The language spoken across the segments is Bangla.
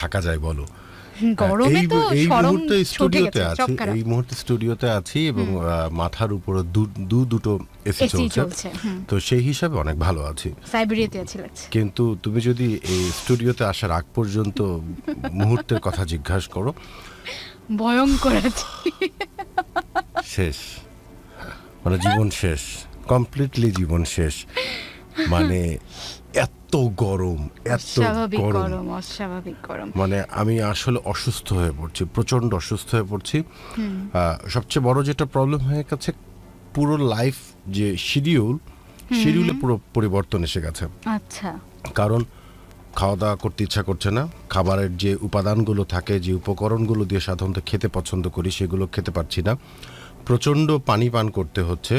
থাকা যায় বলো? গরমে তো এই শরম মুহূর্তে ছুটে স্টুডিওতে গেছে আছি, চক্করা। এই মুহূর্তে স্টুডিওতে আছি এবং মাথার উপরে দুটো এসি এসি চলছে। চলছে। তো সেই হিসাবে অনেক ভালো আছি। সাইবেরিয়াতে আছি লাগছে। কিন্তু তুমি যদি এই স্টুডিওতে আসার আগ পর্যন্ত মুহূর্তের কথা জিজ্ঞাসা করো, ভয়ঙ্কর আছে। শেষ, মানে জীবন শেষ, কমপ্লিটলি জীবন শেষ। মানে এত গরম, এত অস্বাভাবিক গরম, গরম, অস্বাভাবিক গরম। মানে আমি আসলে অসুস্থ হয়ে পড়ছি, প্রচণ্ড অসুস্থ হয়ে পড়ছি। সবচেয়ে বড় যেটা প্রবলেম হয়ে গেছে, পুরো লাইফ যে শিডিউলে পুরো পরিবর্তন এসে গেছে। আচ্ছা। কারণ খাওয়া দাওয়া করতে ইচ্ছা করছে না, খাবারের যে উপাদানগুলো থাকে, যে উপকরণগুলো দিয়ে সাধারণত খেতে পছন্দ করি, সেগুলো খেতে পারছি না। প্রচণ্ড পানি পান করতে হচ্ছে।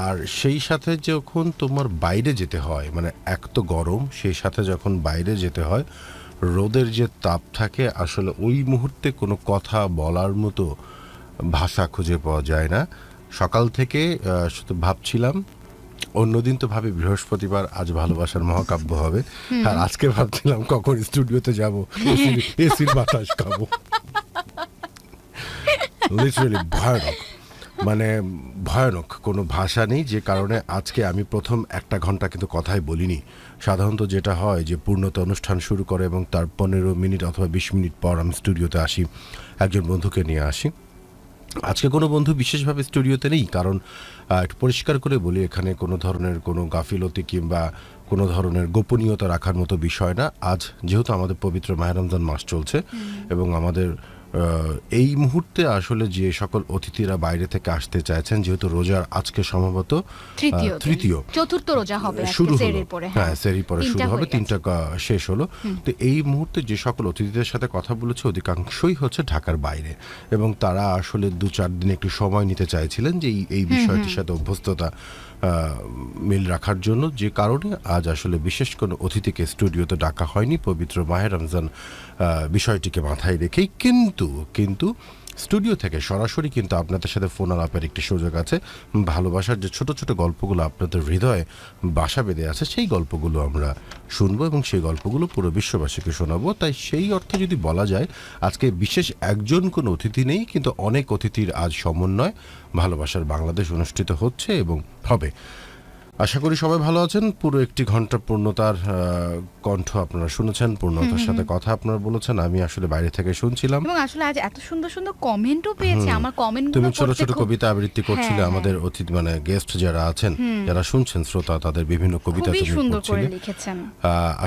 আর সেই সাথে যখন তোমার বাইরে যেতে হয়, মানে এক তো গরম, সেই সাথে যখন বাইরে যেতে হয়, রোদের যে তাপ থাকে, আসলে ওই মুহূর্তে কোনো কথা বলার মতো ভাষা খুঁজে পাওয়া যায় না। সকাল থেকে শুধু ভাবছিলাম, অন্যদিন তো ভাবি বৃহস্পতিবার আজ ভালোবাসার মহাকাব্য হবে, আর আজকে ভাবছিলাম কখন স্টুডিওতে যাব, এসির বাতাস খাবো। লিটারালি ভয়ানক, মানে ভয়ানক, কোনো ভাষা নেই। যে কারণে আজকে আমি প্রথম 1 ঘন্টা কিন্তু কথাই বলিনি। সাধারণত যেটা হয় যে পূর্ণতা অনুষ্ঠান শুরু করে এবং তার 15 মিনিট অথবা 20 মিনিট পর আমি স্টুডিওতে আসি, একজন বন্ধুকে নিয়ে আসি। আজকে কোনো বন্ধু বিশেষভাবে স্টুডিওতে নেই, কারণ একটু পরিষ্কার করে বলি, এখানে কোনো ধরনের কোনো গাফিলতি কিংবা কোনো ধরনের গোপনীয়তা রাখার মতো বিষয় না। আজ যেহেতু আমাদের পবিত্র মাহে রমজান মাস চলছে এবং আমাদের এই মুহূর্তে আসলে যে সকল অতিথিরা বাইরে থেকে আসতে চাইছেন, যেহেতু রোজার আজকে সম্ভবত তৃতীয়, চতুর্থ রোজা হবে শুরু হলো। সেরির পরে। হ্যাঁ, সেরির পরে শুরু হবে, 3টা শেষ হলো। তো এই মুহূর্তে যে সকল অতিথিদের সাথে কথা বলেছে, অধিকাংশই হচ্ছে ঢাকার বাইরে, এবং তারা আসলে 2-4 দিন একটু সময় নিতে চাইছিলেন যে এই বিষয়টির সাথে অভ্যস্ততা মিল রাখার জন্য। যে কারণে আজ আসলে বিশেষ কোনো অতিথিকে স্টুডিওতে ডাকা হয়নি পবিত্র মাহে রমজান বিষয়টিকে মাথায় রেখেই। কিন্তু স্টুডিও থেকে সরাসরি কিন্তু আপনাদের সাথে ফোন আলাপের একটি সুযোগ আছে। ভালোবাসার যে ছোট ছোট গল্পগুলো আপনাদের হৃদয়ে বাসা বেঁধে আছে, সেই গল্পগুলো আমরা শুনবো এবং সেই গল্পগুলো পুরো বিশ্ববাসীকে শোনাবো। তাই সেই অর্থে যদি বলা যায়, আজকে বিশেষ একজন কোনো অতিথি নেই, কিন্তু অনেক অতিথির আজ সমন্বয় ভালোবাসার বাংলাদেশ অনুষ্ঠিত হচ্ছে এবং হবে। আশা করি সবাই ভালো আছেন। পুরো 1 ঘন্টা পূর্ণতার কণ্ঠ আপনারা শুনেছেন, পূর্ণতার সাথে কথা আপনারা বলেছেন, আমি আসলে বাইরে থেকে শুনছিলাম। এবং আসলে আজ এত সুন্দর সুন্দর কমেন্টও পেয়েছি। আমার কমেন্টগুলো তুমি ছোট পড়তে ছোট কবিতা আবৃত্তি করছিলে, আমাদের অতিথি মানে গেস্ট যারা আছেন, যারা শুনছেন, শ্রোতা, তাদের বিভিন্ন কবিতা খুবই তুমি সুন্দর করে পড়ছিলে। লিখেছেন।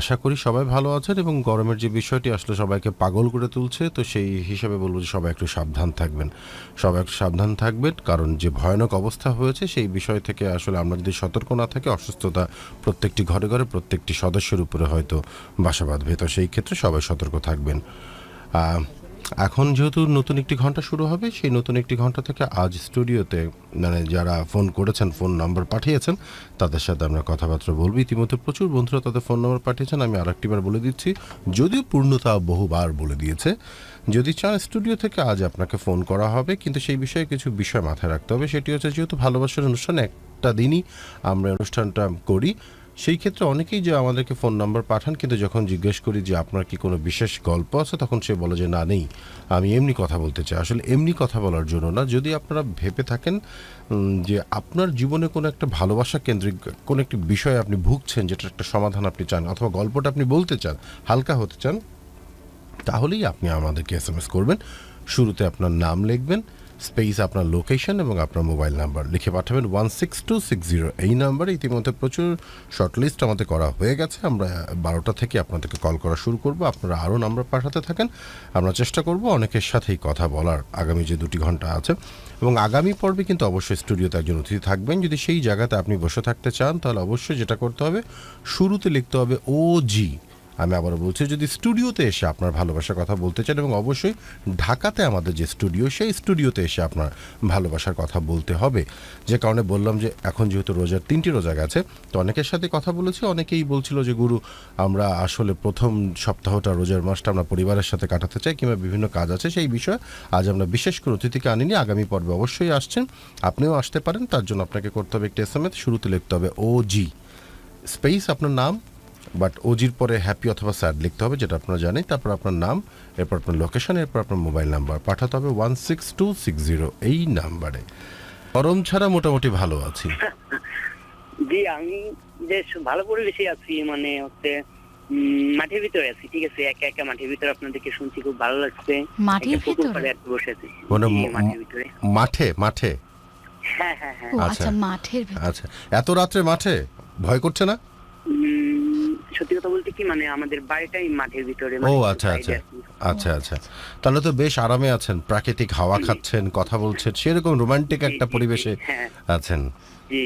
আশা করি সবাই ভালো আছেন এবং গরমের যে বিষয়টি আসলে সবাইকে পাগল করে তুলছে, তো সেই হিসাবে বলবো যে সবাই একটু সাবধান থাকবেন, সবাই একটু সাবধান থাকবেন। কারণ যে ভয়ানক অবস্থা হয়েছে, সেই বিষয় থেকে আসলে আমরা যদি সতর্ক না থাকি, অসুস্থতা প্রত্যেকটি ঘরে ঘরে প্রত্যেকটি সদস্যের উপরে হয়তো বাসা বাঁধবে। তো সেই ক্ষেত্রে সবাই সতর্ক থাকবেন। এখন যেহেতু নতুন 1 ঘন্টা শুরু হবে, সেই নতুন 1 ঘন্টা থেকে আজ স্টুডিওতে মানে যারা ফোন করেছেন, ফোন নাম্বার পাঠিয়েছেন, তাদের সাথে আমরা কথাবার্তা বলবো। ইতিমধ্যে প্রচুর বন্ধুরা তাদের ফোন নাম্বার পাঠিয়েছেন, আমি আরেকটিবার বলে দিচ্ছি, যদিও পূর্ণতা বহুবার বলে দিয়েছে। যদি চান স্টুডিও থেকে আজ আপনাকে ফোন করা হবে, কিন্তু সেই বিষয়ে কিছু বিষয় মাথায় রাখতে হবে। সেটি হচ্ছে, যেহেতু ভালোবাসার অনুষ্ঠান একটা দিনই আমরা অনুষ্ঠানটা করি, সেই ক্ষেত্রে অনেকেই যে আমাদেরকে ফোন নাম্বার পাঠান, কিন্তু যখন জিজ্ঞেস করি যে আপনার কি কোনো বিশেষ গল্প আছে, তখন সে বলে যে না, নেই, আমি এমনি কথা বলতে চাই। আসলে এমনি কথা বলার জন্য না। যদি আপনারা ভেবে থাকেন যে আপনার জীবনে কোনো একটা ভালোবাসা কেন্দ্রিক কোনো একটি বিষয়ে আপনি ভুগছেন, যেটার একটা সমাধান আপনি চান, অথবা গল্পটা আপনি বলতে চান, হালকা হতে চান, তাহলেই আপনি আমাদেরকে SMS করবেন। শুরুতে আপনার নাম লিখবেন, স্পেস আপনার লোকেশন এবং আপনার মোবাইল নাম্বার লিখে পাঠাবেন 16260 এই নাম্বারে। ইতিমধ্যে প্রচুর শর্টলিস্ট আমাদের করা হয়ে গেছে। আমরা 12টা থেকে আপনাদেরকে কল করা শুরু করব। আপনারা আরও নাম্বার পাঠাতে থাকেন, আমরা চেষ্টা করব অনেকের সাথেই কথা বলার আগামী যে 2 ঘন্টা আছে। এবং আগামী পর্বে কিন্তু অবশ্যই স্টুডিওতে একজন অতিথি থাকবেন। যদি সেই জায়গাতে আপনি বসে থাকতে চান, তাহলে অবশ্যই যেটা করতে হবে, শুরুতে লিখতে হবে OG। আমি আবারও বলছি, যদি স্টুডিওতে এসে আপনার ভালোবাসার কথা বলতে চান, এবং অবশ্যই ঢাকাতে আমাদের যে স্টুডিও, সেই স্টুডিওতে এসে আপনার ভালোবাসার কথা বলতে হবে। যে কারণে বললাম যে এখন যেহেতু রোজার 3টি রোজা গেছে, তো অনেকের সাথে কথা বলেছি, অনেকেই বলছিল যে গুরু, আমরা আসলে প্রথম সপ্তাহটা রোজার মাসটা আমরা পরিবারের সাথে কাটাতে চাই, কিংবা বিভিন্ন কাজ আছে, সেই বিষয়ে আজ আমরা বিশেষ করে অতিথিকে আনিনি। আগামী পর্বে অবশ্যই আসছেন, আপনিও আসতে পারেন। তার জন্য আপনাকে করতে হবে একটি SMS, শুরুতে লিখতে হবে OG, স্পেস আপনার নাম, বাট ওজির পরে হ্যাপি অথবা স্যাড লিখতে হবে, যেটা আপনারা জানেন। তারপর আপনার নাম, এরপর আপনার লোকেশন, এরপর আপনার মোবাইল নাম্বার পাঠাতে হবে 16260 এই নাম্বারে। গরম ছাড়া মোটামুটি ভালো আছি। জি, আমি বেশ ভালো পরিবেশে আছি, মানে হচ্ছে মাঠের ভিতরে আছি, ঠিক আছে। একা একা মাঠের ভিতরে আপনাদেরকে শুনছি, খুব ভালো লাগছে। মাঠের একটা পুকুর ভিতরে? পাড়ে একটু বসে আছি। মানে জি, মাঠের ভিতরে। মাঠে মাঠে হ্যাঁ হ্যাঁ হ্যাঁ। ও আচ্ছা। আচ্ছা, মাঠের ভিতরে। আচ্ছা, এত রাত্রে মাঠে ভয় করছে না? সত্যি কথা বলতে কি, মানে আমাদের বাড়িটাই মাঠের ভিতরে। ও মানে একটু আচ্ছা side আচ্ছা এ আর কি। আচ্ছা আচ্ছা, তাহলে তো বেশ আরামে আছেন, প্রাকৃতিক হাওয়া খাচ্ছেন, কথা বলছেন, সেরকম রোমান্টিক জি, একটা জি, পরিবেশে হ্যাঁ আছেন। জি,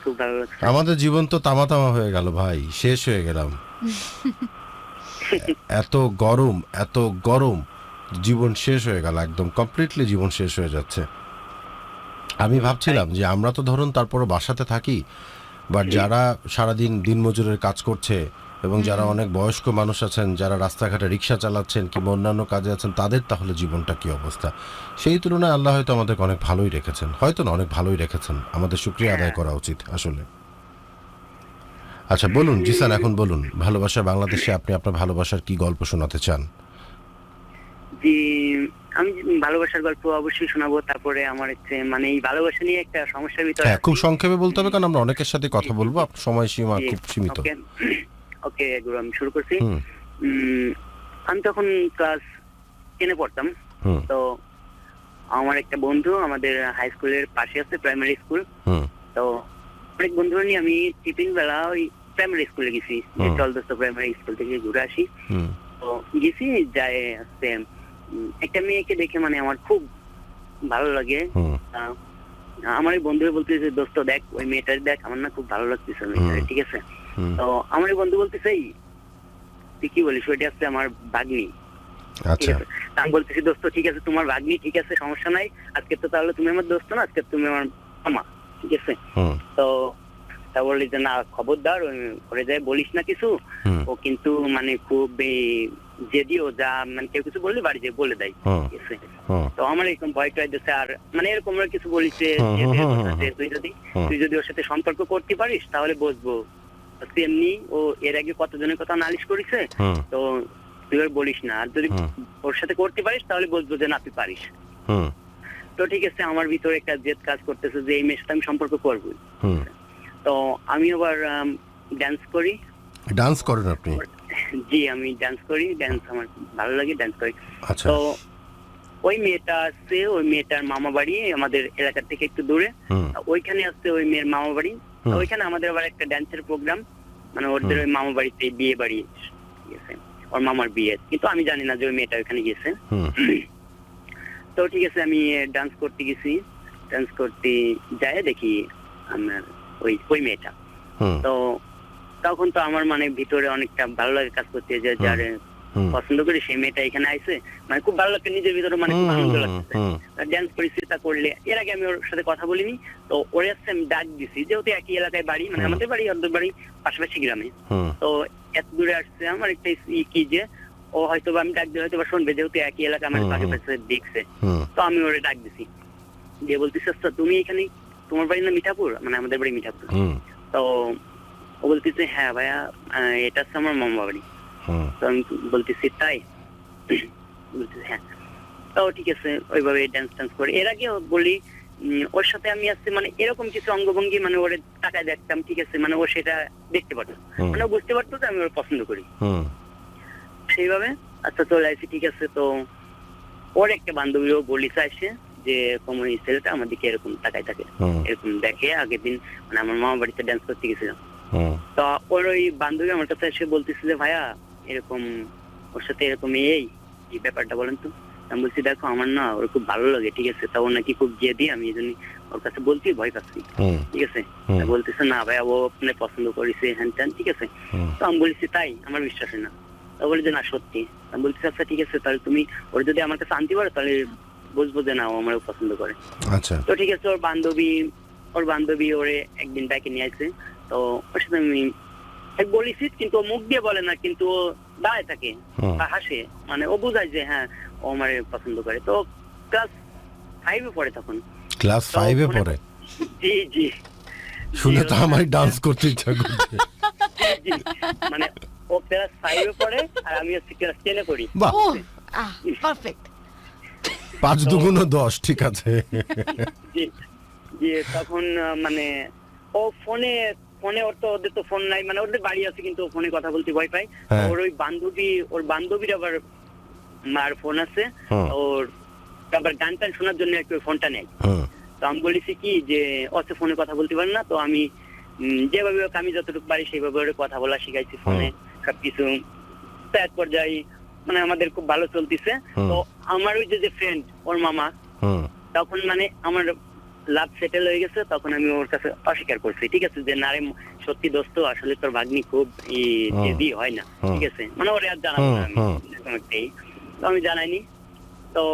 খুব ভালো লাগছে। আমাদের জীবন তো তামা তামা হয়ে গেল ভাই, শেষ হয়ে গেলাম। এত গরম, এত গরম, জীবন শেষ হয়ে গেল, একদম কমপ্লিটলি জীবন শেষ হয়ে যাচ্ছে। আমি ভাবছিলাম যে আমরা তো ধরুন তারপরে বাসাতে থাকি, বাট যারা সারাদিন দিনমজুরের কাজ করছে এবং যারা অনেক বয়স্ক মানুষ আছেন, যারা রাস্তাঘাটে রিক্সা চালাচ্ছেন কিংবা অন্যান্য কাজে আছেন, তাদের তাহলে জীবনটা কি অবস্থা? সেই তুলনায় আল্লাহ হয়তো আমাদেরকে অনেক ভালোই রেখেছেন, হয়তো না অনেক ভালোই রেখেছেন, আমাদের শুকরিয়া আদায় করা উচিত আসলে। আচ্ছা বলুন জিসান, এখন বলুন, ভালোবাসা বাংলাদেশে আপনি আপনার ভালোবাসার কি গল্প শোনাতে চান? জি, আমি ভালোবাসার গল্প অবশ্যই শোনাবো। তারপরে আমার হচ্ছে মানে এই ভালোবাসা নিয়ে একটা সমস্যার ভিতরে হ্যাঁ, খুব আছি। সংক্ষেপে বলতে হবে, কারণ আমরা অনেকের সাথে কথা বলবো, আপনার সময় সীমা জি, খুব সীমিত। ওকে ওকে গুরু, আমি শুরু করছি। হুম আমি তখন ক্লাস 10 পড়তাম। হুম তো আমার একটা বন্ধু, আমাদের হাই স্কুলের পাশে আছে প্রাইমারি স্কুল। হুম তো অনেক বন্ধুরা নিয়ে আমি টিফিন বেলা ওই প্রাইমারি স্কুলে গেছি, যে হুম। চলদস্ত প্রাইমারি স্কুল থেকে ঘুরে আসি। হুম তো গেছি, যায় আসতে একটা মেয়েকে দেখে মানে আমার খুব ভালো লাগে। হুম আহ, আমার এই বন্ধু বলতেছে, দোস্ত দেখ ওই মেয়েটার, দেখ আমার না খুব ভালো লাগতেছে ওই মেয়েটার, ঠিক আছে। হুম। তো আমার এই বন্ধু বলতেছে, এই তুই কি বলিস, ওইটা আসছে আমার ভাগ্নি, ঠিক আচ্ছা। আছে। তা আমি বলতেছি, দোস্ত ঠিক আছে তোমার ভাগ্নি, ঠিক আছে সমস্যা নাই, আজকে তো তাহলে তুমি আমার দোস্ত না, আজকে তুমি আমার মামা, ঠিক আছে। হুম তো তা বললি যে না খবরদার ওরে যায় বলিস না কিছু, হুম ও কিন্তু মানে খুব যেদিও যা মানে কেউ কিছু বললে বাড়ি যেয়ে বলে দেয়, হুম ঠিক আছে। হুম তো আমার এরকম ভয় টয় দিচ্ছে, আর মানে এরকম ওরা কিছু বলিছে হুম, যে হুম, যে হুম, কথা, হুম, যে তুই যদি ওর সাথে সম্পর্ক করতে পারিস তাহলে বুঝবো। তেমনি ও এর আগে কতজনের কথা নালিশ করেছে, হুম তো তুই আর বলিস না, আর যদি হুম। ওর সাথে করতে পারিস তাহলে বুঝবো যে না তুই পারিস। হুম তো ঠিক আছে, আমার ভিতরে একটা জেদ কাজ করতেছে যে এই মেয়ের সাথে আমি সম্পর্ক করবো। হুম। তো আমি আবার ডান্স করি। ডান্স করেন আপনি? জি, আমি ডান্স করি, ডান্স আমার ভালো লাগে, ডান্স করি। আচ্ছা। তো ওই মেয়েটা আসছে, ওই মেয়েটার মামা বাড়ি আমাদের এলাকা থেকে একটু দূরে, হুম ওইখানে আসছে ওই মেয়ের মামা বাড়ি। হুম। ওইখানে আমাদের আবার একটা ডান্সের প্রোগ্রাম, মানে ওদের ওই মামা বাড়িতে বিয়ে বাড়ি, ঠিক আছে, ওর মামার বিয়ে, কিন্তু আমি জানি না যে ওই মেয়েটা ওইখানে গেছে। হুম তো ঠিক আছে, আমি ডান্স করতে গেছি, ডান্স করতে যায় দেখি আমার ওই মেয়েটা। হুম তো তখন তো আমার মানে ভিতরে অনেকটা ভালো লাগে কাজ করতে, যে যারে হুম পছন্দ করি সেই মেয়েটা এখানে আইছে, মানে খুব ভালো লাগছে নিজের ভিতরে, মানে খুব আনন্দ লাগছে। হুম ডান্স করেছি, তা করলে এর আগে আমি ওর সাথে কথা বলিনি। তো ওর আসছে আমি ডাক দিছি, যেহেতু একই এলাকায় বাড়ি, মানে আমাদের বাড়ি ওদের বাড়ি পাশাপাশি গ্রামে। হুম তো এত দূরে আসছে, আমার একটা কি যে ও হয়তো বা আমি ডাক দিলে হয়তো বা শুনবে, যেহেতু একই এলাকা আমার হুম, পাশে হুম। পাশে দেখছে। হুম তো আমি ওরে ডাক দিছি, দিয়ে বলতেছি, আচ্ছা তুমি এখানে, তোমার বাড়ি না মিঠাপুর, মানে আমাদের বাড়ি মিঠাপুর। হুম তো ও বলতেছে, হ্যাঁ ভাইয়া, এটা হচ্ছে আমার মামা বাড়ি। হুম তো আমি বলতেছি, তাই? বলতেছে হ্যাঁ। তো ঠিক আছে, ওইভাবে ডান্স টান্স করে। এর আগেও বলি ওর সাথে আমি আসছি, মানে এরকম কিছু অঙ্গভঙ্গি, মানে ওরে তাকায় দেখতাম, ঠিক আছে, মানে ও সেটা দেখতে পারতো, হুম। মানে ও বুঝতে পারতো যে আমি ওর পছন্দ করি। হুম সেইভাবে আচ্ছা চলে আসি, ঠিক আছে। তো ওর একটা বান্ধবীও বলিছে আসে যে এরকম ওই ছেলেটা আমার দিকে এরকম তাকায় থাকে, হুম এরকম দেখে। আগের দিন মানে আমার মামা বাড়িতে ডান্স করতে গেছিলাম। হুম তো ওর ওই বান্ধবী আমার কাছে এসে বলতেছে যে ভাইয়া এরকম ওর সাথে এরকম এই ব্যাপারটা বলেন তো। আমি বলছি, দেখো আমার না ওর খুব ভালো লাগে, ঠিক আছে, তা ওর নাকি খুব জেদি, আমি এই জন্য ওর কাছে বলছি ভয় পাচ্ছি, হুম ঠিক আছে। হুম। তা বলতেছে, না ভাইয়া ও আপনি পছন্দ করেছে হ্যান ত্যান, ঠিক আছে। হুম তো আমি বলছি, তাই? আমার বিশ্বাস হয় না। তা বলি যে না সত্যি। আমি বলছি, আচ্ছা ঠিক আছে, তাহলে তুমি ওর যদি আমার কাছে আনতে পারো তাহলে বুঝবো যে না ও আমার পছন্দ করে। আচ্ছা। তো ঠিক আছে, ওর বান্ধবী ওরে একদিন ডাকে নিয়ে আসছে। তো ওর সাথে আমি বলেছি, কিন্তু ও মুখ দিয়ে বলে না, কিন্তু ও দাঁড়ায় থাকে হুম। বা হাসে, মানে ও বোঝায় যে হ্যাঁ ও আমার পছন্দ করে। তো ক্লাস 5-এ পড়ে তখন। ক্লাস তো 5-এ মনে- পড়ে? জি জি। শুনে তো জি, আমার ডান্স করতে ইচ্ছা করছে। জি, মানে ও ক্লাস 5 এ পড়ে আর আমি হচ্ছে ক্লাস 10 এ পড়ি। বাহ, ও পারফেক্ট। 5 দুগুণ 10, ঠিক আছে। জি, জি, তখন মানে ও ফোনে ফোনে ওর তো ওদের তো ফোন নাই, মানে ওদের বাড়ি আছে কিন্তু ও ফোনে কথা বলতে ভয় পায়। হ্যাঁ। ওর বান্ধবীর আবার মার ফোন আছে, হুম। ওর আবার গান টান শোনার জন্য একটু ফোনটা নেয়। হুম, তো আমি বলেছি কি যে অত ফোনে কথা বলতে পারে না, তো আমি যেভাবে হোক আমি যতটুকু পারি সেইভাবে ওর কথা বলা শিখাইছি ফোনে সবকিছু। তো এক পর্যায়ে মানে আমাদের খুব ভালো চলতেছে। তো আমার ওই যে ফ্রেন্ড ওর মামা হুম, তখন মানে আমার লাভ সেটেল হয়ে গেছে, তখন আমি ওর কাছে অস্বীকার করছি, ঠিক আছে, যে না রে সত্যি দোস্ত আসলে তোর ভাগ্নি খুব জেদি হয় না, ঠিক আছে, মানে ওরে আর জানাবো না আমি এরকম একটাই। তো আমি জানাইনি। তো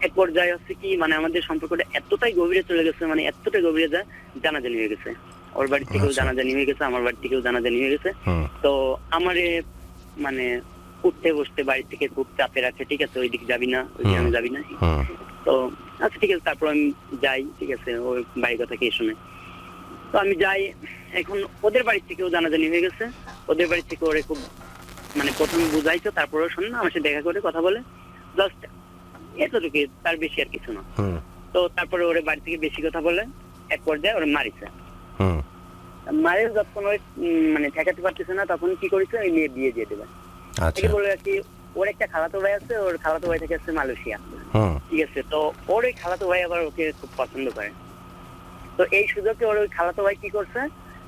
এক পর্যায়ে হচ্ছে কি মানে আমাদের সম্পর্কটা এতটাই গভীরে চলে গেছে, মানে এতটাই গভীরে যায় জানাজানি হয়ে গেছে। ওর বাড়ি থেকেও আচ্ছা। জানাজানি হয়ে গেছে, আমার বাড়ি থেকেও জানাজানি হয়ে গেছে। হুম, তো আমারে মানে উঠতে বসতে বাড়ি থেকে খুব চাপে রাখে, ঠিক আছে, ওইদিকে যাবি না, ওইদিকে যাবি না। হুম, তো আচ্ছা ঠিক আছে, তারপর আমি যাই, ঠিক আছে, ওই বাড়ির কথা কে শুনে। তো আমি যাই, এখন ওদের বাড়ি থেকেও জানাজানি হয়ে গেছে। ওদের বাড়ি থেকে ওরে খুব মানে প্রথমে বুঝাইছো, তারপরেও শোনে না, আমার সাথে দেখা করে কথা বলে, জাস্ট এতটুকু, তার বেশি আর কিছু না। হুম, তো তারপরে ওরে বাড়ি থেকে বেশি কথা বলে, এক পর্যায়ে ওরে মারিছে। হুম, মারে যখন ওই মানে ঠেকাতে পারতেছে না, তখন কি করেছে, ওই মেয়ে বিয়ে দিয়ে দেবে। আচ্ছা, বলে আর কি, ওর একটা খালাতো ভাই আছে, ওর খালাতো ভাই থেকে আসছে মালয়েশিয়া, হুম, ঠিক আছে। তো ওর ওই খালাতো ভাই আবার ওকে খুব পছন্দ করে। তো এই সুযোগে ওর ওই খালাতো ভাই কি করছে,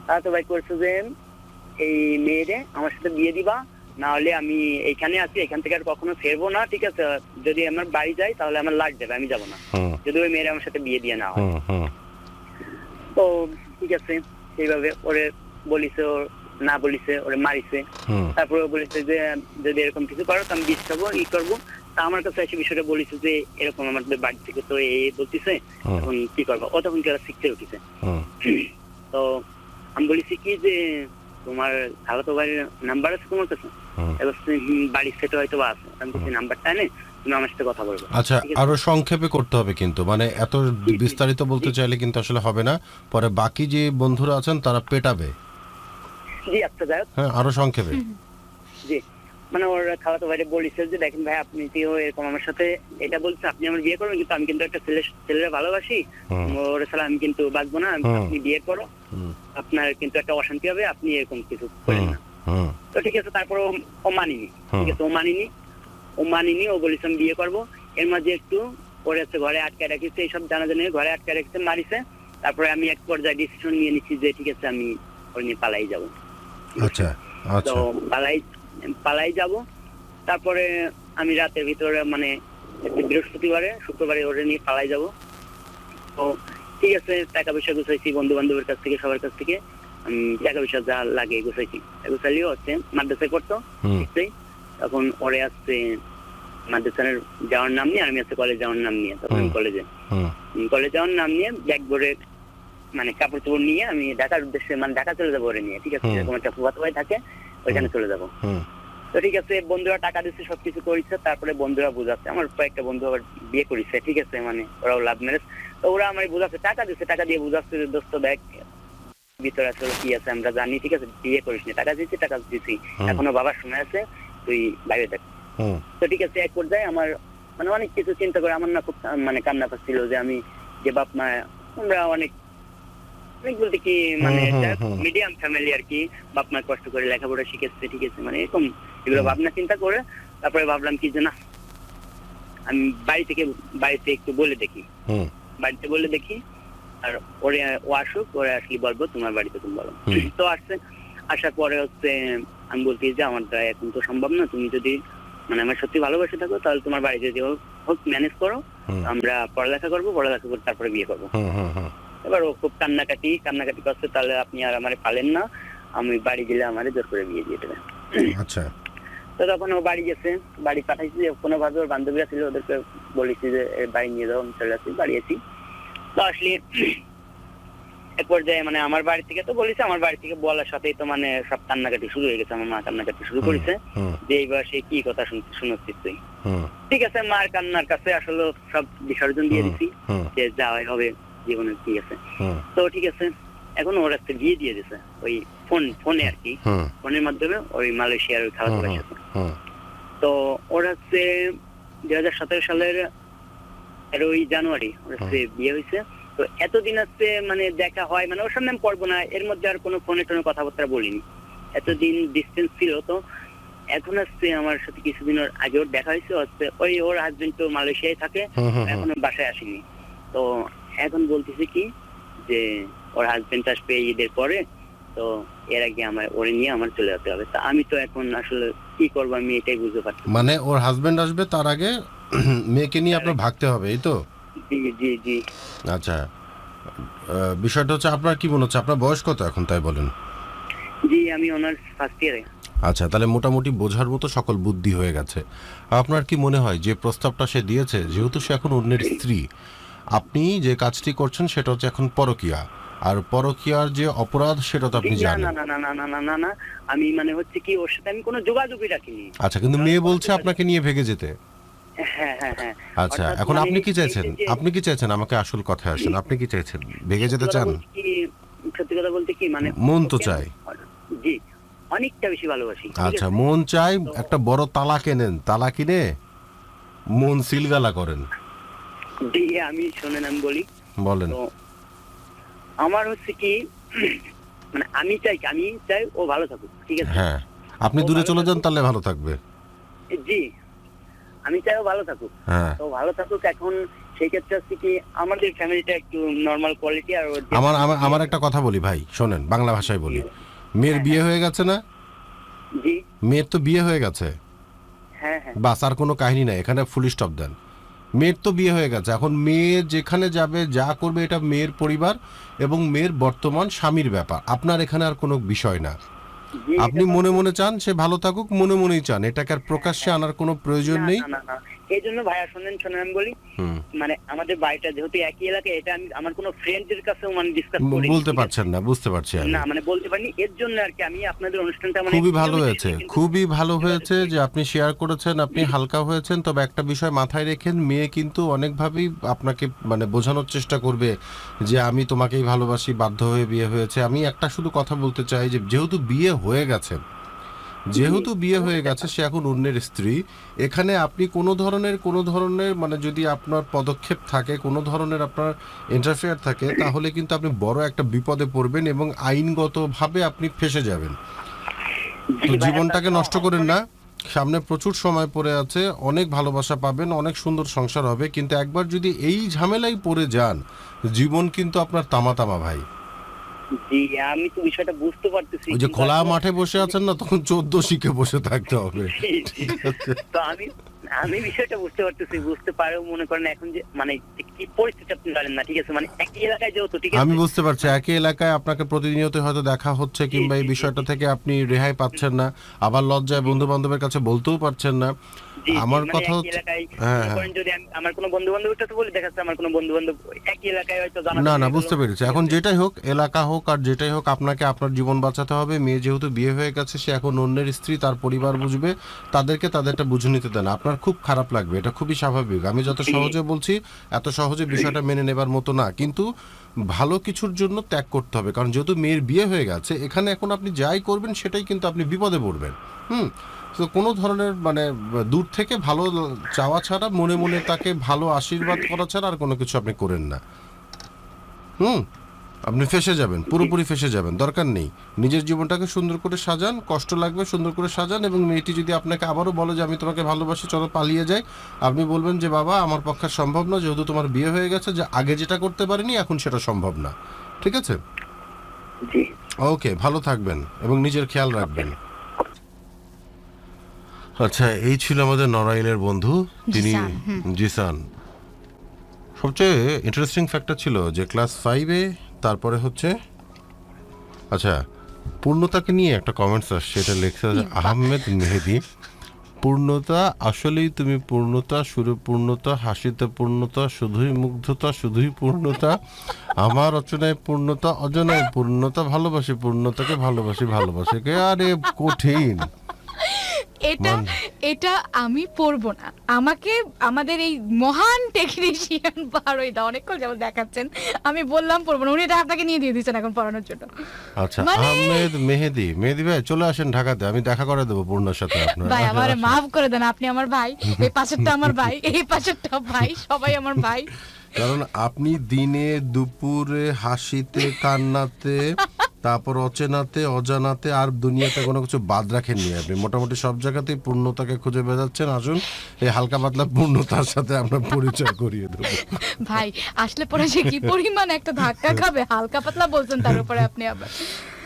খালাতো ভাই করছে যে এই মেয়েরে আমার সাথে বিয়ে দিবা, না হলে আমি এইখানে আছি, এখান থেকে আর কখনো ফেরবো না, ঠিক আছে, যদি আমার বাড়ি যাই তাহলে আমার লাট দেবে, আমি যাবো না, হুম, যদি ওই মেয়েরে আমার সাথে বিয়ে দিয়ে না হয়। হুম, হুম, তো ঠিক আছে, সেইভাবে ওরে বলিছে, ওর না বলিছে, ওরে মারিছে। হুম, তারপরে ও বলেছে যে যদি এরকম কিছু করো তো আমি বিষ খাবো, করবো। তা আমার কাছে এসে বিষয়টা বলেছে যে এরকম আমাদের বাড়ি থেকে তো এই বলতেছে, এখন কি করবো। ও তখন ক্লাস 6 এ উঠেছে। হুম, তো আমি বলেছি কি যে তোমার খালাতো ভাইয়ের নাম্বার আছে তোমার কাছে? এবার বাড়ির সেটা হয়তো বা আছে। আমি বলছি নাম্বারটা এনে তুমি আমার সাথে কথা বলবো। আচ্ছা, ঠিক আছে? আরো সংক্ষেপে করতে হবে কিন্তু, মানে এত বিস্তারিত বলতে চাইলে কিন্তু আসলে হবে না, পরে বাকি যে বন্ধুরা আছেন তারা পেটাবে। জি আচ্ছা, যাই হোক। হ্যাঁ, আরো সংক্ষেপে। জি, মানে ওর খালাতো ভাইরে বলেছে যে দেখেন ভাই আপনি তো এরকম আমার সাথে এটা বলছে, আপনি আমার বিয়ে করবেন, কিন্তু আমি কিন্তু একটা ছেলেরে ভালোবাসি, ওর ছাড়া আমি কিন্তু বাঁচবো না, আপনি বিয়ে করো, আপনার কিন্তু একটা অশান্তি হবে, আপনি এরকম কিছু করেন না। তো ঠিক আছে, তারপর ও মানিনি, ঠিক আছে, ও মানিনি, ও বলেছে আমি বিয়ে করবো। এর মাঝে একটু ওর হচ্ছে ঘরে আটকে রাখিছে, এইসব জানাজানি ঘরে আটকে রাখিছে, মারিছে। তারপরে আমি এক পর্যায়ে ডিসিশন নিয়ে নিচ্ছি যে ঠিক আছে আমি ওর নিয়ে পালাই যাবো। আচ্ছা, তো আচ্ছা, পালাই যাব। তারপরে আমি রাতের ভিতরে মানে বৃহস্পতিবারে শুক্রবারে ওরে নিয়ে পালাই যাব। তো ঠিক আছে, টাকা পয়সা গুছাইছি বন্ধু বান্ধবের কাছ থেকে, সবার কাছ থেকে টাকা পয়সা যা লাগে গুছাইছি। গুছাইলেও হচ্ছে মাদ্রাসায় পড়তো, নিশ্চয়ই। তখন ওরে আসছে মাদ্রাসার যাওয়ার নাম নিয়ে, আমি আসছে কলেজ যাওয়ার নাম নিয়ে, তখন কলেজ যাওয়ার নাম নিয়ে ব্যাগ ভরে মানে কাপড় চোপড় নিয়ে আমি ঢাকার উদ্দেশ্যে, মানে ঢাকা চলে যাবো ওরে নিয়ে, ঠিক আছে, এরকম একটা ফুফাতো ভাই থাকে, ওইখানে চলে যাবো। তো ঠিক আছে, বন্ধুরা টাকা দিচ্ছে, সবকিছু করেছে। তারপরে বন্ধুরা বোঝাচ্ছে, আমার কয়েকটা বন্ধু আবার বিয়ে করেছে, ঠিক আছে, মানে ওরাও লাভ ম্যারেজ। তো ওরা আমার বোঝাচ্ছে, টাকা দিচ্ছে, টাকা দিয়ে বোঝাচ্ছে যে দোস্ত দেখ ভিতরে আসলে কি আছে আমরা জানি, ঠিক আছে, বিয়ে করিস না, টাকা দিচ্ছি, টাকা দিচ্ছি, এখনো বাবার সময় আছে, তুই বাইরে দেখ। তো ঠিক আছে, এক পর্যায়ে আমার মানে অনেক কিছু চিন্তা করে আমার না খুব মানে কান্না পাচ্ছিল যে আমি যে বাপ মা, আমরা অনেক বলতে কি মানে মিডিয়াম ফ্যামিলি আর কি, বাপ মা কষ্ট করে লেখাপড়া শিখেছে, ঠিক আছে, মানে এরকম এগুলো ভাবনা চিন্তা করে তারপরে ভাবলাম কি যে না, আমি বাড়িতে একটু বলে দেখি, বাড়িতে বলে দেখি, আর ওরে ও আসুক, ওরে আসলে বলবো তোমার বাড়িতে তুমি বলো। তো আসছে, আসার পরে হচ্ছে আমি বলছি যে আমার দ্বারা এখন তো সম্ভব না, তুমি যদি মানে আমার সত্যি ভালোবাসে থাকো তাহলে তোমার বাড়িতে যদি হোক ম্যানেজ করো, আমরা পড়ালেখা করবো, পড়ালেখা করে তারপরে বিয়ে করবো। এবার ও খুব কান্নাকাটি করছে, তাহলে আপনি আর আমারে পালেন না, আমি বাড়ি গেলে আমারে জোর করে বিয়ে দিয়ে দেবেন। আচ্ছা। তো তখন ও বাড়ি গেছে, বাড়ি পাঠাইছি, কোনো ভাবে ওর বান্ধবীরা ছিল, ওদেরকে বলেছি যে বাড়ি নিয়ে যাও, আমি চলে আসি, বাড়ি আছি। তো আসলে এক পর্যায়ে মানে আমার বাড়ি থেকে তো বলেছে, আমার বাড়ি থেকে বলার সাথেই তো মানে সব কান্নাকাটি শুরু হয়ে গেছে, আমার মা কান্নাকাটি শুরু করেছে যে এই বয়সে কি কথা শুনছিস তুই। ঠিক আছে, মার কান্নার কাছে আসলে সব বিসর্জন দিয়ে দিছি যে যা হবে জীবনে, ঠিক আছে। তো ঠিক আছে, এখন ওর একটা বিয়ে দিয়ে দিছে ওই ফোনে আর কি, হুম ফোনের মাধ্যমে ওই মালয়েশিয়ার ওই খালাতো ভাইয়ের সাথে। হুম তো ওর হচ্ছে 2017 সালের 13 জানুয়ারি ওর হচ্ছে বিয়ে হয়েছে। তো এতদিন হচ্ছে মানে দেখা হয়, মানে ওর সামনে আমি পড়বো না, এর মধ্যে আর কোনো ফোনে টোনে কথাবার্তা বলিনি, এতদিন ডিস্টেন্স ছিল। তো এখন হচ্ছে আমার সাথে কিছুদিন আগে ওর দেখা হয়েছে, হচ্ছে ওই ওর হাজবেন্ড তো মালয়েশিয়ায় থাকে, এখনো বাসায় আসেনি। তো এখন বলতেছে কি যে ওর হাজবেন্ড আসবে ঈদের পরে, তো এর আগে ওরে নিয়ে আমার চলে যেতে হবে। তা আমি তো এখন আসলে কি করবো আমি এটাই বুঝতে পারছি। মানে ওর হাজবেন্ড আসবে তার আগে মেয়েকে নিয়ে আপনার ভাগতে হবে, এই তো? জি জি জি। আচ্ছা, বিষয়টা হচ্ছে আপনার কি মনে হচ্ছে, আপনার বয়স কত এখন তাই বলেন? জি আমি অনার্স ফার্স্ট ইয়ারে। আচ্ছা, তাহলে মোটামুটি বোঝার মতো সকল বুদ্ধি হয়ে গেছে। আপনার কি মনে হয় যে প্রস্তাবটা সে দিয়েছে, যেহেতু সে এখন অন্যের স্ত্রী, আপনি যে কাজটি করছেন সেটা হচ্ছে এখন পরকীয়া, আর পরকীয়ার যে অপরাধ সেটা তো আপনি না জানেন। না না না না না না না, আমি মানে হচ্ছে কি ওর সাথে আমি কোনো যোগাযোগই রাখিনি। আচ্ছা, কিন্তু মেয়ে বলছে আপনাকে নিয়ে ভেগে যেতে। হ্যাঁ হ্যাঁ হ্যাঁ। আচ্ছা, অর্থাৎ এখন মানে আপনি কি এই চাইছেন? যে- আপনি কি চাইছেন? আমাকে আসল কথায় আসেন, আপনি কি চাইছেন? ভেগে যেতে চান? সত্যি কথা বলতে কি মানে মন তো ওকে চায়। জি অনেকটা বেশি ভালোবাসি। ঠিক আচ্ছা, আছে? মন চাই, একটা বড় তালা কেনেন, তালা কিনে মন সিলগালা করেন। জি আমি শোনেন আমি বলি, বলেন। তো আমার হচ্ছে কি মানে আমি চাই ও ভালো থাকুক, ঠিক আছে? হ্যাঁ, আপনি ও দূরে ভালো চলে যান, থাকুক। তাহলে ভালো থাকবে। জি আমি চাই ও ভালো থাকুক, হ্যাঁ, তো ভালো থাকুক। এখন সেই ক্ষেত্রে হচ্ছে কি আমাদের ফ্যামিলিটা একটু নর্মাল কোয়ালিটি, আর ওর যে- আমার আমার আমার একটা কথা বলি ভাই, শোনেন, বাংলা ভাষায় বলি। মেয়ের বিয়ে হয়ে গেছে না? জি মেয়ের তো বিয়ে হয়ে গেছে, হ্যাঁ হ্যাঁ বাস, আর কোনো কাহিনী নাই, এখানে ফুল স্টপ দেন। মেয়ের তো বিয়ে হয়ে গেছে, এখন মেয়ে যেখানে যাবে যা করবে এটা মেয়ের পরিবার এবং মেয়ের বর্তমান স্বামীর ব্যাপার, আপনার এখানে আর কোনো বিষয় না। জি, আপনি এটা তো- মনে মনে চান সে ভালো থাকুক, মনে মনেই চান, এটাকে আর প্রকাশ্যে আনার কোনো প্রয়োজন না, নেই। না, না, না। এই জন্য ভাইয়া শোনেন আমি বলি, হুম, মানে আমাদের বাড়িটা যেহেতু একই এলাকায়, এটা আমি আমার কোনো ফ্রেন্ডদের কাছেও মানে ডিসকাস করি বলতে পারছেন না, বুঝতে পারছি আমি। না, মানে বলতে পারিনি, এর জন্য আর কি আমি আপনাদের অনুষ্ঠানটা মানে খুবই ভালো নিয়মিত হয়েছে, কিন্তু- খুবই ভালো হয়েছে যে আপনি শেয়ার করেছেন, আপনি হালকা হয়েছেন। তবে একটা বিষয় মাথায় রেখেন, মেয়ে কিন্তু অনেকভাবেই আপনাকে মানে বোঝানোর চেষ্টা করবে যে আমি তোমাকেই ভালোবাসি, বাধ্য হয়ে বিয়ে হয়েছে। আমি একটা শুধু কথা বলতে চাই যে যেহেতু বিয়ে হয়ে গেছে, সে এখন অন্যের স্ত্রী, এখানে আপনি কোনো ধরনের মানে যদি আপনার পদক্ষেপ থাকে, কোনো ধরনের আপনার ইন্টারফেয়ার থাকে, তাহলে কিন্তু আপনি বড় একটা বিপদে পড়বেন এবং আইনগতভাবে আপনি ফেঁসে যাবেন। জি তো ভাইয়া, জীবনটাকে তারপর নষ্ট করেন না, সামনে প্রচুর সময় পড়ে আছে, অনেক ভালোবাসা পাবেন, অনেক সুন্দর সংসার হবে, কিন্তু একবার যদি এই ঝামেলায় পড়ে যান, জীবন কিন্তু আপনার তামা তামা ভাই। জি আমি তো বিষয়টা বুঝতে পারতেছি, ওই যে কিন্তু খোলা আসলে- মাঠে বসে আছেন না, তখন 14 শিখে বসে থাকতে হবে। জি, জি। তো আমি বিষয়টা বুঝতে পারেও মনে করেন এখন যে মানে কি পরিস্থিতি আপনি জানেন না, ঠিক আছে? মানে একই এলাকায় যেহেতু, ঠিক আছে? আমি বুঝতে পারছি, একই এলাকায় আপনাকে প্রতিনিয়ত হয়তো দেখা হচ্ছে, কিংবা এই বিষয়টা থেকে আপনি রেহাই পাচ্ছেন না, আবার লজ্জায় বন্ধু বান্ধবের কাছে বলতেও পারছেন না। জি, জি, আমার মানে কথা একই হচ্ছে, এলাকায় হ্যাঁ মনে হ্যাঁ, করেন যদি আমার কোনো বন্ধু বান্ধবের সাথে বলি, দেখা যাচ্ছে আমার কোনো বন্ধু বান্ধব একই এলাকায় হয়তো জানা না না, হয়ে গেলো। বুঝতে পেরেছি। এখন যেটাই হোক, এলাকা হোক আর যেটাই হোক, আপনাকে আপনার জীবন বাঁচাতে হবে। মেয়ে যেহেতু বিয়ে হয়ে গেছে, সে এখন অন্যের স্ত্রী, তার পরিবার বুঝবে, তাদেরকে তাদেরটা বুঝে নিতে দেন। আপনার খুব খারাপ লাগবে, এটা খুবই স্বাভাবিক। আমি যত সহজে বলছি, এত সহজে বিষয়টা মেনে নেবার মতো না, কিন্তু ভালো কিছুর জন্য ত্যাগ করতে হবে। কারণ যেহেতু মেয়ের বিয়ে হয়ে গেছে, এখানে এখন আপনি যাই করবেন সেটাই কিন্তু আপনি বিপদে পড়বেন। তো কোনো ধরনের মানে দূর থেকে ভালো চাওয়া ছাড়া, মনে মনে তাকে ভালো আশীর্বাদ করা ছাড়া আর কোনো কিছু আপনি করেন না। আপনি ফেঁসে যাবেন, পুরোপুরি ফেঁসে যাবেন, দরকার নেই। নিজের জীবনটাকে সুন্দর করে সাজান, কষ্ট লাগবে সুন্দর করে সাজান, এবং মেয়েটি যদি আপনাকে আবারও বলে যে আমি তোমাকে ভালোবাসি, চলো পালিয়ে যাই, আপনি বলবেন যে বাবা আমার পক্ষে সম্ভব না, যেহেতু তোমার বিয়ে হয়ে গেছে, যে আগে যেটা করতে পারিনি এখন সেটা সম্ভব না। ঠিক আছে? জি ওকে, ভালো থাকবেন এবং নিজের খেয়াল রাখবেন। আচ্ছা, এই ছিল আমাদের নড়াইলের বন্ধু, তিনি জিসান। সবচেয়ে ইন্টারেস্টিং ফ্যাক্টর ছিল যে ক্লাস 5-এ, তারপরে হচ্ছে, আচ্ছা, পূর্ণতাকে নিয়ে একটা কমেন্টস আসছে, এটা লেখছে আহমেদ মেহেদি। পূর্ণতা, আসলেই তুমি পূর্ণতা, সুরে পূর্ণতা, হাসিতে পূর্ণতা, শুধুই মুগ্ধতা, শুধুই পূর্ণতা, আমার রচনায় পূর্ণতা, অজনায় পূর্ণতা, ভালোবাসি পূর্ণতাকে, ভালোবাসি ভালোবাসিকে। আরে কঠিন, এটা এটা আমি পড়বো না, আমাকে আমাদের এই মহান টেকনিশিয়ান বারোইদা অনেকক্ষণ যেমন দেখাচ্ছেন, আমি বললাম পড়বো না, উনি এটা আপনাকে নিয়ে দিয়ে দিচ্ছেন এখন পড়ানোর জন্য। আচ্ছা, মানে- আহমেদ মেহেদি ভাই চলে আসেন ঢাকাতে, আমি দেখা করে দেবো পূর্ণর সাথে আপনার। ভাই আমার মাফ করে দেন, আপনি আমার ভাই, এই পাশেরটা আমার ভাই, এই পাশেরটা ভাই, সবাই আমার ভাই। কারণ আপনি দিনে দুপুরে হাসিতে কান্নাতে তারপর অচেনাতে অজানাতে আর দুনিয়াতে কোনো কিছু বাদ রাখেননি, আপনি মোটামুটি সব জায়গাতেই পূর্ণতাকে খুঁজে বেড়াচ্ছেন। আসুন এই হালকা পাতলা পূর্ণতার সাথে আমরা পরিচয় করিয়ে দেবো। ভাই আসলে পরে সে কি পরিমাণ একটা ধাক্কা খাবে, হালকা পাতলা বলছেন তার উপরে আপনি আবার।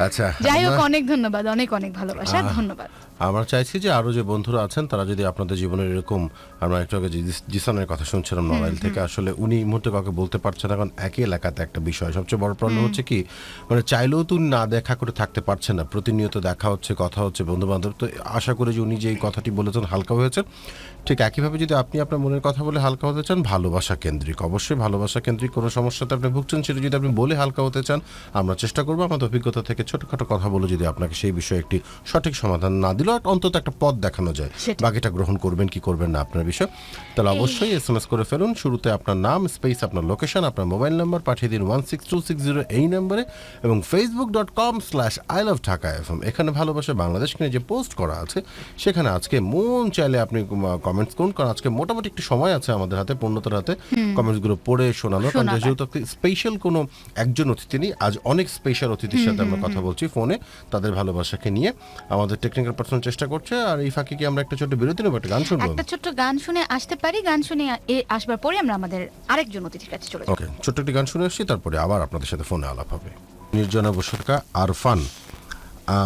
আচ্ছা, যাই হোক, আমরা- অনেক ধন্যবাদ, অনেক অনেক ভালোবাসা, ধন্যবাদ। আমরা চাইছি যে আরো যে বন্ধুরা আছেন তারা যদি আপনাদের জীবনের এরকম, আমরা একটু আগে জিসানের কথা শুনছিলাম মোবাইল থেকে, আসলে উনি এই মুহূর্তে কাউকে বলতে পারছেন না, কারণ একই এলাকাতে একটা বিষয় সবচেয়ে বড় প্রবলেম হচ্ছে কি, মানে চাইলেও তো উনি না দেখা করে থাকতে পারছেন না, প্রতিনিয়ত দেখা হচ্ছে, কথা হচ্ছে, বন্ধু বান্ধব। তো আশা করি যে উনি যে এই কথাটি বলেছেন হালকা হয়েছে, ঠিক একইভাবে যদি আপনি আপনার মনের কথা বলে হালকা হতে চান, ভালোবাসা কেন্দ্রিক, অবশ্যই ভালোবাসা কেন্দ্রিক কোনো সমস্যাতে আপনি ভুগছেন, সেটা যদি আপনি বলে হালকা হতে চান, আমরা চেষ্টা করবো আমাদের অভিজ্ঞতা থেকে ছোটখাটো কথা বলে যদি আপনাকে সেই বিষয়ে একটি সঠিক সমাধান না দিলেও অন্তত একটা পথ দেখানো যায়, সেটাই। বাকিটা গ্রহণ করবেন কি করবেন না আপনার বিষয়। তাহলে অবশ্যই SMS করে ফেলুন, শুরুতে আপনার নাম স্পেস আপনার লোকেশন আপনার মোবাইল নাম্বার পাঠিয়ে দিন 16260 এই নম্বরে, এবং facebook.com/ILoveDhakaFM এখানে ভালোবাসা বাংলাদেশ নিয়ে যে পোস্ট করা আছে সেখানে আজকে মন চাইলে আপনি কমেন্টস করুন, কারণ আজকে মোটামুটি একটু সময় আছে আমাদের হাতে, পূর্ণতার হাতে কমেন্টসগুলো পড়ে শোনানো, কারণ শোনাবার। যেহেতু স্পেশাল কোনো একজন অতিথি নেই, আজ অনেক স্পেশাল অতিথির সাথে আমরা কথা বলছি ফোনে, তাদের ভালোবাসাকে নিয়ে আমাদের টেকনিক্যাল পার্সন চেষ্টা করছে। আর এই ফাঁকে কি আমরা একটা ছোট বিরতি নেবো, একটা গান শুনবো? একটা ছোট্ট গান শুনে আসতে পারি, গান শুনে আসবার পরে আমরা আমাদের আরেকজন অতিথির কাছে চলে যাব। ওকে, ছোট্ট একটি গান শুনে আসছি, তারপরে আবার আপনাদের সাথে ফোনে আলাপ হবে। নির্জনা বসরকা আরফান,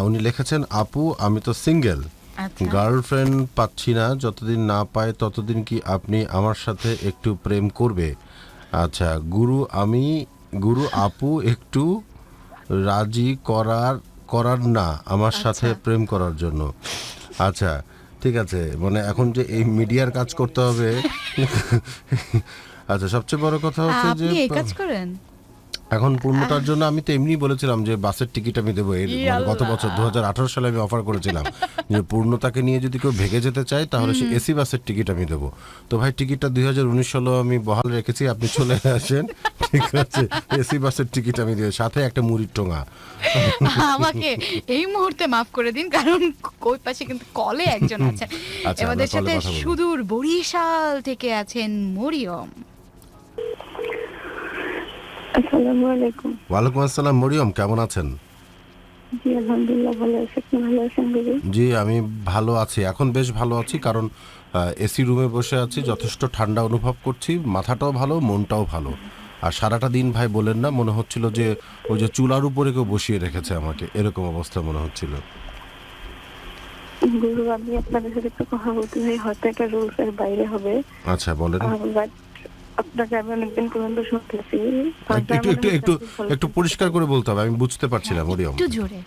উনি লিখেছেন, আপু আমি তো সিঙ্গেল, আচ্ছা। গার্লফ্রেন্ড পাচ্ছি না, যতদিন না পায় ততদিন কি আপনি আমার সাথে একটু প্রেম করবে? আচ্ছা, গুরু আপু একটু রাজি করার না আমার সাথে প্রেম করার জন্য। আচ্ছা ঠিক আছে, মানে এখন যে এই মিডিয়ার কাজ করতে হবে। আচ্ছা, সবচেয়ে বড় কথা হচ্ছে যে আপনি এই কাজ করেন? এখন পূর্ণতার জন্য আমি তো এমনি বলেছিলাম যে বাসের টিকিট আমি দেবো, এর মানে গত বছর 2018 সালে আমি অফার করেছিলাম যে পূর্ণতাকে নিয়ে যদি কেউ ভেগে যেতে চায় তাহলে সে এসি বাসের টিকিট আমি দেবো। তো ভাই টিকিটটা 2019 সালে আমি বহাল রেখেছি, আপনি চলে আসেন, ঠিক আছে? এসি বাসের টিকিট আমি দেবো, সাথে একটা মুড়ির টোঙা। আমাকে এই মুহূর্তে মাফ করে দিন, কারণ ওই পাশে কিন্তু কলে একজন আছেন। আচ্ছা, আমাদের আমরা কলে সাথে কথা বলবো। সুদূর বরিশাল থেকে আছেন মরিয়ম। আসসালামু আলাইকুম। ওয়ালাইকুম আসসালাম মরিয়ম, কেমন আছেন? জি আলহামদুলিল্লাহ ভালো আছি, আপনি ভালো আছেন দিদি? জি আমি ভালো আছি, এখন বেশ ভালো আছি, কারণ এসি রুমে বসে আছি, যথেষ্ট ঠান্ডা অনুভব করছি, মাথাটাও ভালো মনটাও ভালো। আর সারাটা দিন ভাই বলেন না, মনে হচ্ছিল যে ওই যে চুলার উপরে কেউ বসিয়ে রেখেছে আমাকে, এরকম অবস্থা মনে হচ্ছিল। গুরু, আমি আপনাদের সাথে একটু কথা বলতে চাই, হয়তো একটা রুলস এর বাইরে হবে, আচ্ছা বলেন। বাট আপনাকে আমি অনেকদিন পর্যন্ত শুনতেছি। একটু একটু একটু একটু পরিষ্কার করে বলতে হবে, আমি বুঝতে পারছি না মরিয়ম। একটু জোরে।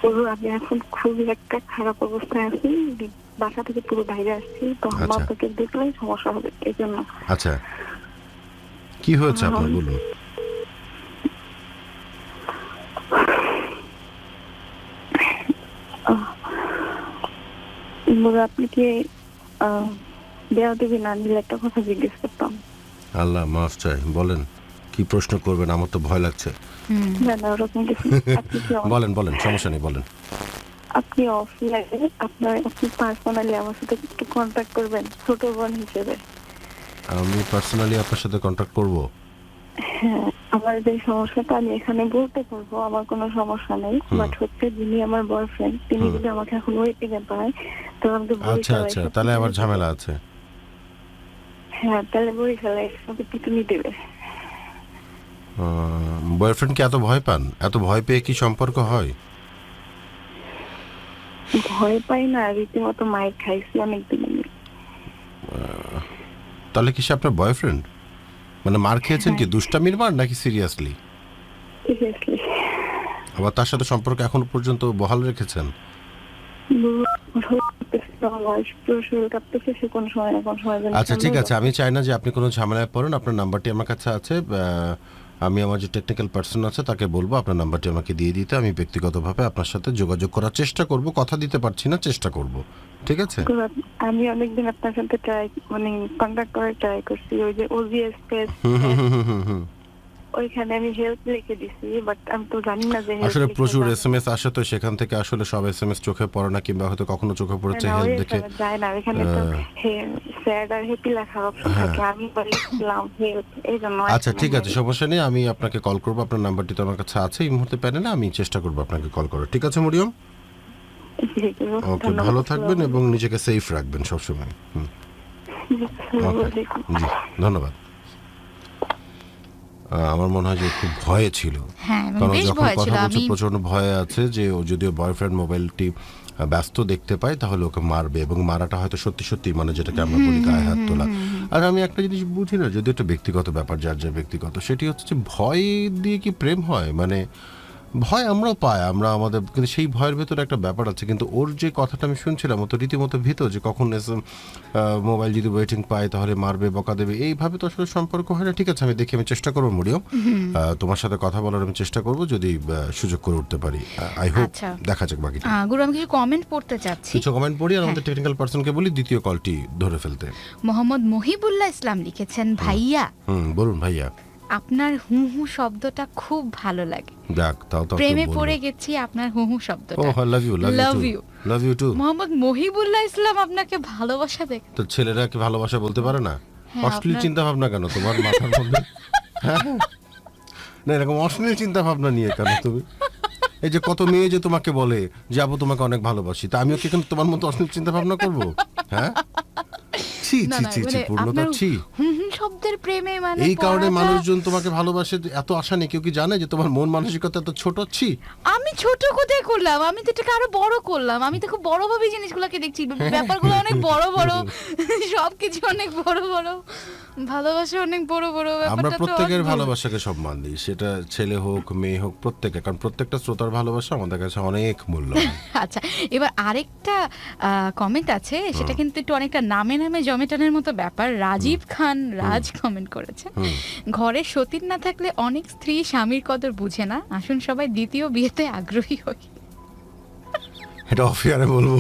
গুরু, আমি এখন খুবই একটা খারাপ অবস্থায় আছি, বাসা থেকে পুরো বাইরে আসছি, তো আমার আচ্ছা। আপনাকে দেখলেই সমস্যা হবে, এই জন্য। আচ্ছা কি হয়েছে আপনার বলুন। গুরু, আপনি কি দেওয়া দেবী না নিলে একটা কথা জিজ্ঞেস করতাম। আল্লাহ মাফ চাই, বলেন কি প্রশ্ন করবেন, আমার তো ভয় লাগছে। না না, ওরকম কিছু। আপনি কি বলেন বলেন, সমস্যা নেই, বলেন। আপনি অফলাইনে আপনি পার্সোনালি আমার সাথে একটু কন্ট্যাক্ট করবেন, ছোট বোন হিসেবে। আমি পার্সোনালি আপনার সাথে কন্ট্যাক্ট করব? হ্যাঁ, আমার যে সমস্যাটা আমি এখানে বলতে পারবো, আমার কোনো সমস্যা নেই, বাট হচ্ছে যিনি আমার বয়ফ্রেন্ড তিনি যদি আমাকে এখন ওয়েটিং এ পায়, তো আমাকে আচ্ছা আচ্ছা, তাহলে আবার ঝামেলা আছে। হ্যাঁ, তাহলে বরিশালে আমাকে পিটুনি দেবে। বয়ফ্রেন্ডকে এত ভয় পান? এত ভয় পেয়ে কি সম্পর্ক হয়? ভয় পাই না, রীতিমতো মাইর খাইছি অনেকদিন। তাহলে কি সে আপনার বয়ফ্রেন্ড? মানে মার খেয়েছেন কি দুষ্টামির মার নাকি সিরিয়াসলি? সিরিয়াসলি। আবার তার সাথে সম্পর্ক এখন পর্যন্ত বহাল রেখেছেন? কোন সময় আচ্ছা ঠিক আছে, আমি চাই না যে আপনি কোনো ঝামেলায় পড়েন, আপনার নাম্বারটি আমার কাছে আছে, আমি আমার যে টেকনিক্যাল পার্সন আছে তাকে বলবো আপনার নাম্বারটি আমাকে দিয়ে দিতে, আমি ব্যক্তিগতভাবে আপনার সাথে যোগাযোগ করার চেষ্টা করব, কথা দিতে পারছি না, চেষ্টা করব, ঠিক আছে? আমি অনেকদিন আপনার সাথে মানে কন্ট্যাক্ট করে ট্রাই করছি, ওই যে ওজিএস পেজ ওইখানে আমি হেল্প লিখে দিছি, বাট আমি তো জানি না যে আসলে প্রচুর এসএমএস আসে, তো সেখান থেকে আসলে সব এসএমএস চোখে পড়ে না, কিংবা হয়তো কখনো চোখে পড়েছে হেল্প দেখে যায় না, এখানে তো স্যাড আর হ্যাপি লেখার অপশন থাকে, আমি বললাম হেল্প, এই জন্য। আচ্ছা ঠিক আছে, সমস্যা নেই, আমি আপনাকে কল করব, আপনার নাম্বারটি তো আমার কাছে আছে এই মুহূর্তে প্যানেলে, আমি চেষ্টা করব আপনাকে কল করার, ঠিক আছে মরিয়ম? ওকে, ভালো থাকবেন এবং নিজেকে সেফ রাখবেন সবসময়। জি, ধন্যবাদ। আমার মনে হয় যে খুব ভয়ে ছিল, হ্যাঁ কারণ বেশ যখন ভয় ছিল। কথা বলছে আমি প্রচন্ড ভয়ে আছে যে ও যদিও বয়ফ্রেন্ড মোবাইলটি ব্যস্ত দেখতে পায় তাহলে ওকে মারবে, এবং মারাটা হয়তো সত্যি সত্যি মানে যেটাকে আমরা বলি গায়ে হাত তোলা। আর আমি একটা জিনিস বুঝি না, যদি একটা ব্যক্তিগত ব্যাপার, যার যা ব্যক্তিগত, সেটি হচ্ছে যে ভয় দিয়ে কি প্রেম হয়? মানে ভয় আমরাও পাই, আমরা আমাদের, কিন্তু সেই ভয়ের ভেতরে একটা ব্যাপার আছে। কিন্তু ওর যে কথাটা আমি শুনছিলাম, ও তো রীতিমতো ভীত যে কখন মোবাইল যদি ওয়েটিং পায় তাহলে মারবে, বকা দেবে, এইভাবে তো আসলে সম্পর্ক হয় না। ঠিক আছে, আমি দেখি, আমি চেষ্টা করবো মরিয়ম, তোমার সাথে কথা বলার আমি চেষ্টা করব, যদি সুযোগ করে উঠতে পারি। আই হোপ, আচ্ছা। দেখা যাক বাকি। গুরু আমি কিছু কমেন্ট পড়তে চাচ্ছি। কিছু কমেন্ট পড়ি আর আমাদের টেকনিক্যাল পার্সনকে বলি দ্বিতীয় কলটি ধরে ফেলতে। মোহাম্মদ মহিবুল্লাহ ইসলাম লিখেছেন, ভাইয়া বলুন ভাইয়া। আপনার হু হু শব্দটা খুব ভালো লাগে, যাক, তাও তো প্রেমে পড়ে গেছি আপনার হু হু শব্দটা। ও love you, love Love you, you. Love you too. Mohammad Mohibullah Islam আপনাকে ভালোবাসা দেখে। তো ছেলেরা কি ভালোবাসা বলতে পারে না? হ্যাঁ, অশ্লীল আপনার- চিন্তা ভাবনা কেন তোমার মাথার মধ্যে? হ্যাঁ? না, এরকম অশ্লীল চিন্তা ভাবনা নিয়ে কেন তুমি? এই যে কত মেয়ে যে তোমাকে বলে যে আপু তোমাকে অনেক ভালোবাসি, তা আমিও কি কিন্তু তোমার মতো অশ্লীল চিন্তা ভাবনা করবো? হ্যাঁ, ছি না, ছি না, ছি ছি, মানে পূর্ণতা আপনার ছি। হুম হুম শব্দের প্রেমে মানে এই কারণে পড়াটা- মানুষজন তোমাকে ভালোবাসে, এত আশা নেই। কেউ কি জানে যে তোমার মন মানসিকতা এত ছোট? ছি। আমি ছোট কোথায় করলাম, আমি তো এটাকে আরো বড় করলাম, আমি তো খুব বড় ভাবে জিনিসগুলোকে দেখছি, ব্যাপারগুলো অনেক বড় বড়, সবকিছু অনেক বড় বড়, ভালোবাসা অনেক বড় বড়, আমরা ব্যাপারটা তো প্রত্যেকের অদ্ভুত। ভালোবাসাকে সম্মান দিই, সেটা ছেলে হোক মেয়ে হোক, প্রত্যেকে, কারণ প্রত্যেকটা শ্রোতার ভালোবাসা আমাদের কাছে অনেক মূল্য। আচ্ছা, এবার আরেকটা কমেন্ট আছে, সেটা কিন্তু একটু অনেকটা নামে নামে জমেটানের মতো ব্যাপার। রাজীব খান রাজ কমেন্ট করেছে, ঘরে সতীন না থাকলে অনেক স্ত্রী স্বামীর কদর বুঝে না, আসুন সবাই দ্বিতীয় বিয়েতে আগ্রহী হই। এটা অফিয়ারে বলবো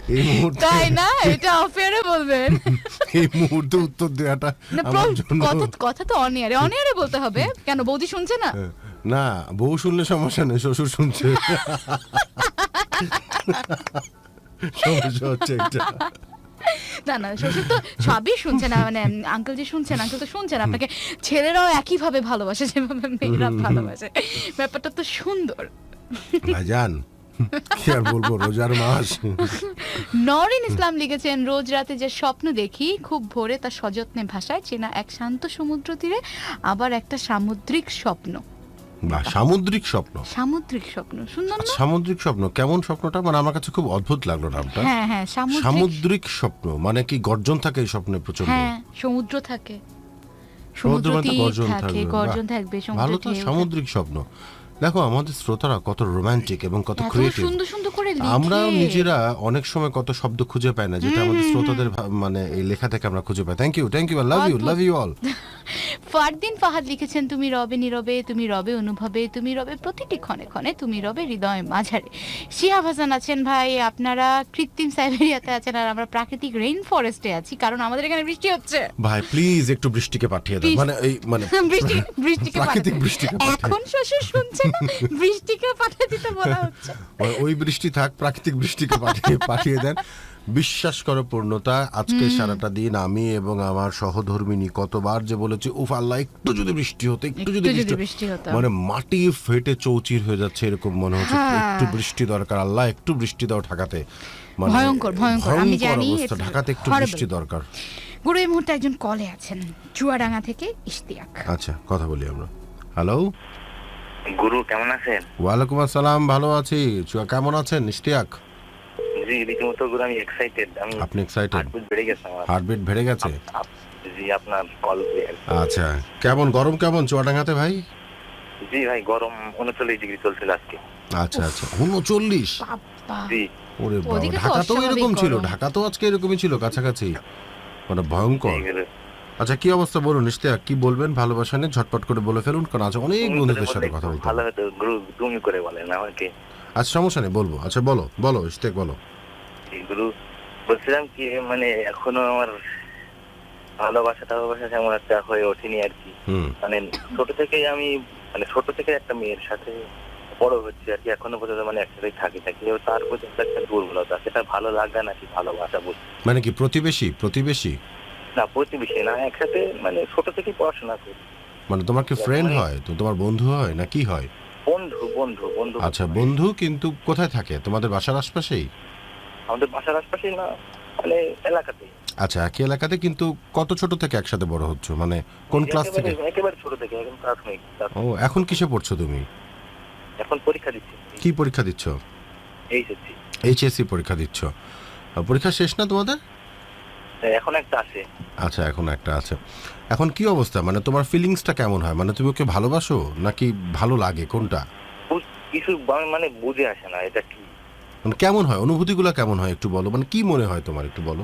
এই মুহূর্তে, তাই না? এটা অফেয়ারে বলবেন এই মুহূর্তে উত্তর দেওয়াটা না, আমার জন্য কথা তো অনিয়ারে অনিয়ারে বলতে হবে কেন? বৌদি শুনছে না? না, বউ শুনলে সমস্যা নেই, শ্বশুর শুনছে সমস্যা হচ্ছে এটা। না না, শ্বশুর তো সবই শুনছে না, মানে আঙ্কেল যে শুনছেন, আঙ্কেল তো শুনছেন আপনাকে, ছেলেরাও একইভাবে ভালোবাসে যেভাবে মেয়েরা ভালোবাসে, ব্যাপারটা তো সুন্দর। ভাইজান, কি আর বলবো, রোজার মাস। নরিন ইসলাম লিখেছেন, রোজ রাতে যে স্বপ্ন দেখি খুব ভোরে তা সযত্নে ভাষায় চেনা, এক শান্ত সমুদ্র তীরে আবার একটা সামুদ্রিক স্বপ্ন। বা সামুদ্রিক স্বপ্ন, সামুদ্রিক স্বপ্ন সুন্দর না? সামুদ্রিক স্বপ্ন কেমন স্বপ্নটা? মানে আমার কাছে খুব অদ্ভুত লাগলো নামটা। হ্যাঁ হ্যাঁ, সামুদ্রিক, সামুদ্রিক স্বপ্ন মানে কি গর্জন থাকে এই স্বপ্নে প্রচন্ড? হ্যাঁ সমুদ্র থাকে, সমুদ্র মানে তো তীর গর্জন থাকে, থাকবে, গর্জন বাহ। থাকবে, ভালো সমুদ্র তো, ঢেউ সামুদ্রিক স্বপ্ন। দেখো আমাদের শ্রোতারা কত রোমান্টিক এবং কত থাকে। এত ক্রিয়েটিভ। সুন্দর সুন্দর করে লিখে। আমরা নিজেরা অনেক সময় কত শব্দ খুঁজে পাই না, যেটা আমাদের শ্রোতাদের মানে এই লেখা থেকে আমরা খুঁজে পাই। Thank you, love you, love you all. Fardin Fahad লিখেছেন, তুমি রবে নীরবে, তুমি রবে অনুভবে, তুমি রবে প্রতিটি ক্ষণে ক্ষণে, তুমি রবে হৃদয় মাঝারে। শিহাব হাসান আছেন, ভাই আপনারা কৃত্রিম সাইবেরিয়াতে আছেন আর আমরা প্রাকৃতিক রেইন ফরেস্টে আছি, কারণ আমাদের এখানে বৃষ্টি হচ্ছে। ভাই প্লিজ একটু বৃষ্টিকে পাঠিয়ে দাও, Please. মানে এই মানে বৃষ্টিকে প্রাকৃতিক পাঠাতে- বৃষ্টিকে পাঠিয়ে এখন শ্বশুর শুনছে না, বৃষ্টিকে পাঠিয়ে দিতে বলা হচ্ছে। ওই বৃষ্টি থাক, প্রাকৃতিক বৃষ্টিকে পাঠিয়ে দেন। বিশ্বাস করো পূর্ণতা, আজকে সারাটা দিন আমি এবং আমার সহধর্মিনী কতবার যে বলেছি, উফ আল্লাহ একটু যদি বৃষ্টি হতো, একটু যদি বৃষ্টি হতো। মানে মাটি ফেটে চৌচির হয়ে যাচ্ছে এরকম মনে হচ্ছে। হ্যাঁ। একটু বৃষ্টি দরকার, আল্লাহ একটু বৃষ্টি দাও ঢাকাতে। মানে ভয়ঙ্কর, ভয়ঙ্কর, আমি জানি, অবস্থা, it's ঢাকাতে একটু horrible. বৃষ্টি দরকার। গুরু এই মুহূর্তে একজন কলে আছেন, চুয়াডাঙ্গা থেকে ইশতিয়াক। আচ্ছা, কথা বলি আমরা। হ্যালো গুরু, কেমন আছেন? ওয়ালাইকুম আসসালাম, ভালো আছি। কেমন আছেন ইশতিয়াক? জি রীতিমতো গুরু, আমি এক্সাইটেড। আমি আপনি এক্সাইটেড? হার্টবিট বেড়ে গেছে আমার। হার্টবিট বেড়ে গেছে? জি, আপনার কল পেয়ে। আচ্ছা, কেমন গরম কেমন চুয়াডাঙ্গাতে ভাই? জি ভাই, গরম 39 ডিগ্রি চলছিল আজকে। আচ্ছা আচ্ছা, 39? বাবা, জি ওরে বাবা, ওদিকে তো ঢাকাতেও অস্বাভাবিক এরকম ছিল? গরম। ঢাকাতেও আজকে এরকমই ছিল কাছাকাছি, মানে ভয়ঙ্কর। জি গুরু। আচ্ছা কি অবস্থা বলুন ইশতিয়াক, কি বলবেন ভালোবাসা নিয়ে? ঝটপট করে বলে ফেলুন, কারণ আজ অনেক বন্ধুদের সাথে কথা বলতে ভালো হবে। হতো গুরু, তুমি করে বলেন আমাকে। আচ্ছা সমস্যা নেই, বলবো। আচ্ছা বলো বলো ইশতিয়াক বলো। গুরু, বলছিলাম কি মানে এখনো আমার ভালোবাসা তেমন একটা হয়ে ওঠেনি আর কি। মানে ছোট থেকে আমি মানে ছোট থেকে একটা মেয়ের সাথে বড় হচ্ছে আর কি, এখনো পর্যন্ত মানে একসাথে থাকি এবার তার প্রতি একটা দুর্বলতা, সেটা ভালো লাগা নাকি ভালোবাসা বলছি মানে কি প্রতিবেশী না, প্রতিবেশী না, একসাথে মানে ছোট থেকেই পড়াশোনা করি। মানে তোমার কি ফ্রেন্ড হয়, তো তোমার বন্ধু হয় না কি হয়? বন্ধু। আচ্ছা বন্ধু, কিন্তু কোথায় থাকে? তোমাদের বাসার আশপাশেই? আমাদের বাসার আশপাশেই না, মানে এলাকাতেই। আচ্ছা একই এলাকাতে, কিন্তু কত ছোট থেকে একসাথে বড় হচ্ছ, মানে কোন ক্লাস থেকে? একেবারে ছোট থেকে, এখন প্রাথমিক। ও এখন কিসে পড়ছো তুমি? এখন পরীক্ষা দিচ্ছি। কি পরীক্ষা দিচ্ছ? এইচএসসি পরীক্ষা দিচ্ছ। পরীক্ষা শেষ না তোমাদের? এখন একটা আছে। আচ্ছা এখন একটা আছে। এখন কি অবস্থা, মানে তোমার ফিলিংসটা কেমন হয়? মানে তুমি ওকে ভালোবাসো নাকি ভালো লাগে, কোনটা? কিছু মানে বুঝে আসে না এটা কি, মানে কেমন হয়, অনুভূতিগুলো কেমন হয় একটু বলো, মানে কি মনে হয় তোমার একটু বলো।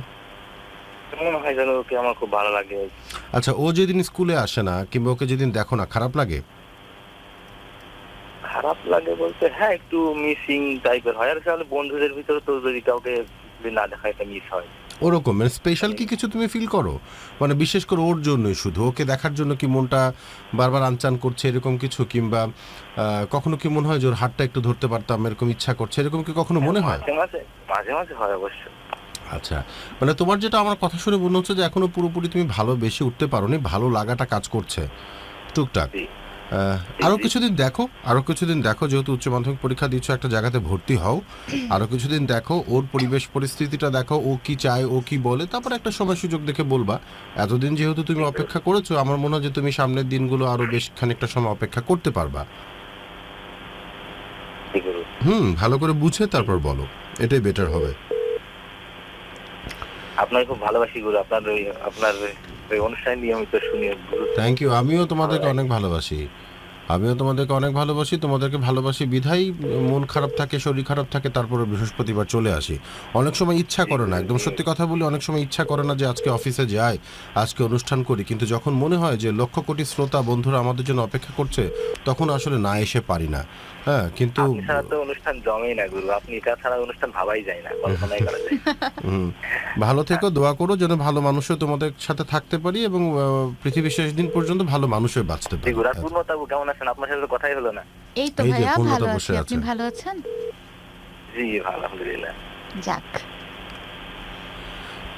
মনে হয় যেন ওকে আমার খুব ভালো লাগে। আচ্ছা ও যেদিন স্কুলে আসে না কিংবা ওকে যেদিন দেখো না, খারাপ লাগে? খারাপ লাগে বলতে হ্যাঁ একটু মিসিং টাইপের হয়, আর তাহলে বন্ধুদের ভিতরে তো যদি কাউকে না দেখা এটা মিস হয়। ওরকম মানে স্পেশাল কি কিছু তুমি ফিল করো, মানে বিশেষ করে ওর জন্যই, শুধু ওকে দেখার জন্য কি মনটা বারবার আনচান করছে এরকম কিছু, কিংবা কখনো কি মনে হয় যে ওর হাতটা একটু ধরতে পারতাম, এরকম ইচ্ছা করছে, এরকম কি কখনো মনে হয়? মাঝে মাঝে হয় অবশ্য। আচ্ছা মানে তোমার যেটা আমার কথা শুনে মনে হচ্ছে যে এখনো পুরোপুরি তুমি ভালোবেসে উঠতে পারোনি, ভালো লাগাটা কাজ করছে টুকটাক। আরো কিছুদিন দেখো যেহেতু উচ্চ মাধ্যমিক পরীক্ষা দিচ্ছ, একটা জায়গাতে ভর্তি হও, আরো কিছুদিন দেখো, ওর পরিবেশ পরিস্থিতিটা দেখো, ও কি চায়, ও কি বলে, তারপর একটা সময় সুযোগ দেখে বলবা। এতদিন যেহেতু তুমি অপেক্ষা করেছো, আমার মনে হয় যে তুমি সামনের দিনগুলো আরো বেশ খানিকটা সময় অপেক্ষা করতে পারবা। ভালো করে বুঝে তারপর বলো, এটাই বেটার হবে। আপনার খুব ভালোবাসি গুরু, আপনার ওই অনুষ্ঠান নিয়মিত শুনি। থ্যাংক ইউ, আমিও তোমাদেরকে অনেক ভালোবাসি। তোমাদেরকে ভালোবাসি বিধাই মন খারাপ থাকে, শরীর খারাপ থাকে, তারপরে বৃহস্পতিবার চলে আসি। অনেক সময় ইচ্ছা করে না, একদম সত্যি কথা বলি, অনেক সময় ইচ্ছা করে না যে আজকে অফিসে যাই, আজকে অনুষ্ঠান করি, কিন্তু যখন মনে হয় যে লক্ষ কোটি শ্রোতা বন্ধুরা আমাদের জন্য অপেক্ষা করছে, তখন আসলে না এসে পারি না। হ্যাঁ কিন্তু অনুষ্ঠান জমেই না গুরু, আপনি ছাড়া অনুষ্ঠান ভাবাই যায় না, কল্পনাই করা যায়। ভালো থেকো, দোয়া করো যেন ভালো মানুষও তোমাদের সাথে থাকতে পারি এবং পৃথিবীর শেষ দিন পর্যন্ত ভালো মানুষই বাঁচতে পারি। কেমন আছেন? আপনার সাথে কথাই হলো না। এই তো ভাইয়া ভালো আছি, আপনি ভালো আছেন? জি আলহামদুলিল্লাহ। যাক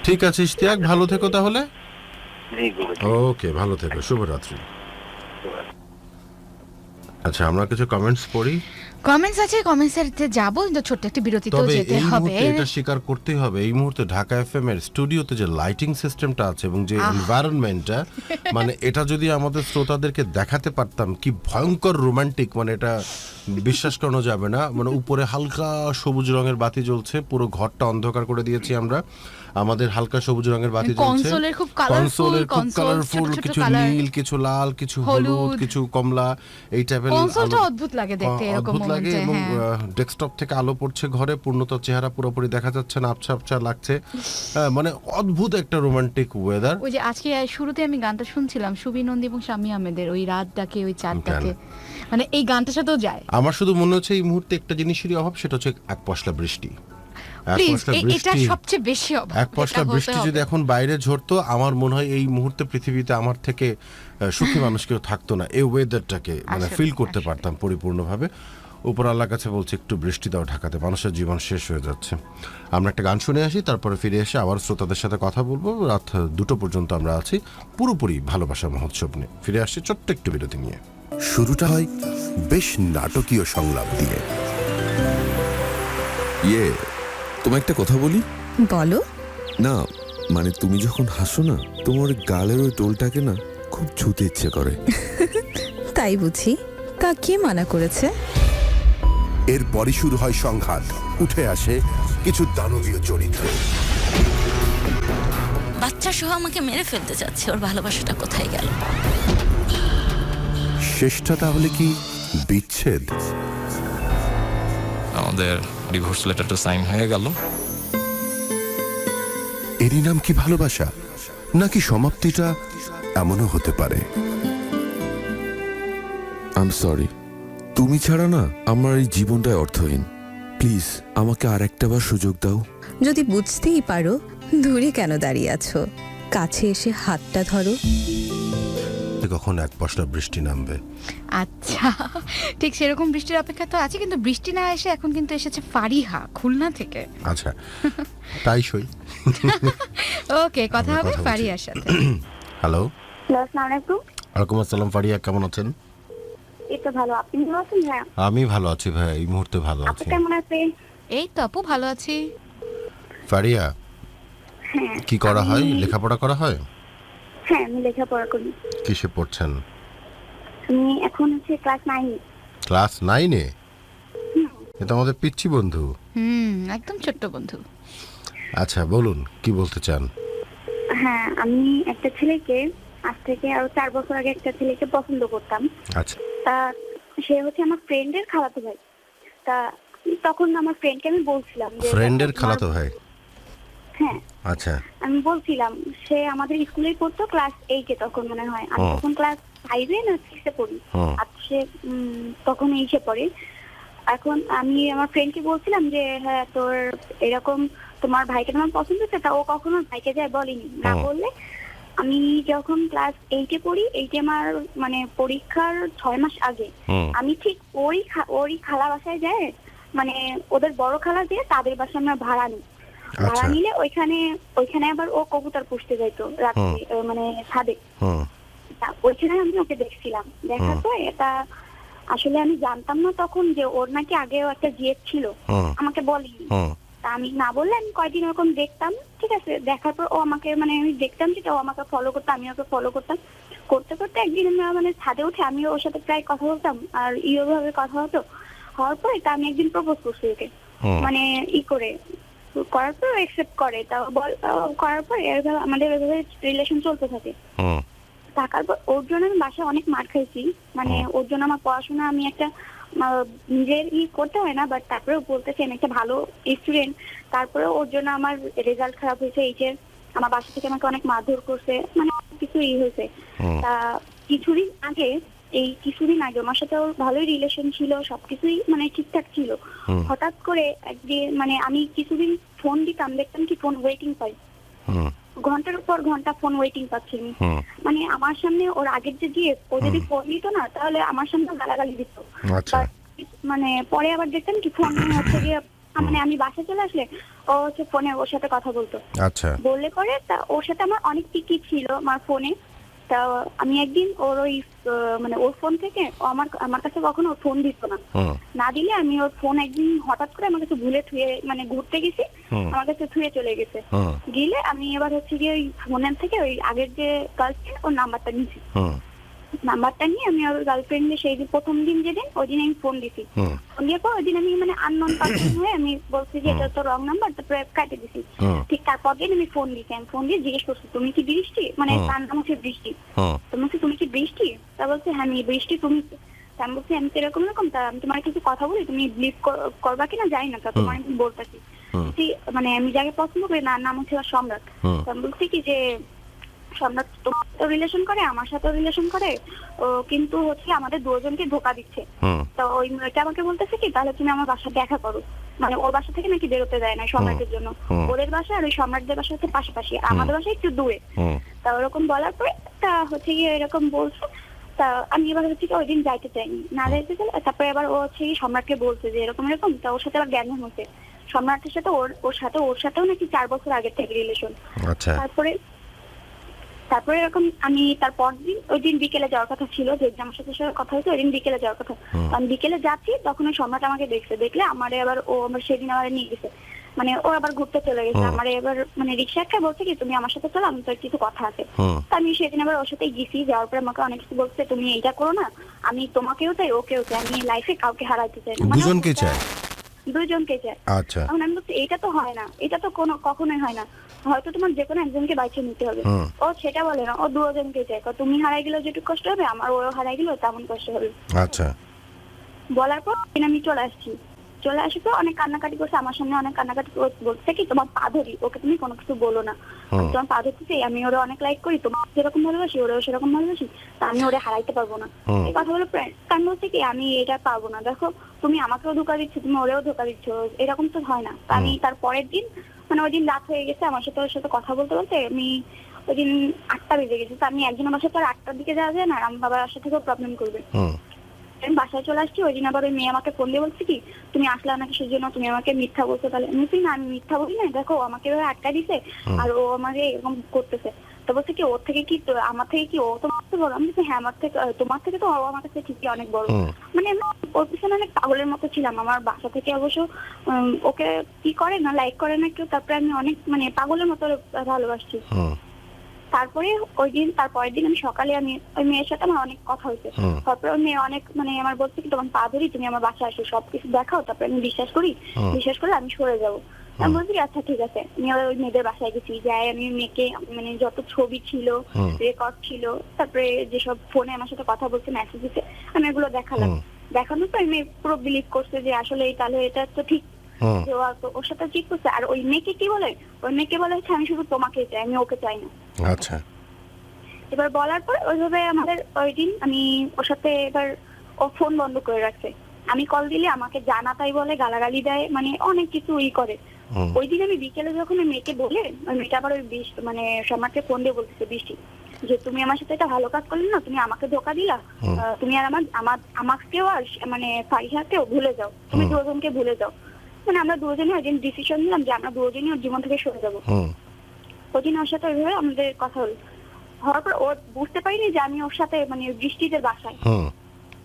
ঠিক আছে ইশতিয়াক, ভালো থেকো তাহলে। জি গুরু। ওকে ভালো থেকো, শুভরাত্রি। আচ্ছা আমরা কিছু কমেন্টস পড়ি। কমেন্টস আছে, কমেন্টসের যাবো, কিন্তু ছোট্ট একটা বিরতিতেও যেতে হবে। এটা স্বীকার করতেই হবে, এই মুহূর্তে ঢাকা এফএম এর স্টুডিওতে যে লাইটিং সিস্টেমটা আছে এবং যে এনভায়রনমেন্টটা, মানে এটা যদি আমাদের শ্রোতাদেরকে দেখাতে পারতাম, কি ভয়ঙ্কর রোমান্টিক, মানে এটা বিশ্বাস করানো যাবে না। মানে উপরে হালকা সবুজ রঙের বাতি জ্বলছে, পুরো ঘরটা অন্ধকার করে দিয়েছি আমরা, আমাদের হালকা সবুজ রঙের বাতি জ্বলছে, কনসোলের খুব কালারফুল, কিছু নীল, কিছু লাল, কিছু হলুদ, কিছু কমলা, এই টাইপের কনসোলটা অদ্ভুত লাগে দেখতে, এরকম লাগে। এবং ডেস্কটপ থেকে আলো পড়ছে ঘরে, পূর্ণত চেহারা পুরোপুরি দেখা যাচ্ছে না, আবছা আবছা লাগছে, মানে অদ্ভুত একটা রোমান্টিক ওয়েদার। ওই যে আজকে শুরুতে আমি গানটা শুনছিলাম সুবি নন্দী এবং শামী আহমেদের, ওই রাত ডাকে ওই চাঁদ ডাকে, মানে এই গানটার সাথেও যায়। আমার শুধু মনে হচ্ছে এই মুহূর্তে একটা জিনিসেরই অভাব, সেটা হচ্ছে এক পশলা বৃষ্টি। এক পশলা বৃষ্টি যদি এখন বাইরে ঝরতো, আমার মনে হয় এই মুহূর্তে পৃথিবীতে আমার থেকে সুখী মানুষ কেউ থাকতো না। এই ওয়েদারটাকে মানে ফিল করতে পারতাম পরিপূর্ণভাবে। উপর আল্লাহর কাছে বলছে একটু বৃষ্টি দাও ঢাকাতে, মানুষের জীবন শেষ হয়ে যাচ্ছে। আমরা একটা গান শুনে আসি, তারপরে ফিরে এসে আবার শ্রোতাদের সাথে কথা বলবো। রাত 2টো পর্যন্ত আমরা আছি পুরোপুরি ভালোবাসা মহোৎসব নিয়ে। ফিরে আসছি ছোট্ট একটু বিরতি নিয়ে। শুরুটা হয় বেশ নাটকীয় সংলাপ দিয়ে। তোমায় একটা কথা বলি। বলো। না মানে তুমি যখন হাসো না, তোমার গালের ওই টোলটাকে না খুব ছুতে ইচ্ছে করে। তাই বুঝি? তা কে মানা করেছে? এরপরই শুরু হয় সংঘাত, উঠে আসে কিছু দানবীয় চরিত্র। বাচ্চা সহ আমাকে মেরে ফেলতে যাচ্ছে, ওর ভালোবাসাটা কোথায় গেল? শেষটা তাহলে কি বিচ্ছেদ? আমাদের ডিভোর্স লেটারটা সাইন হয়ে গেল। এরই নাম কি ভালোবাসা? নাকি সমাপ্তিটা এমনও হতে পারে? আই এম সরি, তুমি ছাড়া না আমার এই জীবনটাই অর্থহীন। প্লিজ আমাকে আর একটাবার সুযোগ দাও। যদি বুঝতেই পারো দূরে কেন দাঁড়িয়ে আছো, কাছে এসে হাতটা ধরো। কখন এক পশলা বৃষ্টি নামবে? আচ্ছা, ঠিক সেরকম বৃষ্টির অপেক্ষা তো আছে, কিন্তু বৃষ্টি না এসে এখন কিন্তু এসেছে ফারিহা খুলনা থেকে। আচ্ছা, তাই সই। ওকে, কথা হবে বলছি। ফারিহার সাথে। হ্যালো, আসসালামু আলাইকুম। ওয়ালাইকুম আসসালাম। ফারিয়া কেমন আছেন? এই তো ভালো, আপনি ভালো আছেন? হ্যাঁ, আমি ভালো আছি ভাই, এই মুহূর্তে ভালো আপনি আছি। কেমন আছেন? এই তো আপু ভালো আছি। ফারিয়া, হ্যাঁ, কি করা হয়? লেখাপড়া করা হয়? হ্যাঁ, আমি লেখাপড়া করি। কিসে পড়ছেন? আমি এখন হচ্ছে ক্লাস 9। ক্লাস 9-এ? এটা আমাদের পিচ্ছি বন্ধু। একদম ছোট্ট বন্ধু। আচ্ছা বলুন, কি বলতে চান? হ্যাঁ, আমি একটা ছেলেকে আজ থেকে আরো 4 বছর আগে একটা ছেলেকে পছন্দ করতাম। আচ্ছা, তা সে হচ্ছে আমার ফ্রেন্ডের খালাতো ভাই। তা তখন আমার ফ্রেন্ডকে আমি বলছিলাম যে ফ্রেন্ডের খালাতো ভাই? হ্যাঁ, আচ্ছা, আমি বলছিলাম, সে আমাদের স্কুলেই পড়তো, ক্লাস 8-এ তখন মনে হয়। আমি তখন ক্লাস 5-এ না 6-এ পড়ি। আর সে তখন 8-এ পড়ে। এখন আমি আমার ফ্রেন্ডকে বলছিলাম যে হ্যাঁ, তোর এরকম তোমার ভাইকে তোমার পছন্দ হচ্ছে। তা ও কখনো ভাইকে যায় বলেনি। না বললে আমি যখন ক্লাস 8-এ পড়ি, 8-এ আমার মানে পরীক্ষার 6 মাস আগে আমি ঠিক ওই খালা বাসায় যাই, মানে ওদের বড় খালা যে তাদের বাসায় আমরা ভাড়া নিই। ভাড়া নিলে ওইখানে আবার ও কবুতর পুষতে যাইতো রাত্রে, মানে ছাদে। ওইখানে আমি ওকে দেখছিলাম। দেখার পর এটা আসলে আমি জানতাম না তখন যে ওর নাকি আগেও একটা জিএফ ছিল, আমাকে বলেনি। তা আমি না বললে আমি কয়েকদিন ওরকম দেখতাম, ঠিক আছে। দেখার পর ও আমাকে, মানে আমি দেখতাম যেটা ও আমাকে ফলো করতো, আমি ওকে ফলো করতাম। করতে করতে একদিন আমরা মানে ছাদে উঠে আমি ওর সাথে প্রায় কথা বলতাম, আর ভাবে কথা হতো। হওয়ার পর এটা আমি একদিন প্রপোজ করছি ওকে, মানে করার পর অ্যাকসেপ্ট করে। তা করার পর আমাদের রিলেশন চলতে থাকে। থাকার পর ওর জন্য আমি বাসায় অনেক মার খাইছি, মানে ওর জন্য আমার পড়াশোনা আমি একটা নিজের করতে হয় না, বাট তারপরেও বলতেছি আমি একটা ভালো স্টুডেন্ট। তারপরে ওর জন্য আমার রেজাল্ট খারাপ হয়েছে এইচের, আমার বাসা থেকে আমাকে অনেক মারধর করছে, মানে কিছু হয়েছে। তা কিছুদিন আগে আমার সাথে ওর ভালোই রিলেশন ছিল, সবকিছুই মানে ঠিকঠাক ছিল। হঠাৎ করে একদিন মানে আমি কিছুদিন ফোন দিতাম, দেখতাম কি ফোন ওয়েটিং পাই, ঘন্টার পর ঘন্টা ফোন ওয়েটিং পাচ্ছি। মানে আমার সামনে ওর আগের যে দিয়ে ও যদি ফোন দিত না তাহলে আমার সামনে গালাগালি দিত। মানে পরে আবার দেখতাম কি ফোন হচ্ছে গিয়ে, মানে আমি বাসা চলে আসলে ও হচ্ছে ফোনে ওর সাথে কথা বলতো। বললে পরে তা ওর সাথে আমার অনেক টিকিট ছিল আমার ফোনে। তা আমি একদিন ওর ওই মানে ওর ফোন থেকে আমার কাছে কখনো ওর ফোন দিত না দিলে আমি ওর ফোন একদিন হঠাৎ করে আমার কাছে ভুলে থুয়ে, মানে ঘুরতে গেছি, আমার কাছে থুয়ে চলে গেছে। গেলে আমি এবার হচ্ছে গিয়ে ওই ফোনের থেকে ওই আগের যে গার্লফ্রেন্ড ওর নাম্বারটা নিয়েছি। নাম্বারটা নিয়ে আমি ওর গার্লফ্রেন্ডের সেই প্রথম দিন যেদিন ওই দিন আমি ফোন দিছি। ফোন দিয়ে পর ওই দিন আমি মানে আননোন পারসন হয়ে আমি বলছি যে এটা তো রং নাম্বার, তারপরে কাটে দিছি। ঠিক তারপর দিন আমি ফোন দিছি। আমি ফোন দিয়ে জিজ্ঞেস করছি তুমি কি বৃষ্টি, মানে তার নাম হচ্ছে বৃষ্টি। তুমি কি বৃষ্টি? তা বলছে হ্যাঁ আমি বৃষ্টি। তুমি? আমি বলছি আমি তো এরকম তা আমি তোমার কিছু কথা বলি, তুমি বিলিভ করবা কিনা জানি না, তা তোমার আমি বলতেছি। মানে আমি যাকে পছন্দ করি না নাম হচ্ছে সম্রাট। আমি বলছি কি যে সম্রাট তোমার রিলেশন করে, আমার সাথেও রিলেশন করে, ও কিন্তু হচ্ছে আমাদের দুজনকে ধোকা দিচ্ছে। তো ওই মেয়েটা আমাকে বলতেছে কি তাহলে তুমি আমার বাসা দেখা করো, মানে ওর বাসা থেকে নাকি বেরোতে দেয় না সম্রাটের জন্য। ওদের বাসা আর ওই সম্রাটদের বাসা হচ্ছে পাশাপাশি, আমাদের বাসা একটু দূরে। তা ওরকম বলার পরে তা হচ্ছে গিয়ে এরকম বলছে। তা আমি এবার হচ্ছে কি ওই দিন যাইতে চাইনি, না যাইতে চাইলে তারপরে এবার ও হচ্ছে সম্রাটকে বলছে যে এরকম এরকম। তা ওর সাথে আবার জ্ঞান হচ্ছে সম্রাটের সাথে ওর সাথেও নাকি 4 বছর আগের থেকে রিলেশন। তারপরে এরকম আমি তারপর দিন ওই দিন বিকেলে যাওয়ার কথা ছিল, যে আমার সাথে কথা হয়েছে ওই দিন বিকেলে যাওয়ার কথা। আমি বিকেলে যাচ্ছি তখন ওই সম্রাট আমাকে দেখলে আমার আবার আমার সেদিন আমার নিয়ে গেছে, মানে ও আবার ঘুরতে চলে গেছে। আমার এবার মানে রিক্সা একটা বলছে কি তুমি আমার সাথে চলো, আমি তোর কিছু কথা আছে। তো আমি সেদিন আবার ওর সাথে গেছি, যাওয়ার পরে আমাকে অনেক কিছু বলছে তুমি এইটা করো না, আমি তোমাকেও চাই ওকেও চাই, আমি লাইফে কাউকে হারাইতে চাই না, দুজনকে চাই। এখন আমি বলছি এইটা তো হয় না, এটা তো কখনোই হয় না, হয়তো তোমার যে কোনো একজনকে বাইছে নিতে হবে। ও সেটা বলে না, ও দুজনকে চাই, তুমি হারাই গেলেও যেটুকু কষ্ট হবে আমার ও হারাই গেলেও তেমন কষ্ট হবে। বলার পর আমি চলে চলে আসে তো অনেক কান্নাকাটি করছে আমার সামনে, অনেক কান্নাকাটি বলছে কি তোমার পা ধরি, ওকে তুমি কোনো কিছু বলো না, আমি তোমার পা ধরতেছি, আমি ওরা অনেক লাইক করি, তোমার যেরকম ভালোবাসি ওরাও সেরকম ভালোবাসি, তা আমি ওরা হারাইতে পারবো না। এই কথা বলে কারণ বলছে কি আমি এটা পারবো না, দেখো তুমি আমাকেও ধোকা দিচ্ছ, তুমি ওরেও ধোকা দিচ্ছ, এরকম তো হয় না। আমি তার পরের দিন মানে ওই দিন রাত হয়ে গেছে, আমার সাথে ওর সাথে কথা বলতে বলতে আমি ওই দিন 8টা বেজে গেছে, তো আমি একজন বাসায় তো আর 8টার দিকে যাওয়া যায় না, আর আমার বাবার বাসা থেকেও প্রবলেম করবে। আমি বাসায় চলে আসছি, ওই দিন আবার ওই মেয়ে আমাকে ফোন দিয়ে বলছে কি তুমি আসলে না কিসের জন্য, তুমি আমাকে মিথ্যা বলছো, তাহলে আমি বলছি না আমি মিথ্যা বলি না, দেখো আমাকে এভাবে আটকা দিছে আর ও আমাকে এরকম করতেছে। তো বলছে কি ওর থেকে কি আমার থেকে কি ও তোমার থেকে বড়, আমি বলছি হ্যাঁ আমার থেকে, তোমার থেকে তো ও আমার কাছে ঠিকই অনেক বড়। মানে ওর পিছনে অনেক পাগলের মতো ছিলাম, আমার বাসা থেকে অবশ্য ওকে কি করে না লাইক করে না কেউ, তারপরে আমি অনেক মানে পাগলের মতো ভালোবাসছি। তারপরে ওই দিন তারপরের দিন আমি সকালে আমি ওই মেয়ের সাথে আমার অনেক কথা হয়েছে, তারপরে ওই মেয়ে অনেক মানে আমার বলছে কি তোমার পা ধরি, তুমি আমার বাসায় আসো, সবকিছু দেখাও, তারপরে আমি বিশ্বাস করলে আমি সরে যাবো। আমি বলছি আচ্ছা ঠিক আছে, আমি ওই মেয়েদের বাসায় গেছি, যাই আমি মেয়েকে মানে যত ছবি ছিল রেকর্ড ছিল, তারপরে যেসব ফোনে আমার সাথে কথা বলছে মেসেজ দিতে, আমি এগুলো দেখালাম। দেখানোর পর মেয়ে পুরো বিলিভ করছে যে আসলে তাহলে এটা তো ঠিক, ওর সাথে ঠিক করছে। আর ওই মেয়েকে কি বলে, ওই মেয়েকে বলে হচ্ছে আমি শুধু তোমাকে চাই, আমি ওকে চাই না। আচ্ছা, এবার বলার পর ওইভাবে আমাদের ওই দিন আমি ওর সাথে এবার ও ফোন বন্ধ করে রাখছে, আমি কল দিলে আমাকে জানা তাই বলে, গালাগালি দেয়, মানে অনেক কিছু করে। ওই দিন আমি বিকেলে যখন ওই মেয়েকে বলে, ওই মেয়েটা আবার ওই মানে সম্রাটকে ফোন দিয়ে বলতেছে বৃষ্টি যে তুমি আমার সাথে একটা ভালো কাজ করলে না, তুমি আমাকে ধোকা দিলা, তুমি আর আমাকেও আর মানে ফারিহাকেও ভুলে যাও, তুমি দুজনকে ভুলে যাও। মানে আমরা দুজনে ওই দিন ডিসিশন নিলাম যে আমরা দুজনই ওর জীবন থেকে সরে যাবো। ওই দিন ওর সাথে ওইভাবে আমাদের কথা হলো, হওয়ার পর ও বুঝতে পারিনি যে আমি ওর সাথে মানে বৃষ্টিদের বাসায়,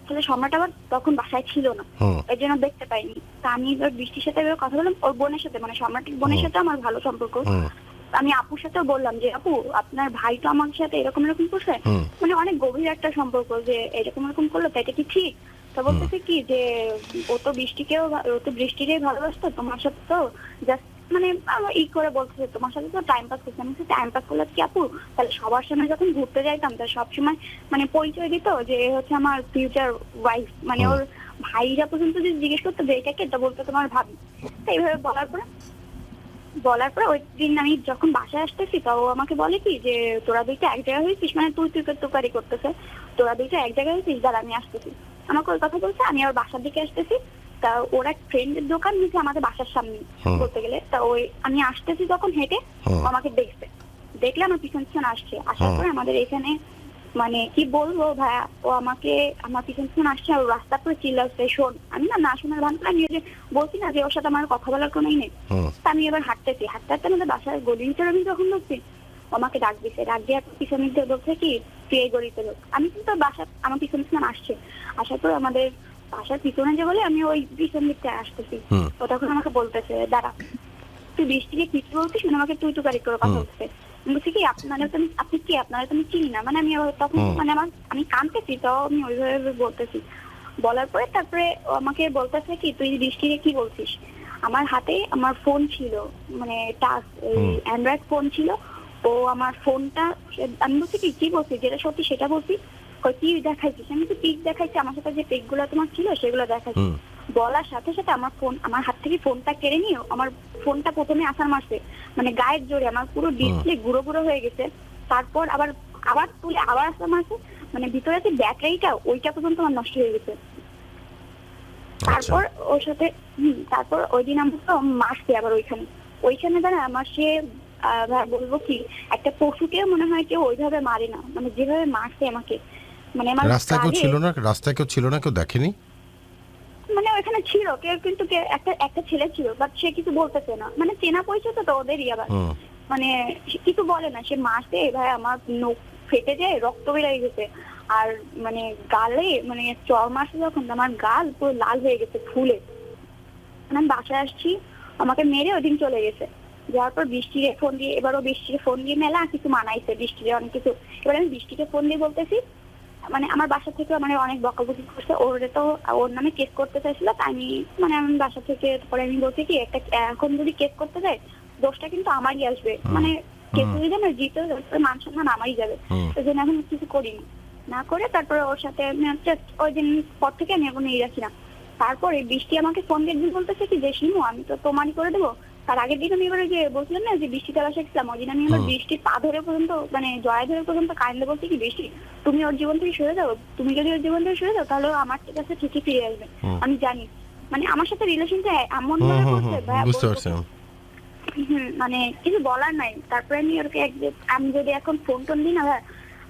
তাহলে সম্রাট আবার তখন বাসায় ছিল না, এর জন্য দেখতে পাইনি। তা আমি এবার বৃষ্টির সাথে কথা বললাম, ওর বোনের সাথে মানে সম্রাটের বোনের সাথে আমার ভালো সম্পর্ক, আমি আপুর সাথেও বললাম যে আপু আপনার ভাই তো আমার সাথে এরকম এরকম করছে, মানে অনেক গভীর একটা সম্পর্ক, যে এরকম এরকম করলো তাই এটা কি ঠিক? তো বলতেছে কি যে ও তো বৃষ্টিকেই ভালোবাসতো, তোমার সাথে তো জাস্ট মানে করে বলতেছে তোমার সাথে তো টাইম পাস করছে। আমি টাইম পাস করলে কি আপু, তাহলে সবার সামনে যখন ঘুরতে যাইতাম তাহলে সবসময় মানে পরিচয় দিত যে হচ্ছে আমার ফিউচার ওয়াইফ, মানে ওর ভাইরা পর্যন্ত যদি জিজ্ঞেস করতো যে এটা কে, এটা বলতো তোমার ভাবি। তো এইভাবে বলার পরে ওই দিন আমি যখন বাসায় আসতেছি তো ও আমাকে বলে কি যে তোরা দুইটা এক জায়গায় হয়েছিস, মানে তুই তুকারি করতেছে, তোরা দুইটা এক জায়গায় হয়েছিস, দাঁড়া আমি আসতেছি। আমাকে ওই কথা বলছে, আমি আমার বাসার দিকে আসতেছি, তা ওর এক ফ্রেন্ডের দোকান নিচে আমাদের বাসার সামনে বলতে গেলে, তা ওই আমি আসতেছি তখন হেঁটে আমাকে দেখলে আমার পিছন আসছে, আসার পরে আমাদের এখানে মানে কি বলবো ভাইয়া, ও আমাকে আমার পিছন আসছে আর রাস্তা করে চিল্লাচ্ছে শোন, আমি না শোনার ভান করে আমি বলছি না যে ওর সাথে আমার কথা বলার কোনোই নেই। তা আমি এবার হাঁটতে আমাদের বাসার গলির ভিতরে আমি যখন ঢুকছি আমাকে ডাক দিয়ে পিছন দিকে বলছে কি তুই এই গলিতে লোক, আমি কিন্তু আমার পিছন আসছে, আসার পর আমাদের বাসার পিছনে যে বলে আমি ওই পিছন দিকটা আসতেছি, ও তখন আমাকে বলতেছে দাঁড়া তুই বৃষ্টিকে কি বলছিস, মানে আমাকে তুই তুকারি করে কথা বলছে। বলছি কি আপনি কি আপনারা তো আমি চিনি না, মানে আমি তখন মানে আমি কাঁদতেছি, তো আমি ওইভাবে বলতেছি। বলার পরে তারপরে আমাকে বলতেছে কি তুই বৃষ্টিকে কি বলছিস, আমার হাতে আমার ফোন ছিল, মানে টাচ অ্যান্ড্রয়েড ফোন ছিল, ও আমার ফোনটা আমি বলছি কি বলছি যেটা সত্যি সেটা বলছি, কি দেখাইছিস, আমি তো পিক দেখাইছি, আমার সাথে যে পিক গুলো তোমার ছিল সেগুলো দেখাইছি। বলার সাথে সাথে আমার হাত থেকে ফোনটা কেড়ে নিয়ে আমার ফোনটা প্রথমে আছাড় মারছে, মানে গায়ের জোরে আমার পুরো ডিসপ্লে গুঁড়ো হয়ে গেছে, তারপর আবার তুলে আবার আছাড় মারছে, মানে ভিতরে যে ব্যাটারিটা ওইটা পর্যন্ত আমার নষ্ট হয়ে গেছে। তারপর ওর সাথে তারপর ওই দিন আমরা তো মারছে আবার ওইখানে দাঁড়া আমার সে বলবো কি একটা পশুকে মনে হয় কেউ ওইভাবে মারে না, মানে যেভাবে মারছে আমাকে, মানে আমার রাস্তায় কেউ ছিল না কেউ দেখেনি, মানে ওইখানে ছিল কেউ, কিন্তু একটা ছেলে ছিল, বাট সে কিছু বলতেছে না, মানে চেনা পরিচয় তো ওদেরই, আবার মানে কিছু বলে না, সে মারছে ভাই আমার নখ ফেটে যায়, রক্ত বেরিয়ে গেছে, আর মানে গালে মানে চর মারছে যখন আমার গাল পুরো লাল হয়ে গেছে ফুলে। আমি বাসায় আসছি, আমাকে মেরে ওই দিন চলে গেছে। যাওয়ার পর বৃষ্টিকে ফোন দিয়ে মেলা কিছু মানাইছে, বৃষ্টিকে অনেক কিছু। এবার আমি বৃষ্টিকে ফোন দিয়ে বলতেছি, মানে আমার বাসা থেকে মানে অনেক বকাবকি করছে, ওর নামে কেস করতে চাইছিল, তাই আমি বাসা থেকে পরে আমি বলছি কি এখন যদি কেস করতে যায় দোষটা কিন্তু আমারই আসবে, মানে কেস যদি না জিতে মান সম্মান আমারই যাবে, ওই জন্য এখন কিছু করিনি না করে তারপরে ওর সাথে ওই দিন পর থেকে আমি এখন রাখি না। তারপরে বৃষ্টি আমাকে ফোন দিয়ে একদিন বলতেছে কি যে শিমু আমি তো তোমারই করে দেবো। তার আগের দিন আমি এবারে যে বলছিলাম না যে বৃষ্টিতে বাসা গেছিলাম, ওই দিন আমি আমার বৃষ্টির পা ধরে পর্যন্ত মানে জড়াই ধরে পর্যন্ত কান্দে বলছি কি বৃষ্টি তুমি ওর জীবন থেকে সরে যাও, তুমি যদি ওর জীবন থেকে সরে যাও তাহলে আমার কাছে ঠিকই ফিরে আসবে। আমি জানি মানে আমার সাথে রিলেশনটা এমন ভাবে করছে ভাইয়া, বুঝতে পারছি। মানে কিছু বলার নাই। তারপরে আমি ওকে আমি যদি এখন ফোন টোন দিই না ভাইয়া,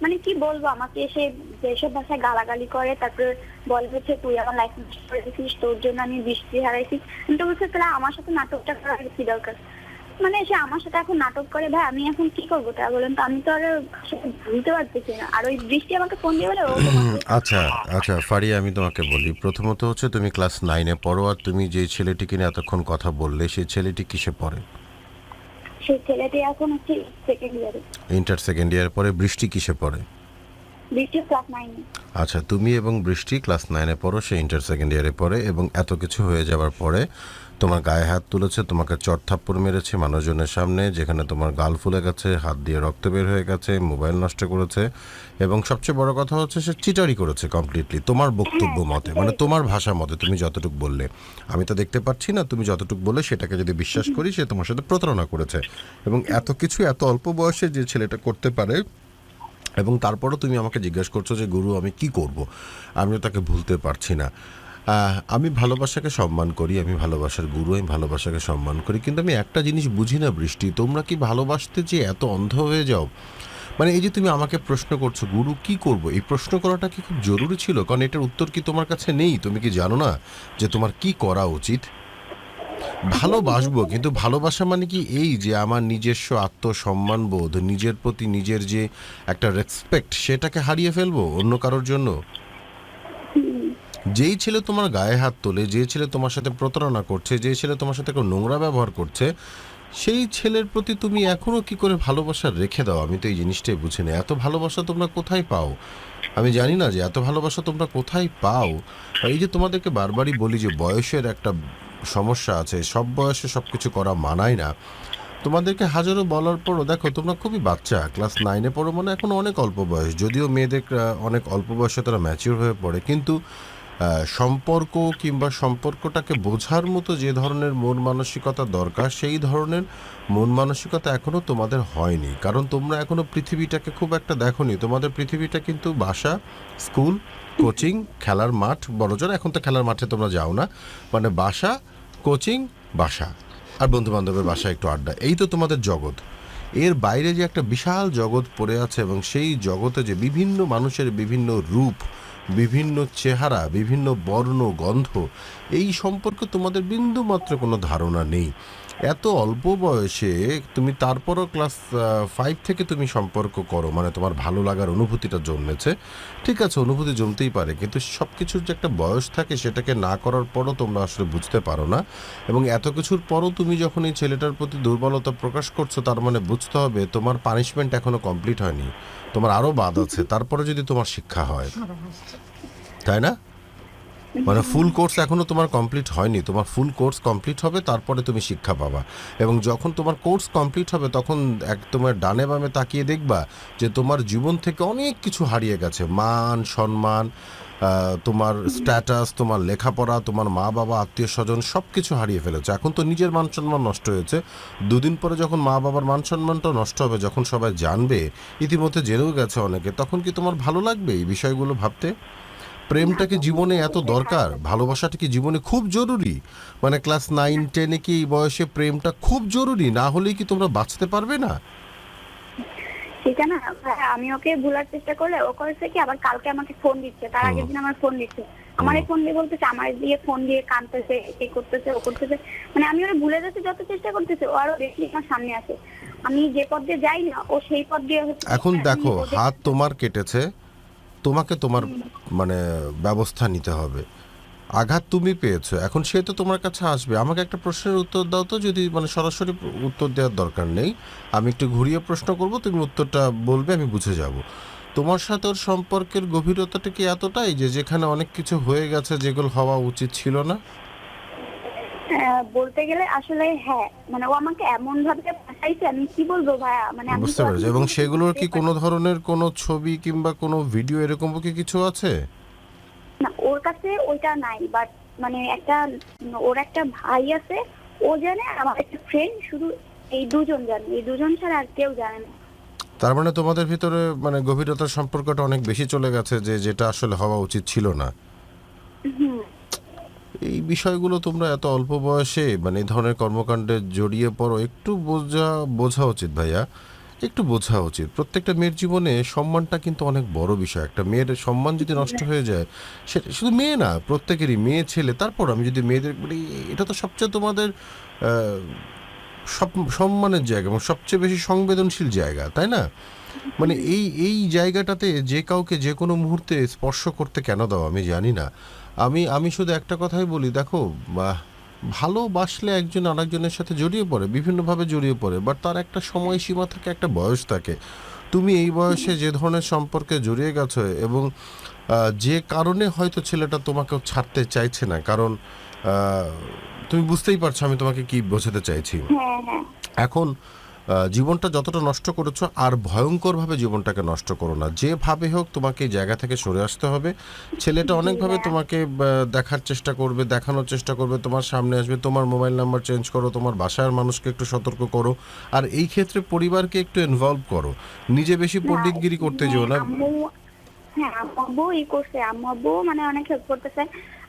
মানে কি বলবো, আমাকে এসে যেসব ভাষায় গালাগালি করে, তারপরে বলে হচ্ছে তুই আমার লাইফ নষ্ট করে দিছিস, তোর জন্য আমি বৃষ্টি হারাইছি। কিন্তু বলছে তাহলে আমার সাথে নাটকটা করার কি দরকার, মানে সে আমার সাথে এখন নাটক করে। ভাই আমি এখন কি করবো তা বলেন তো, আমি তো আর ভুলতে পারতেছি না। আর ওই বৃষ্টি আমাকে ফোন দিয়ে বলে আচ্ছা আচ্ছা ফারিয়া, আমি তোমাকে বলি, প্রথমত হচ্ছে তুমি ক্লাস 9-এ পড়ো, আর তুমি যে ছেলেটিকে নিয়ে এতক্ষণ কথা বললে সেই ছেলেটি কিসে পড়ে? সেই ছেলেটি এখন হচ্ছে সেকেন্ড ইয়ারে। ইন্টার সেকেন্ড ইয়ার পরে বৃষ্টি কিসে পড়ে? বৃষ্টি ক্লাস 9। আচ্ছা, তুমি এবং বৃষ্টি ক্লাস 9-এ পড়ো, সে ইন্টার সেকেন্ড ইয়ারে পড়ে, এবং এত কিছু হয়ে যাওয়ার পরে তোমার গায়ে হাত তুলেছে, তোমাকে চড়থাপ্পড় মেরেছে মানুষজনের সামনে, যেখানে তোমার গাল ফুলে গেছে, হাত দিয়ে রক্ত বের হয়ে গেছে, মোবাইল নষ্ট করেছে, এবং সবচেয়ে বড় কথা হচ্ছে সে চিটারি করেছে কমপ্লিটলি তোমার বক্তব্য মতে, মানে তোমার ভাষা মতে। তুমি যতটুকু বললে, আমি তো দেখতে পাচ্ছি না, তুমি যতটুকু বললে সেটাকে যদি বিশ্বাস করি, সে তোমার সাথে প্রতারণা করেছে। এবং এত কিছু এত অল্প বয়সে যে ছেলেটা করতে পারে, এবং তারপরও তুমি আমাকে জিজ্ঞেস করছো যে গুরু আমি কি করব, আমিও তাকে ভুলতে পারছি না। আমি ভালোবাসাকে সম্মান করি, আমি ভালোবাসার গুরু, আমি ভালোবাসাকে সম্মান করি, কিন্তু আমি একটা জিনিস বুঝি না বৃষ্টি, তোমরা কি ভালোবাসতে যে এত অন্ধ হয়ে যাও? মানে এই যে তুমি আমাকে প্রশ্ন করছো গুরু কি করব, এই প্রশ্ন করাটা কি খুব জরুরি ছিল? কারণ এটার উত্তর কি তোমার কাছে নেই? তুমি কি জানো না যে তোমার কি করা উচিত? ভালোবাসবো, কিন্তু ভালোবাসা মানে কি এই যে আমার নিজস্ব আত্মসম্মান বোধ, নিজের প্রতি নিজের যে একটা রেসপেক্ট, সেটাকে হারিয়ে ফেলবো অন্য কারোর জন্য? যেই ছেলে তোমার গায়ে হাত তোলে, যে ছেলে তোমার সাথে প্রতারণা করছে, যে ছেলে তোমার সাথে কোনো নোংরা ব্যবহার করছে, সেই ছেলের প্রতি তুমি এখনো কি করে ভালোবাসা রেখে দাও? আমি তো এই জিনিসটাই বুঝি না। এত ভালোবাসা তোমরা কোথায় পাও? আমি জানি না যে এত ভালোবাসা তোমরা কোথায় পাও। এই যে তোমাদেরকে বারবারই বলি যে বয়সের একটা সমস্যা আছে, সব বয়সে সব কিছু করা মানায় না। তোমাদেরকে হাজারো বলার পরও দেখো তোমরা খুবই বাচ্চা, ক্লাস 9-এ পড়ো, মানে এখন অনেক অল্প বয়স। যদিও মেয়েদের অনেক অল্প বয়সে তারা ম্যাচিউর হয়ে পড়ে, কিন্তু সম্পর্ক কিংবা সম্পর্কটাকে বোঝার মতো যে ধরনের মন মানসিকতা দরকার, সেই ধরনের মন মানসিকতা এখনও তোমাদের হয়নি। কারণ তোমরা এখনও পৃথিবীটাকে খুব একটা দেখোনি। তোমাদের পৃথিবীটা কিন্তু বাসা, স্কুল, কোচিং, খেলার মাঠ, বড়জোর এখন তো খেলার মাঠে তোমরা যাও না, মানে বাসা, কোচিং, বাসা, আর বন্ধুবান্ধবের বাসায় একটু আড্ডা, এই তো তোমাদের জগৎ। এর বাইরে যে একটা বিশাল জগৎ পড়ে আছে, এবং সেই জগতে যে বিভিন্ন মানুষের বিভিন্ন রূপ, বিভিন্ন চেহারা, বিভিন্ন বর্ণ, গন্ধ, এই সম্পর্কে তোমাদের বিন্দুমাত্র কোনো ধারণা নেই। এত অল্প বয়সে তুমি তারপরও ক্লাস 5 থেকে তুমি সম্পর্ক করো, মানে তোমার ভালো লাগার অনুভূতিটা জন্মেছে। ঠিক আছে, অনুভূতি জমতেই পারে, কিন্তু সব কিছুর যে একটা বয়স থাকে, সেটাকে না করার পরও তোমরা আসলে বুঝতে পারো না। এবং এত কিছুর পরও তুমি যখন এই ছেলেটার প্রতি দুর্বলতা প্রকাশ করছো, তার মানে বুঝতে হবে তোমার পানিশমেন্ট এখনো কমপ্লিট হয়নি, তোমার আরও বাদ আছে, তারপরে যদি তোমার শিক্ষা হয়, তাই না? মানে ফুল কোর্স এখনো তোমার কমপ্লিট হয়নি, তোমার ফুল কোর্স কমপ্লিট হবে, তারপরে তুমি শিক্ষা পাবা। এবং যখন তোমার কোর্স কমপ্লিট হবে, তখন তোমার ডানে বামে তাকিয়ে দেখবা যে তোমার জীবন থেকে অনেক কিছু হারিয়ে গেছে। মান সম্মান, তোমার স্ট্যাটাস, তোমার লেখাপড়া, তোমার মা বাবা, আত্মীয় স্বজন, সব কিছু হারিয়ে ফেলেছে। এখন তো নিজের মান সম্মান নষ্ট হয়েছে, দুদিন পরে যখন মা বাবার মান সম্মানটা নষ্ট হবে, যখন সবাই জানবে, ইতিমধ্যে জেনেও গেছে অনেকে, তখন কি তোমার ভালো লাগবে এই বিষয়গুলো ভাবতে? প্রেমটা কি জীবনে এত দরকার? ভালোবাসাটা কি জীবনে খুব জরুরি? মানে ক্লাস 9-10-এ কি এই বয়সে প্রেমটা খুব জরুরি? না হলেই কি তোমরা বাঁচতে পারবে না? সেটা না আমি ওকে ভুলার চেষ্টা করলে ও করেছে কি, আবার কালকে আমাকে ফোন দিচ্ছে, তার আগের দিন আমার ফোন দিচ্ছে, আমার ফোন দিয়ে বলতেছে, আমার দিয়ে ফোন দিয়ে কাঁদতেছে, এ করতেছে, ও করতেছে, মানে আমি ওরা ভুলে যেতে যত চেষ্টা করতেছে, ও আরো বেশি আমার সামনে আসে। আমি যে পথ দিয়ে যাই না, ও সেই পথ দিয়ে এখন দেখো, হাত তোমার কেটেছে, তোমাকে তোমার মানে ব্যবস্থা নিতে হবে। আঘাত তুমি পেয়েছো, এখন সে তো তোমার কাছে আসবে। আমাকে একটা প্রশ্নের উত্তর দাও তো, যদি মানে সরাসরি উত্তর দেওয়ার দরকার নেই, আমি একটু ঘুরিয়ে প্রশ্ন করব, তুমি উত্তরটা বলবে, আমি বুঝে যাব। তোমার সাথে ওর সম্পর্কের গভীরতাটা কি এতটাই যে যেখানে অনেক কিছু হয়ে গেছে যেগুলো হওয়া উচিত ছিল না? বলতে গেলে আসলে হ্যাঁ, মানে ও আমাকে এমন ভাবে ফাঁসাইছে, আমি কি বলবো ভাইয়া, মানে বুঝতে পারছি। এবং সেগুলোর কি কোনো ধরনের কোনো ছবি কিংবা কোনো ভিডিও এরকম কি কিছু আছে? না, ওর কাছে ওইটা নাই, বাট মানে একটা ওর একটা ভাই আছে, ও জানে, আমার একটা ফ্রেন্ড, শুধু এই দুজন জানে, এই দুজন ছাড়া আর কেউ জানে না। তার মানে তোমাদের ভিতরে মানে গভীরতার সম্পর্কটা অনেক বেশি চলে গেছে, যেটা আসলে হওয়া উচিত ছিল না। এই বিষয়গুলো তোমরা এত অল্প বয়সে মানে এই ধরনের কর্মকাণ্ডে জড়িয়ে পড়ো, একটু বোঝা উচিত ভাইয়া, একটু বোঝা উচিত। প্রত্যেকটা মেয়ের জীবনে সম্মানটা কিন্তু অনেক বড় বিষয়। একটা মেয়ের সম্মান যদি নষ্ট হয়ে যায়, সেটা শুধু মেয়ে না, প্রত্যেকেরই, মেয়ে ছেলে। তারপর আমি যদি মেয়েদের বলি, এটা তো সবচেয়ে তোমাদের সম্মানের জায়গা এবং সবচেয়ে বেশি সংবেদনশীল জায়গা, তাই না? মানে এই জায়গাটাতে যে কাউকে যে কোনো মুহূর্তে স্পর্শ করতে কেন দাও আমি জানি না। আমি শুধু একটা কথাই বলি, দেখো, ভালোবাসলে একজন আরেকজনের সাথে জড়িয়ে পড়ে, বিভিন্নভাবে জড়িয়ে পড়ে, বাট তার একটা সময়সীমা থাকে, একটা বয়স থাকে। তুমি এই বয়সে যে ধরনের সম্পর্কে জড়িয়ে গেছো এবং যে কারণে হয়তো ছেলেটা তোমাকে ছাড়তে চাইছে না, কারণ তুমি বুঝতেই পারছো আমি তোমাকে কি বোঝাতে চাইছি। এখন জীবনটা যতটা নষ্ট করেছো, আর ভয়ঙ্করভাবে জীবনটাকে নষ্ট করো না। যেভাবে হোক তোমাকে এই জায়গা থেকে সরে আসতে হবে। ছেলেটা অনেকভাবে তোমাকে দেখার চেষ্টা করবে, দেখানোর চেষ্টা করবে, তোমার সামনে আসবে। তোমার মোবাইল নাম্বার চেঞ্জ করো, তোমার বাসার মানুষকে একটু সতর্ক করো, আর এই ক্ষেত্রে পরিবারকে একটু ইনভলভ করো। নিজে বেশি পণ্ডিতগিরি করতে যেও না। হ্যাঁ, আব্বু ই করছে, আব্বু মানে অনেক হেল্প করতেছে।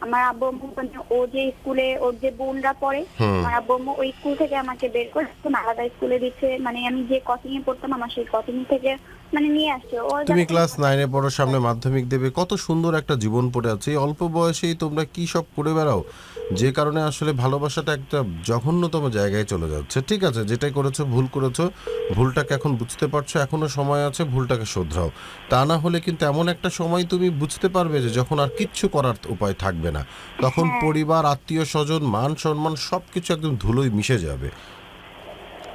আমার আব্বু মানে ও যে স্কুলে ওর যে বোনরা পড়ে, আমার আব্বু ওই স্কুল থেকে আমাকে বের করে আলাদা স্কুলে দিচ্ছে। মানে আমি যে কোচিং এ পড়তাম, আমার সেই কোচিং থেকে মানে নিয়ে আসছে। তুমি ক্লাস 9-এ পড়ো, সামনে মাধ্যমিক দেবে, কত সুন্দর একটা জীবন পড়ে আছে। এই অল্প বয়সেই তোমরা কি সব করে বেড়াও, যে কারণে আসলে ভালোবাসাটা একটা জঘন্যতম জায়গায় চলে যাচ্ছে। ঠিক আছে, যেটাই করেছো ভুল করেছো, ভুলটাকে এখন বুঝতে পারছো, এখনো সময় আছে, ভুলটাকে শোধরাও। তা না হলে কিন্তু এমন একটা সময় তুমি বুঝতে পারবে যে যখন আর কিচ্ছু করার উপায় থাকবে না, তখন পরিবার, আত্মীয় স্বজন, মান সম্মান সবকিছু একদম ধুলোয় মিশে যাবে।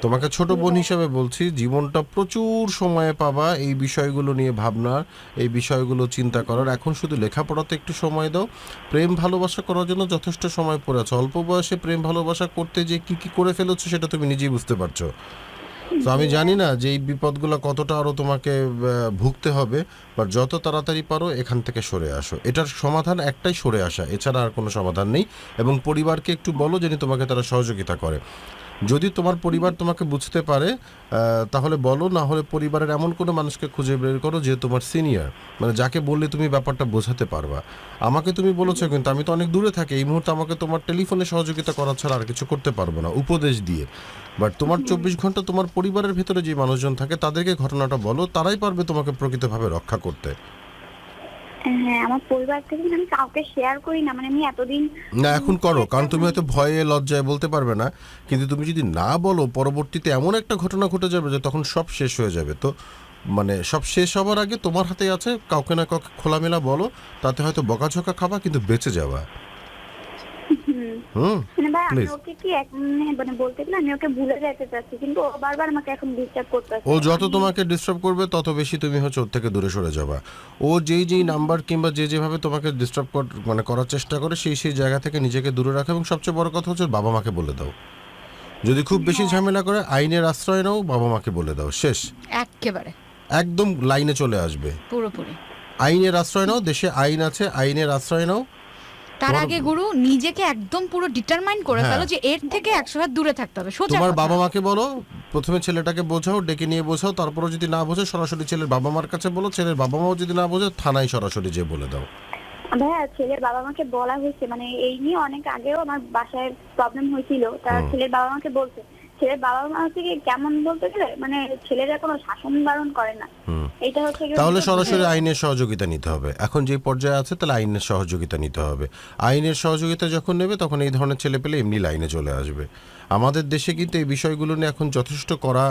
তোমাকে ছোট বোন হিসাবে বলছি, জীবনটা প্রচুর সময় পাবা এই বিষয়গুলো নিয়ে ভাবনার, এই বিষয়গুলো চিন্তা করার। এখন শুধু লেখাপড়াতে একটু সময় দাও। প্রেম ভালোবাসা করার জন্য যথেষ্ট সময় পড়ে আছে। অল্প বয়সে প্রেম ভালোবাসা করতে যে কি কি করে ফেলেছো সেটা তুমি নিজেই বুঝতে পারছো। তো আমি জানি না যে এই বিপদগুলো কতটা আরও তোমাকে ভুগতে হবে, বা যত তাড়াতাড়ি পারো এখান থেকে সরে আসো। এটার সমাধান একটাই, সরে আসা, এছাড়া আর কোনো সমাধান নেই। এবং পরিবারকে একটু বলো যেন তোমাকে তারা সহযোগিতা করে। যদি তোমার পরিবার তোমাকে বুঝতে পারে তাহলে বলো, না হলে পরিবারের এমন কোনো মানুষকে খুঁজে বের করো যে তোমার সিনিয়র, মানে যাকে বললে তুমি ব্যাপারটা বোঝাতে পারবা। আমাকে তুমি বলেছো, কিন্তু আমি তো অনেক দূরে থাকি, এই মুহূর্তে আমাকে তোমার টেলিফোনে সহযোগিতা করা ছাড়া আর কিছু করতে পারবো না, উপদেশ দিয়ে। বাট তোমার 24 ঘন্টা তোমার পরিবারের ভেতরে যে মানুষজন থাকে তাদেরকে ঘটনাটা বলো, তারাই পারবে তোমাকে প্রকৃতভাবে রক্ষা করতে। হ্যাঁ, আমার পরিবার থেকে আমি কাউকে শেয়ার করি না, মানে আমি এতদিন না, এখন করো, কারণ তুমি হয়তো ভয়ে লজ্জায় বলতে পারবে না, কিন্তু তুমি যদি না বলো পরবর্তীতে এমন একটা ঘটনা ঘটে যাবে যে তখন সব শেষ হয়ে যাবে। তো মানে সব শেষ হবার আগে তোমার হাতে আছে, কাউকে না কাউকে খোলামেলা বলো, তাতে হয়তো বকাঝকা খাবা কিন্তু বেঁচে যাবা। মানে ভাই আমি ওকে কি মানে বলতে গেলে আমি ওকে ভুলে যেতে চাচ্ছি, কিন্তু ও বারবার আমাকে এখন ডিস্টার্ব করতেছে। ও যত তোমাকে ডিস্টার্ব করবে তত বেশি তুমি হচ্ছে ওর থেকে দূরে সরে যাবা। ও যেই নাম্বার কিংবা যেভাবে তোমাকে ডিস্টার্ব মানে করার চেষ্টা করে, সেই জায়গা থেকে নিজেকে দূরে রাখো। এবং সবচেয়ে বড় কথা হচ্ছে বাবা মাকে বলে দাও। যদি খুব বেশি ঝামেলা করে আইনের আশ্রয় নাও, বাবা মাকে বলে দাও, শেষ, একেবারে একদম লাইনে চলে আসবে। পুরোপুরি আইনের আশ্রয় নাও, দেশে আইন আছে, আইনের আশ্রয় নাও। তার আগে গুরু নিজেকে একদম পুরো ডিটারমাইন করে ফেলো যে এর থেকে 100 হাত দূরে থাকতে হবে। সোজা তোমার বাবা মাকে বলো, প্রথমে ছেলেটাকে বোঝাও, ডেকে নিয়ে বোঝাও, তারপরে যদি না বোঝে সরাসরি ছেলের বাবা মার কাছে বলো, ছেলের বাবা মাও যদি না বোঝে থানায় সরাসরি যে বলে দাও। ভাইয়া ছেলের বাবা মাকে বলা হয়েছে, মানে এই নিয়ে অনেক আগেও আমার বাসায় প্রবলেম হয়েছিল, তার ছেলের বাবা মাকে বলছে। ছেলের বাবা মা হচ্ছে কেমন বলতে গেলে মানে ছেলেরা কোনো শাসন বারণ করে না, এটা হচ্ছে। তাহলে সরাসরি আইনের সহযোগিতা নিতে হবে। এখন যে পর্যায়ে আছে তাহলে আইনের সহযোগিতা নিতে হবে। আইনের সহযোগিতা যখন নেবে তখন এই ধরনের ছেলে পেলে এমনি লাইনে চলে আসবে। আমাদের দেশে কিন্তু এই বিষয়গুলো নিয়ে এখন যথেষ্ট কড়া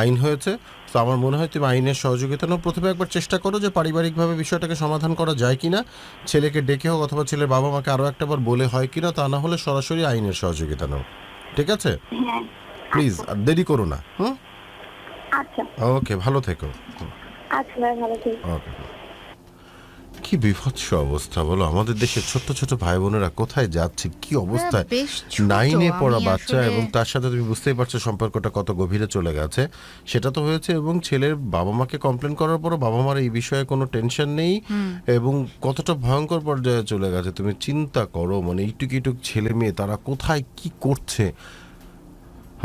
আইন হয়েছে। তো আমার মনে হয় তুমি আইনের সহযোগিতা নাও। প্রথমে একবার চেষ্টা করো যে পারিবারিকভাবে বিষয়টাকে সমাধান করা যায় কিনা, ছেলেকে ডেকে হোক অথবা ছেলের বাবা মাকে আরও একটাবার বলে হয় কিনা, তা না হলে সরাসরি আইনের সহযোগিতা নাও। ঠিক আছে? প্লিজ আর দেরি করো না। আচ্ছা, ওকে, ভালো থেকো। আচ্ছা ভাই, ভালো থেকো। ওকে। কি বিভৎস অবস্থা বলো, আমাদের দেশের ছোট্ট ছোট ভাই বোনেরা কোথায় যাচ্ছে, কি অবস্থায়, বেশ ছোট, 9-এ পড়া আমি বাচ্চা, আসলে- এবং তার সাথে তুমি বুঝতেই পারছো সম্পর্কটা কত গভীরে চলে গেছে। সেটা তো হয়েছে, এবং ছেলের বাবা মাকে কমপ্লেন করার পরও বাবা মার এই বিষয়ে কোনো টেনশন নেই, এবং কতটা ভয়ঙ্কর পর্যায়ে চলে গেছে তুমি চিন্তা করো। মানে এইটুক এইটুক ছেলে মেয়ে তারা কোথায় কি করছে,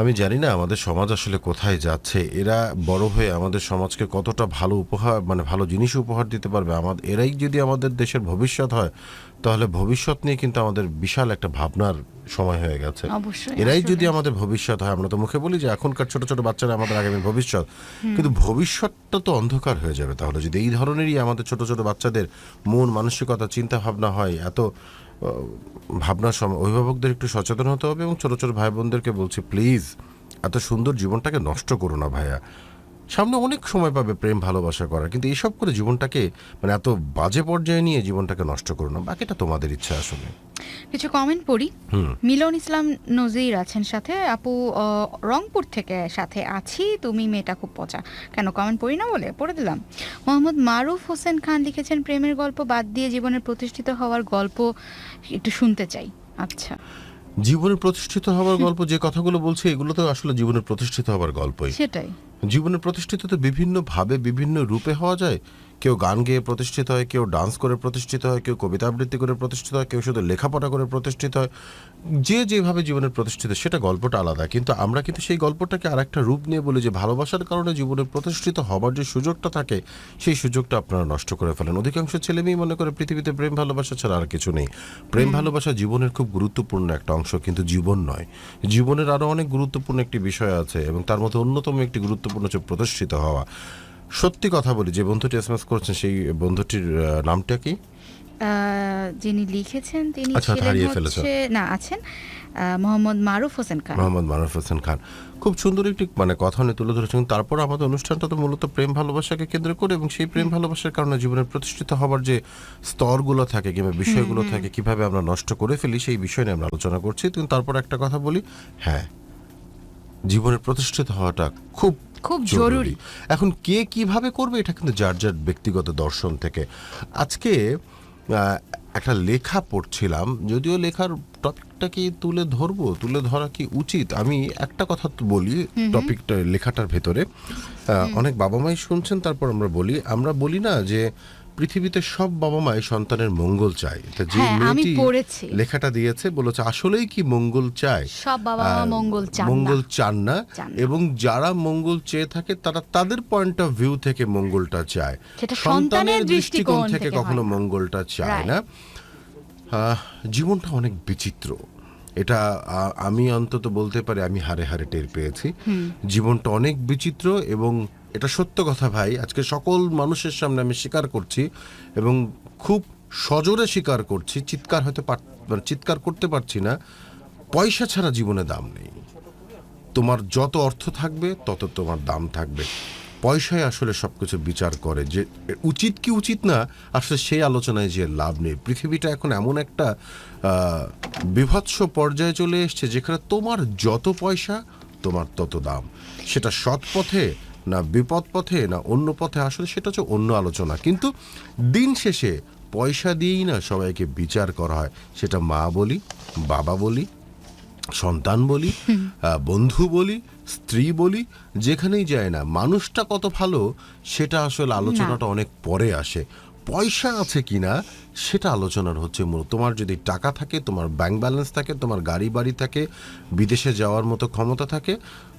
আমি জানি না আমাদের সমাজ আসলে কোথায় যাচ্ছে। এরা বড় হয়ে আমাদের সমাজকে কতটা ভালো উপহার, মানে ভালো জিনিস উপহার দিতে পারবে। এরাই যদি আমাদের দেশের ভবিষ্যৎ হয়, তাহলে ভবিষ্যৎ নিয়ে কিন্তু আমাদের বিশাল একটা ভাবনার সময় হয়ে গেছে। অবশ্যই, এরাই আসলে। যদি আমাদের ভবিষ্যৎ হয়, আমরা তো মুখে বলি যে এখনকার ছোট ছোট বাচ্চারা আমাদের আগামী ভবিষ্যৎ, কিন্তু ভবিষ্যৎটা তো অন্ধকার হয়ে যাবে তাহলে যদি এই ধরনেরই আমাদের ছোট ছোট বাচ্চাদের মন মানসিকতা চিন্তা ভাবনা হয়। এত ভাবনার সময় অভিভাবকদের একটু সচেতন হতে হবে, এবং ছোট ছোট ভাই বোনদেরকে বলছি প্লিজ এত সুন্দর জীবনটাকে নষ্ট করো না ভাইয়া। সামনে অনেক সময় পাবে প্রেম ভালোবাসা করার, কিন্তু এইসব করে জীবনটাকে মানে এত বাজে পর্যায়ে নিয়ে জীবনটাকে নষ্ট করো না। বাকিটা তোমাদের ইচ্ছা আসলে। কিছু কমেন্ট পড়ি। মিলন ইসলাম নজির আছেন সাথে, আপু রংপুর থেকে সাথে আছি, তুমি মেয়েটা খুব পচা। কেন কমেন্ট পড়ি না বলে পড়ে দিলাম। মোহাম্মদ মারুফ হোসেন খান লিখেছেন প্রেমের গল্প বাদ দিয়ে জীবনের প্রতিষ্ঠিত হওয়ার গল্প একটু শুনতে চাই। আচ্ছা, জীবনের প্রতিষ্ঠিত হওয়ার গল্প যে কথাগুলো বলছে এগুলো তো আসলে জীবনের প্রতিষ্ঠিত হওয়ার গল্পই। সেটাই। জীবনের প্রতিষ্ঠিত তো বিভিন্ন ভাবে বিভিন্ন রূপে হওয়া যায়। কেউ গান গেয়ে প্রতিষ্ঠিত হয়, কেউ ডান্স করে প্রতিষ্ঠিত হয়, কেউ কবিতা আবৃত্তি করে প্রতিষ্ঠিত হয়, কেউ শুধু লেখাপড়া করে প্রতিষ্ঠিত হয়। যে যেভাবে জীবনের প্রতিষ্ঠিত সেটা গল্পটা আলাদা, কিন্তু আমরা কিন্তু সেই গল্পটাকে আর একটা রূপ নিয়ে বলি যে ভালোবাসার কারণে জীবনের প্রতিষ্ঠিত হবার যে সুযোগটা থাকে সেই সুযোগটা আপনারা নষ্ট করে ফেলেন। অধিকাংশ ছেলে মেয়ে মনে করে পৃথিবীতে প্রেম ভালোবাসা ছাড়া আর কিছু নেই। প্রেম ভালোবাসা জীবনের খুব গুরুত্বপূর্ণ একটা অংশ, কিন্তু জীবন নয়। জীবনের আরও অনেক গুরুত্বপূর্ণ একটি বিষয় আছে, এবং তার মধ্যে অন্যতম একটি গুরুত্বপূর্ণ হচ্ছে প্রতিষ্ঠিত হওয়া। সত্যি কথা বলি, যে বন্ধুটি এসএমএস করছেন সেই বন্ধুটির নামটা কি? যিনি লিখেছেন তিনি আচ্ছা, ছিলেন হারিয়ে ফেলেছেন। হচ্ছে না আছেন মোহাম্মদ মারুফ হোসেন খান। মোহাম্মদ মারুফ হোসেন খান খুব সুন্দর একটি মানে কথা নিয়ে তুলে ধরেছেন। তারপর আমাদের অনুষ্ঠানটা তো মূলত প্রেম ভালোবাসাকে কেন্দ্র করে, এবং সেই প্রেম ভালোবাসার কারণে জীবনের প্রতিষ্ঠিত হবার যে স্তরগুলো থাকে কিংবা বিষয়গুলো থাকে কিভাবে আমরা নষ্ট করে ফেলি সেই বিষয় নিয়ে আমরা আলোচনা করছি। কিন্তু তারপর একটা কথা বলি, হ্যাঁ জীবনের প্রতিষ্ঠিত হওয়াটা খুব খুব জরুরি। এখন কে কিভাবে করবে এটা কিন্তু যার যার ব্যক্তিগত দর্শন থেকে। আজকে একটা লেখা পড়ছিলাম, যদিও লেখার টপিকটা কি তুলে ধরা কি উচিত, আমি একটা কথা তো বলি টপিকটা লেখাটার ভেতরে। অনেক বাবা মাই শুনছেন, তারপর আমরা বলি না যে পৃথিবীতে সব বাবা মাই সন্তানের মঙ্গল চায়। যে মেয়েটি লেখাটা দিয়েছে বলেছে আসলেই কি মঙ্গল চায়? সব বাবা মা মঙ্গল চান না, এবং যারা মঙ্গল চেয়ে থাকে তারা তাদের পয়েন্ট অফ ভিউ থেকে মঙ্গলটা চায়, সন্তানের দৃষ্টিকোণ থেকে কখনো মঙ্গলটা চায় না। জীবনটা অনেক বিচিত্র, এটা আমি অন্তত বলতে পারি আমি হারে হারে টের পেয়েছি। জীবনটা অনেক বিচিত্র, এবং এটা সত্য কথা ভাই, আজকে সকল মানুষের সামনে আমি স্বীকার করছি, এবং খুব সজোরে স্বীকার করছি, চিৎকার করতে পারছি না। পয়সা ছাড়া জীবনে দাম নেই। তোমার যত অর্থ থাকবে তত তোমার দাম থাকবে। পয়সায় আসলে সবকিছু বিচার করে, যে উচিত কি উচিত না আসলে সেই আলোচনায় যে লাভ নেই। পৃথিবীটা এখন এমন একটা বিভৎস পর্যায়ে চলে এসছে যেখানে তোমার যত পয়সা তোমার তত দাম। সেটা সৎ পথে না বিপদ পথে না অন্য পথে, আসলে সেটা হচ্ছে অন্য আলোচনা। কিন্তু দিন শেষে পয়সা দিয়েই না সবাইকে বিচার করা হয়, সেটা মা বলি, বাবা বলি, সন্তান বলি, বন্ধু বলি, স্ত্রী বলি, যেখানেই যায় না মানুষটা কত ভালো সেটা আসলে আলোচনাটা অনেক পরে আসে। পয়সা আছে কিনা সেটা আলোচনার হচ্ছে মূল। তোমার যদি টাকা থাকে, তোমার ব্যাংক ব্যালেন্স থাকে, তোমার গাড়ি বাড়ি থাকে, বিদেশে যাওয়ার মতো ক্ষমতা থাকে,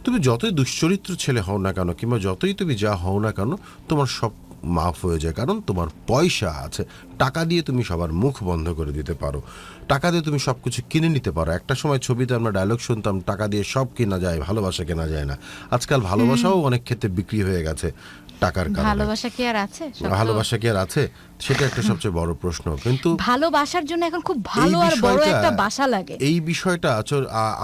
তুমি যতই দুশ্চরিত্র ছেলে হও না কেন কিংবা যতই তুমি যা হও না কেন, তোমার সব মাফ হয়ে যায়, কারণ তোমার পয়সা আছে। টাকা দিয়ে তুমি সবার মুখ বন্ধ করে দিতে পারো, টাকা দিয়ে তুমি সব কিছু কিনে নিতে পারো। একটা সময় ছবিতে আমরা ডায়লগ শুনতাম, টাকা দিয়ে সব কেনা যায়, ভালোবাসা কেনা যায় না। আজকাল ভালোবাসাও অনেক ক্ষেত্রে বিক্রি হয়ে গেছে টাকার কারণে। ভালোবাসা কি আর আছে? সেটা একটা সবচেয়ে বড় প্রশ্ন। কিন্তু ভালোবাসার জন্য এখন খুব ভালো আর বড় একটা বাসা লাগে। এই বিষয়টা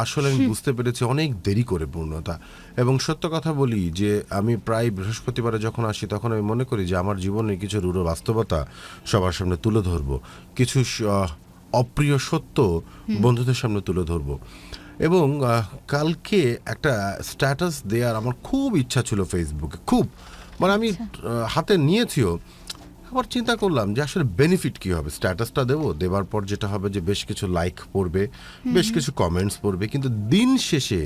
আসলে আমি বুঝতে পেরেছি অনেক দেরি করে পূর্ণতা। এবং সত্য কথা বলি যে আমি প্রায় বৃহস্পতিবারে যখন আসি তখন আমি মনে করি যে আমার জীবনের কিছু রূঢ় বাস্তবতা সবার সামনে তুলে ধরবো, কিছু অপ্রিয় সত্য বন্ধুদের সামনে তুলে ধরবো। এবং কালকে একটা স্ট্যাটাস দেওয়ার আমার খুব ইচ্ছা ছিল ফেসবুকে, খুব, মানে আমি হাতে নিয়েছিও। আবার চিন্তা করলাম যে আসলে বেনিফিট কি হবে, স্ট্যাটাসটা দেবার পর যেটা হবে যে বেশ কিছু লাইক পড়বে, বেশ কিছু কমেন্টস পড়বে, কিন্তু দিন শেষে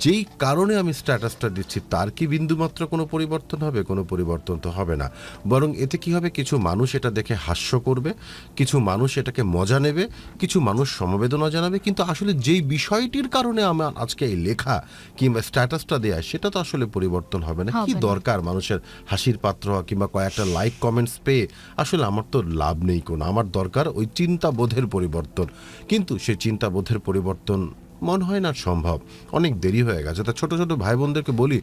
যেই কারণে আমি স্ট্যাটাসটা দিচ্ছি তার কি বিন্দুমাত্র কোনো পরিবর্তন হবে? কোনো পরিবর্তন তো হবে না। বরং এতে কি হবে, কিছু মানুষ এটা দেখে হাস্য করবে, কিছু মানুষ এটাকে মজা নেবে, কিছু মানুষ সমবেদনা জানাবে, কিন্তু আসলে যেই বিষয়টির কারণে আমার আজকে এই লেখা কিংবা স্ট্যাটাসটা দেয়া সেটা তো আসলে পরিবর্তন হবে না। কি দরকার মানুষের হাসির পাত্র হওয়া কিংবা কয়েকটা লাইক কমেন্টস পেয়ে? আসলে আমার তো লাভ নেই কোনো, আমার দরকার ওই চিন্তাবোধের পরিবর্তন। কিন্তু সেই চিন্তাবোধের পরিবর্তন মনে হয় না সম্ভব, অনেক দেরি হয়ে গেছে। তা ছোট ছোট ভাই বোনদেরকে বলি,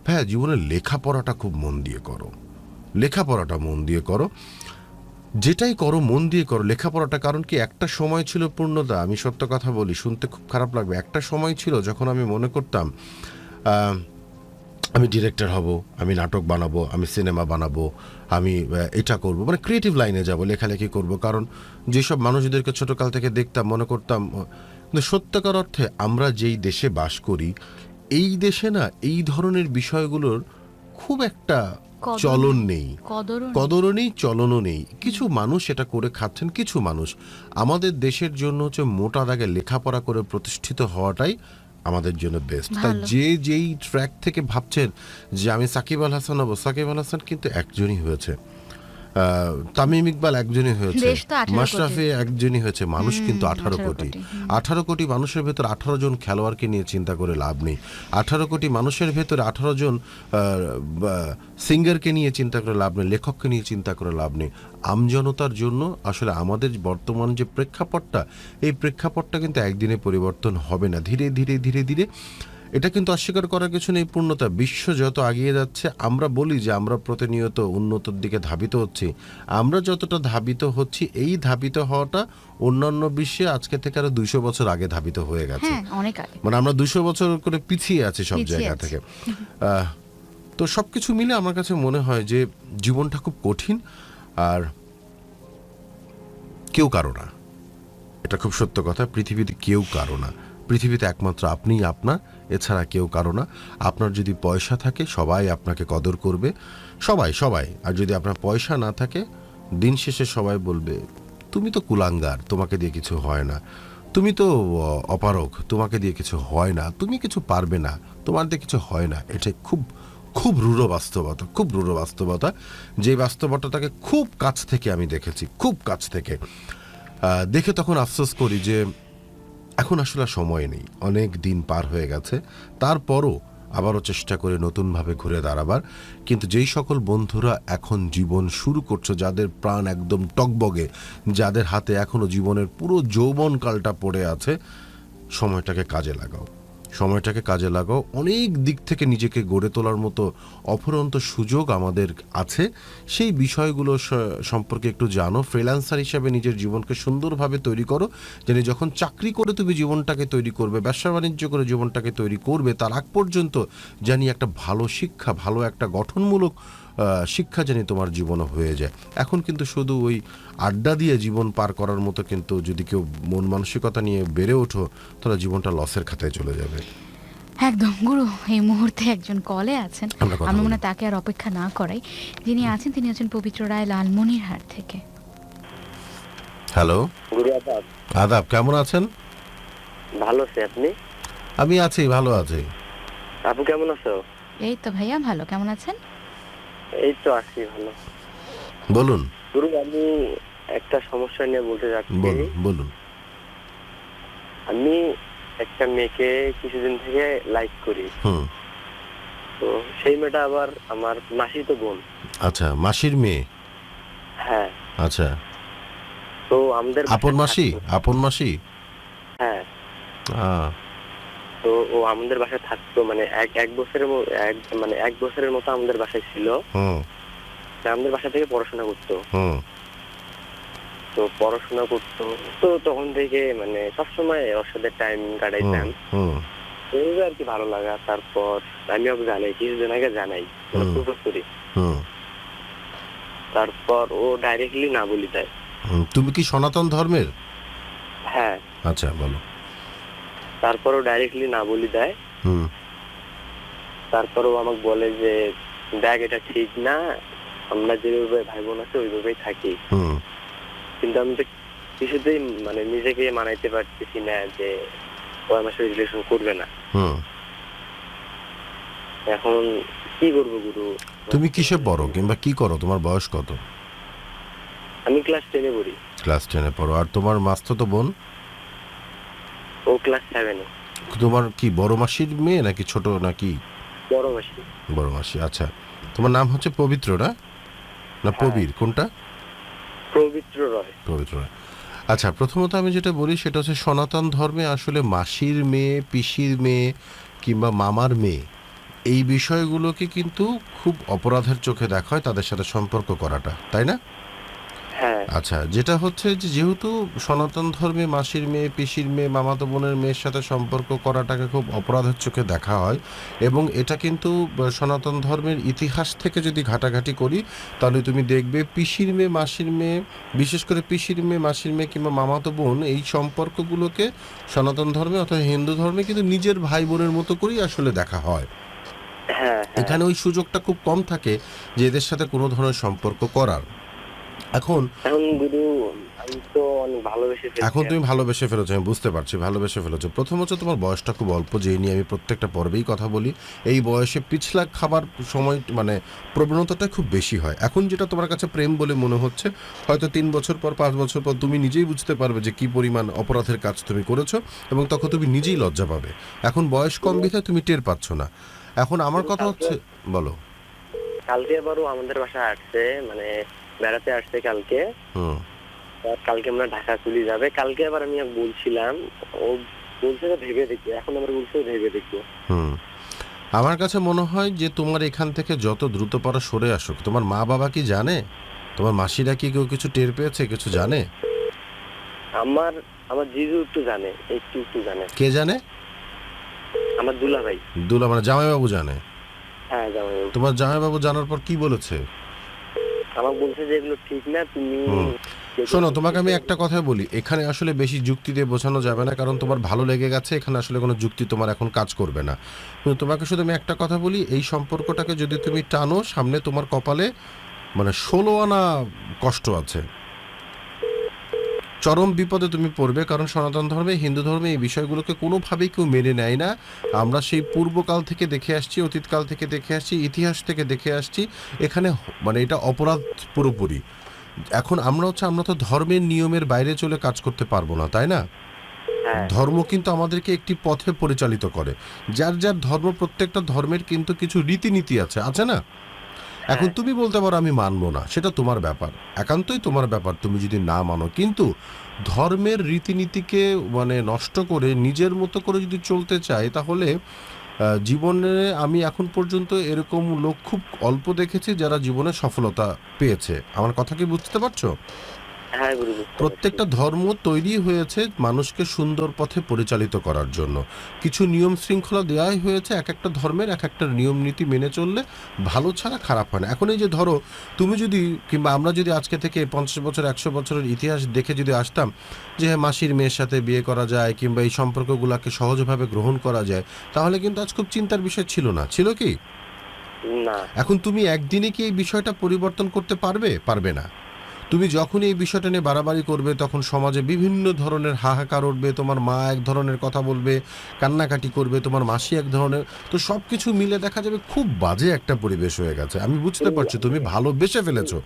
ভাইয়া জীবনে লেখাপড়াটা খুব মন দিয়ে করো, লেখাপড়াটা মন দিয়ে করো, যেটাই করো মন দিয়ে করো লেখাপড়াটা। কারণ কি, একটা সময় ছিল পূর্ণদা, আমি সত্য কথা বলি, শুনতে খুব খারাপ লাগবে, একটা সময় ছিল যখন আমি মনে করতাম আমি ডিরেক্টর হব, আমি নাটক বানাবো, আমি সিনেমা বানাবো, আমি এটা করব, মানে ক্রিয়েটিভ লাইনে যাব, লেখালেখি করব। কারণ যেসব মানুষদেরকে ছোটকাল থেকে দেখতাম মনে করতাম, কিন্তু সত্যকার অর্থে আমরা যেই দেশে বাস করি এই দেশে না এই ধরনের বিষয়গুলোর খুব একটা চলন নেই, কদরও নেই, চলনও নেই। কিছু মানুষ এটা করে খাচ্ছেন, কিছু মানুষ। আমাদের দেশের জন্য হচ্ছে মোটা দাগে লেখাপড়া করে প্রতিষ্ঠিত হওয়াটাই আমাদের জন্য বেস্ট। তাই যে যেই ট্র্যাক থেকে ভাবছেন যে আমি সাকিব আল হাসান হব, সাকিব আল হাসান কিন্তু একজনই হয়েছে, তামিম ইকবাল একজনই হয়েছে, মাশরাফি একজনই হয়েছে, মানুষ কিন্তু 18 কোটি। 18 কোটি মানুষের ভেতর 18 জন খেলোয়াড়কে নিয়ে চিন্তা করে লাভ নেই। 18 কোটি মানুষের ভেতরে 18 জন সিঙ্গারকে নিয়ে চিন্তা করে লাভ নেই, লেখককে নিয়ে চিন্তা করে লাভ নেই। আমজনতার জন্য আসলে আমাদের বর্তমান যে প্রেক্ষাপটটা, এই প্রেক্ষাপটটা কিন্তু একদিনে পরিবর্তন হবে না, ধীরে ধীরে ধীরে ধীরে। এটা কিন্তু অস্বীকার করার কিছু নেই পূর্ণতা। বিশ্ব যত এগিয়ে যাচ্ছে, আমরা বলি যে আমরা প্রতিনিয়ত উন্নতির দিকে ধাবিত হচ্ছি, আমরা যতটা ধাবিত হচ্ছি, এই ধাবিত হওয়াটা অন্যান্য বিশ্বে আজকে থেকে আরো 200 বছর আগে ধাবিত হয়ে গেছে, মানে আমরা 200 বছর করে পিছিয়ে আছি সব জায়গা থেকে। তো সবকিছু মিলে আমার কাছে মনে হয় যে জীবনটা খুব কঠিন, আর কেউ কারো না, এটা খুব সত্য কথা। পৃথিবীতে কেউ কারো না, পৃথিবীতে একমাত্র আপনিই আপনার, এছাড়া কেউ কারো না। আপনার যদি পয়সা থাকে সবাই আপনাকে কদর করবে, সবাই সবাই। আর যদি আপনার পয়সা না থাকে, দিন শেষে সবাই বলবে তুমি তো কুলাঙ্গার, তোমাকে দিয়ে কিছু হয় না, তুমি তো অপারগ, তোমাকে দিয়ে কিছু হয় না, তুমি কিছু পারবে না, তোমার দিয়ে কিছু হয় না। এটাই খুব খুব রূঢ় বাস্তবতা, খুব রূঢ় বাস্তবতা, যে বাস্তবতাটাকে খুব কাছ থেকে আমি দেখেছি, খুব কাছ থেকে দেখে তখন আফসোস করি যে এখন আসলে সময় নেই, অনেক দিন পার হয়ে গেছে। তারপরও আবারও চেষ্টা করে নতুনভাবে ঘুরে দাঁড়াবার। কিন্তু যেই সকল বন্ধুরা এখন জীবন শুরু করছো, যাদের প্রাণ একদম টকবগে, যাদের হাতে এখনো জীবনের পুরো যৌবনকালটা পড়ে আছে, সময়টাকে কাজে লাগাও, সময়টাকে কাজে লাগাও। অনেক দিক থেকে নিজেকে গড়ে তোলার মতো অফুরন্ত সুযোগ আমাদের আছে। সেই বিষয়গুলো সম্পর্কে একটু জানো। ফ্রিল্যান্সার হিসাবে নিজের জীবনকে সুন্দরভাবে তৈরি করো, যেন যখন চাকরি করে তুমি জীবনটাকে তৈরি করবে, ব্যবসা বাণিজ্য করে জীবনটাকে তৈরি করবে, তার আগ পর্যন্ত জানি একটা ভালো শিক্ষা, ভালো একটা গঠনমূলক শিক্ষা জানি তোমার জীবনে হয়ে যায়। এখন কিন্তু শুধু ওই আড্ডা দিয়ে জীবন পার করার মতো কিন্তু যদি কেউ মন মানসিকতা নিয়ে বেড়ে ওঠো, তাহলে জীবনটা লসের খাতায় চলে যাবে। একদম গুরু, এই মুহূর্তে একজন কলে আছেন, আমি মনে হয় তাকে আর অপেক্ষা না করাই। যিনি আছেন তিনি হচ্ছেন পবিত্র রায়, লালমনিরহাট থেকে। হ্যালো, আদাব, কেমন আছেন? ভালো আছি, আপনি? আমি আছি, ভালো আছি। আপু কেমন আছো? এই তো ভাইয়া ভালো, কেমন আছেন? এই তো আছি ভালো। বলুন গুরু, আমি একটা সমস্যা নিয়ে বলতে যাচ্ছি। বলুন। আমি একটা মেয়েকে কিছুদিন থেকে লাইক করি, তো সেই মেয়েটা আবার আমার মাসিতো বোন। আচ্ছা, মাসির মেয়ে? হ্যাঁ। আচ্ছা, তো আমাদের আপন মাসি? আপন মাসি? হ্যাঁ। তো ও আমাদের বাসায় থাকতো, মানে এক বছরের মতো আমাদের বাসায় ছিল। আমাদের বাসা থেকে পড়াশোনা করতো। তো পড়াশোনা করতো, তো তখন থেকে মানে সবসময় ওর সাথে টাইম কাটাইতাম, আর কি ভালো লাগা। তারপর আমি ওকে জানাই, কিছুদিন আগে জানাই, প্রপোজ করি। তারপর ও ডাইরেক্টলি না বলি দেয়। তুমি কি সনাতন ধর্মের? হ্যাঁ। আচ্ছা, বলো। তারপর ও ডাইরেক্টলি না বলি দেয়। তারপর ও আমাকে বলে যে দেখ, এটা ঠিক না, আমরা যেভাবে ভাই বোন আছে ওইভাবেই থাকি, কিন্তু আমি তো কিছুতেই মানে নিজেকে মানাইতে পারতেছি না যে ও আমার সাথে রিলেশন করবে না। এখন কি করবো গুরু? তুমি কিসে পড়ো কিংবা কি করো? তোমার বয়স কত? আমি ক্লাস 10-এ পড়ি। ক্লাস 10-এ পড়ো। আর তোমার মাস্তুতো বোন? ও ক্লাস 7-এ। তোমার কি বড় মাসির মেয়ে নাকি ছোট নাকি? বড় মাসি। বড় মাসি, আচ্ছা। তোমার নাম হচ্ছে পবিত্র না? না প্রবীর, কোনটা? পবিত্র রয়। পবিত্র রয়। আচ্ছা, প্রথমত আমি যেটা বলি সেটা হচ্ছে সনাতন ধর্মে আসলে মাসির মেয়ে, পিসির মেয়ে কিংবা মামার মেয়ে এই বিষয়গুলোকে কিন্তু খুব অপরাধের চোখে দেখা হয় তাদের সাথে সম্পর্ক করাটা, তাই না? আচ্ছা, যেটা হচ্ছে যে যেহেতু সনাতন ধর্মে মাসির মেয়ে, পিসির মেয়ে, মামাতো বোনের মেয়ের সাথে সম্পর্ক করাটাকে খুব অপরাধের চোখে দেখা হয়, এবং এটা কিন্তু সনাতন ধর্মের ইতিহাস থেকে যদি ঘাটাঘাটি করি তাহলে তুমি দেখবে পিসির মেয়ে, মাসির মেয়ে, বিশেষ করে পিসির মেয়ে, মাসির মেয়ে কিংবা মামাতো বোন এই সম্পর্কগুলোকে সনাতন ধর্মে অর্থাৎ হিন্দু ধর্মে কিন্তু নিজের ভাই বোনের মতো করেই আসলে দেখা হয়। এখানে ওই সুযোগটা খুব কম থাকে যে এদের সাথে কোনো ধরনের সম্পর্ক করার। এখন গুরু আমি তো অনেক ভালোবেসে ফেলেছি। এখন তুমি ভালোবেসে ফেলেছো, আমি বুঝতে পারছি ভালোবেসে ফেলেছো। প্রথম হচ্ছে তোমার বয়সটা খুব অল্প, যে নিয়ে আমি প্রত্যেকটা পর্বেই কথা বলি। এই বয়সে পিছলা খাবার সময় মানে প্রবণতাটা খুব বেশি হয়। এখন যেটা তোমার কাছে প্রেম বলে মনে হচ্ছে, হয়তো 3 বছর পর 5 বছর পর তুমি নিজেই বুঝতে পারবে যে কি পরিমাণ অপরাধের কাজ তুমি করেছো, এবং তখন তুমি নিজেই লজ্জা পাবে। এখন বয়স কম বিধায় তুমি টের পাচ্ছ না। এখন আমার কথা হচ্ছে, বলো। কালকে আবারও আমাদের বাসায় আসছে, মানে বেড়াতে আসছে কালকে। কালকে আমরা ঢাকা চলে যাবে। কালকে আবার আমি বলছিলাম, ও বলছে ভেবে দেখি, এখন আবার বলছে ভেবে দেখবো। আমার কাছে মনে হয় যে তোমার এখান থেকে যত দ্রুত পারো সরে আসুক। তোমার মা বাবা কি জানে? তোমার মাসিরা কি কেউ কিছু টের পেয়েছে, কিছু জানে? আমার জিজু একটু জানে, একটু জানে। কে জানে? আমার দুলা ভাই। দুলা মানে জামাইবাবু জানে? হ্যাঁ, জামাইবাবু। তোমার জামাইবাবু জানার পর কি বলেছে? আমাকে বলছে যে এগুলো ঠিক না, তুমি শোনো, তোমাকে আমি একটা কথা বলি, এখানে আসলে বেশি যুক্তি দিয়ে বোঝানো যাবে না, কারণ তোমার ভালো লেগে গেছে, এখানে আসলে কোনো যুক্তি তোমার এখন কাজ করবে না। কিন্তু তোমাকে শুধু আমি একটা কথা বলি, এই সম্পর্কটাকে যদি তুমি টানো, সামনে তোমার কপালে মানে 16 আনা কষ্ট আছে, চরম বিপদে তুমি পড়বে। কারণ সনাতন ধর্মে, হিন্দু ধর্মে এই বিষয়গুলোকে কোনোভাবেই কেউ মেনে নেয় না। আমরা সেই পূর্বকাল থেকে দেখে আসছি, অতীতকাল থেকে দেখে আসছি, ইতিহাস থেকে দেখে আসছি, এখানে মানে এটা অপরাধ পুরোপুরি। এখন আমরা তো ধর্মের নিয়মের বাইরে চলে কাজ করতে পারবো না, তাই না? ধর্ম কিন্তু আমাদেরকে একটি পথে পরিচালিত করে। যার যার ধর্ম, প্রত্যেকটা ধর্মের কিন্তু কিছু রীতিনীতি আছে না? এখন তুমি বলতে পারো আমি মানবো না, সেটা তোমার ব্যাপার, একান্তই তোমার ব্যাপার, তুমি যদি না মানো। কিন্তু ধর্মের রীতিনীতিকে মানে নষ্ট করে নিজের মতো করে যদি চলতে চাই, তাহলে জীবনে আমি এখন পর্যন্ত এরকম লোক খুব অল্প দেখেছি যারা জীবনে সফলতা পেয়েছে। আমার কথা কি বুঝতে পারছো? প্রত্যেকটা ধর্ম তৈরি হয়েছে মানুষকে সুন্দর পথে পরিচালিত করার জন্য। কিছু নিয়ম শৃঙ্খলা দেওয়াই হয়েছে, এক একটা ধর্মের এক একটা নিয়ম নীতি মেনে চললে ভালো ছাড়া খারাপ হয় না। এখন এই যে ধরো, তুমি যদি কিংবা আমরা যদি আজকে থেকে 50 বছর 100 বছরের ইতিহাস দেখে যদি আসতাম যে হ্যাঁ মাসির মেয়ের সাথে বিয়ে করা যায় কিংবা এই সম্পর্কগুলোকে সহজভাবে গ্রহণ করা যায়, তাহলে কিন্তু আজ খুব চিন্তার বিষয় ছিল না, ছিল কি? না। এখন তুমি একদিনে কি এই বিষয়টা পরিবর্তন করতে পারবে না। তুমি যখন এই বিষয়টা নিয়ে বাড়াবাড়ি করবে, তখন সমাজে বিভিন্ন ধরনের হাহাকার উঠবে। তোমার মা এক ধরনের কথা বলবে, কান্নাকাটি করবে, তোমার মাসি এক ধরনের, তো সব কিছু মিলে দেখা যাবে খুব বাজে একটা পরিবেশ হয়ে গেছে। আমি বুঝতে পারছি তুমি ভালোবেসে ফেলেছো,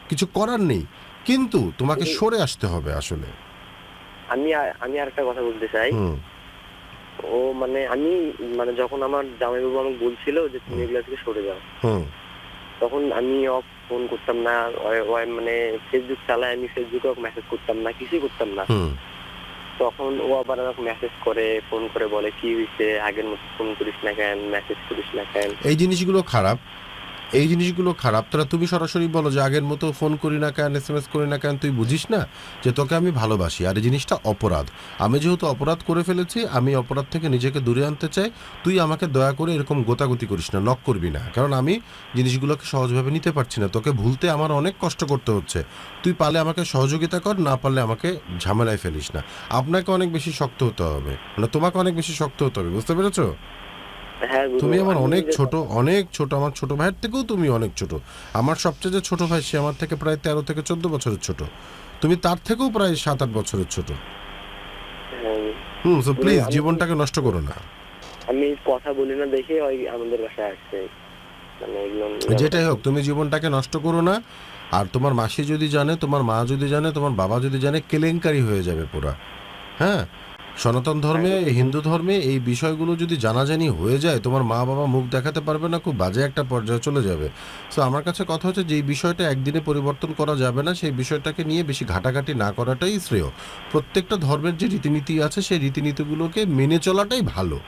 কিছু করার নেই, কিন্তু তোমাকে সরে আসতে হবে আসলে। আমি আরেকটা কথা বলতে চাই। ও মানে আমি মানে যখন আমার জামাইবাবু আমাকে বলছিল যে তুমি এগুলা থেকে সরে যাও, তখন আমি ফোন করতাম না, মানে ফেসবুক চালায়, আমি ফেসবুকে মেসেজ করতাম না, কিছুই করতাম না। তখন ও আবার আমাকে মেসেজ করে, ফোন করে বলে কি হয়েছে, আগের মতো ফোন করিস না কেন, মেসেজ করিস না কেন। এই জিনিসগুলো খারাপ, তাহলে তুমি সরাসরি বলো যে আগের মতো ফোন করি না কেন, SMS করি না কেন, তুই বুঝিস না যে তোকে আমি ভালোবাসি। আর এই জিনিসটা অপরাধ। আমি যেহেতু অপরাধ করে ফেলেছি, আমি অপরাধ থেকে নিজেকে দূরে আনতে চাই। তুই আমাকে দয়া করে এরকম গোতাগুতি করিস না, নক করবি না, কারণ আমি জিনিসগুলোকে সহজভাবে নিতে পারছি না। তোকে ভুলতে আমার অনেক কষ্ট করতে হচ্ছে। তুই পারলে আমাকে সহযোগিতা কর, না পারলে আমাকে ঝামেলায় ফেলিস না। আপনাকে অনেক বেশি শক্ত হতে হবে, মানে তোমাকে অনেক বেশি শক্ত হতে হবে, বুঝতে পেরেছো? হ্যাঁ গুরু, তুমি আমার আমি অনেক যে- ছোট, আমার ছোট ভাইয়ের থেকেও তুমি অনেক ছোট। আমার সবচেয়ে যে ছোট ভাই সে আমার থেকে প্রায় 13 থেকে 14 বছরের ছোট, তুমি তার থেকেও প্রায় 7-8 বছরের ছোট। হ্যাঁ, সো প্লিজ আমি- জীবনটাকে নষ্ট করো না। আমি কথা বলি না দেখে ওই আমাদের বাসায় আসছে, মানে এগুলো যেটাই হোক তুমি জীবনটাকে নষ্ট করো না। আর তোমার মাসি যদি জানে, তোমার মা যদি জানে, তোমার বাবা যদি জানে, কেলেঙ্কারি হয়ে যাবে পুরা। হ্যাঁ, সনাতন ধর্মে, হিন্দু ধর্মে এই বিষয়গুলো যদি জানাজানি হয়ে যায়, তোমার মা বাবা মুখ দেখাতে পারবে না, খুব বাজে একটা পর্যায়ে চলে যাবে। সো আমার কাছে কথা হচ্ছে যে এই বিষয়টা একদিনে পরিবর্তন করা যাবে না, সেই বিষয়টাকে নিয়ে বেশি ঘাটাঘাটি না করাটাই শ্রেয়। প্রত্যেকটা ধর্মের যে রীতিনীতি আছে সেই রীতিনীতিগুলোকে মেনে চলাটাই ভালো।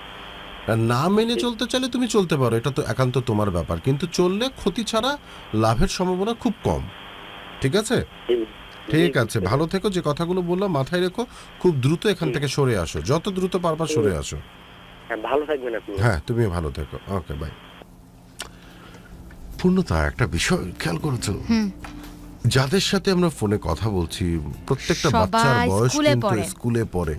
আর না মেনে চলতে চাইলে তুমি চলতে পারো, এটা তো একান্ত তোমার ব্যাপার, কিন্তু চললে ক্ষতি ছাড়া লাভের সম্ভাবনা খুব কম। ঠিক আছে? ঠিক আছে, ভালো থেকো। যে কথাগুলো বললাম মাথায় রেখো, খুব দ্রুত এখান থেকে সরে আসো, যত দ্রুত পারবা সরে আসো। হ্যাঁ, ভালো থাকবেন আপনি। হ্যাঁ, তুমিও ভালো থেকো। ওকে, বাই। পূর্ণতা, একটা বিষয় খেয়াল করেছো, যাদের সাথে আমরা ফোনে কথা বলছি প্রত্যেকটা সবাই বাচ্চার বয়স স্কুলে কিন্তু পড়ে। স্কুলে পড়ে,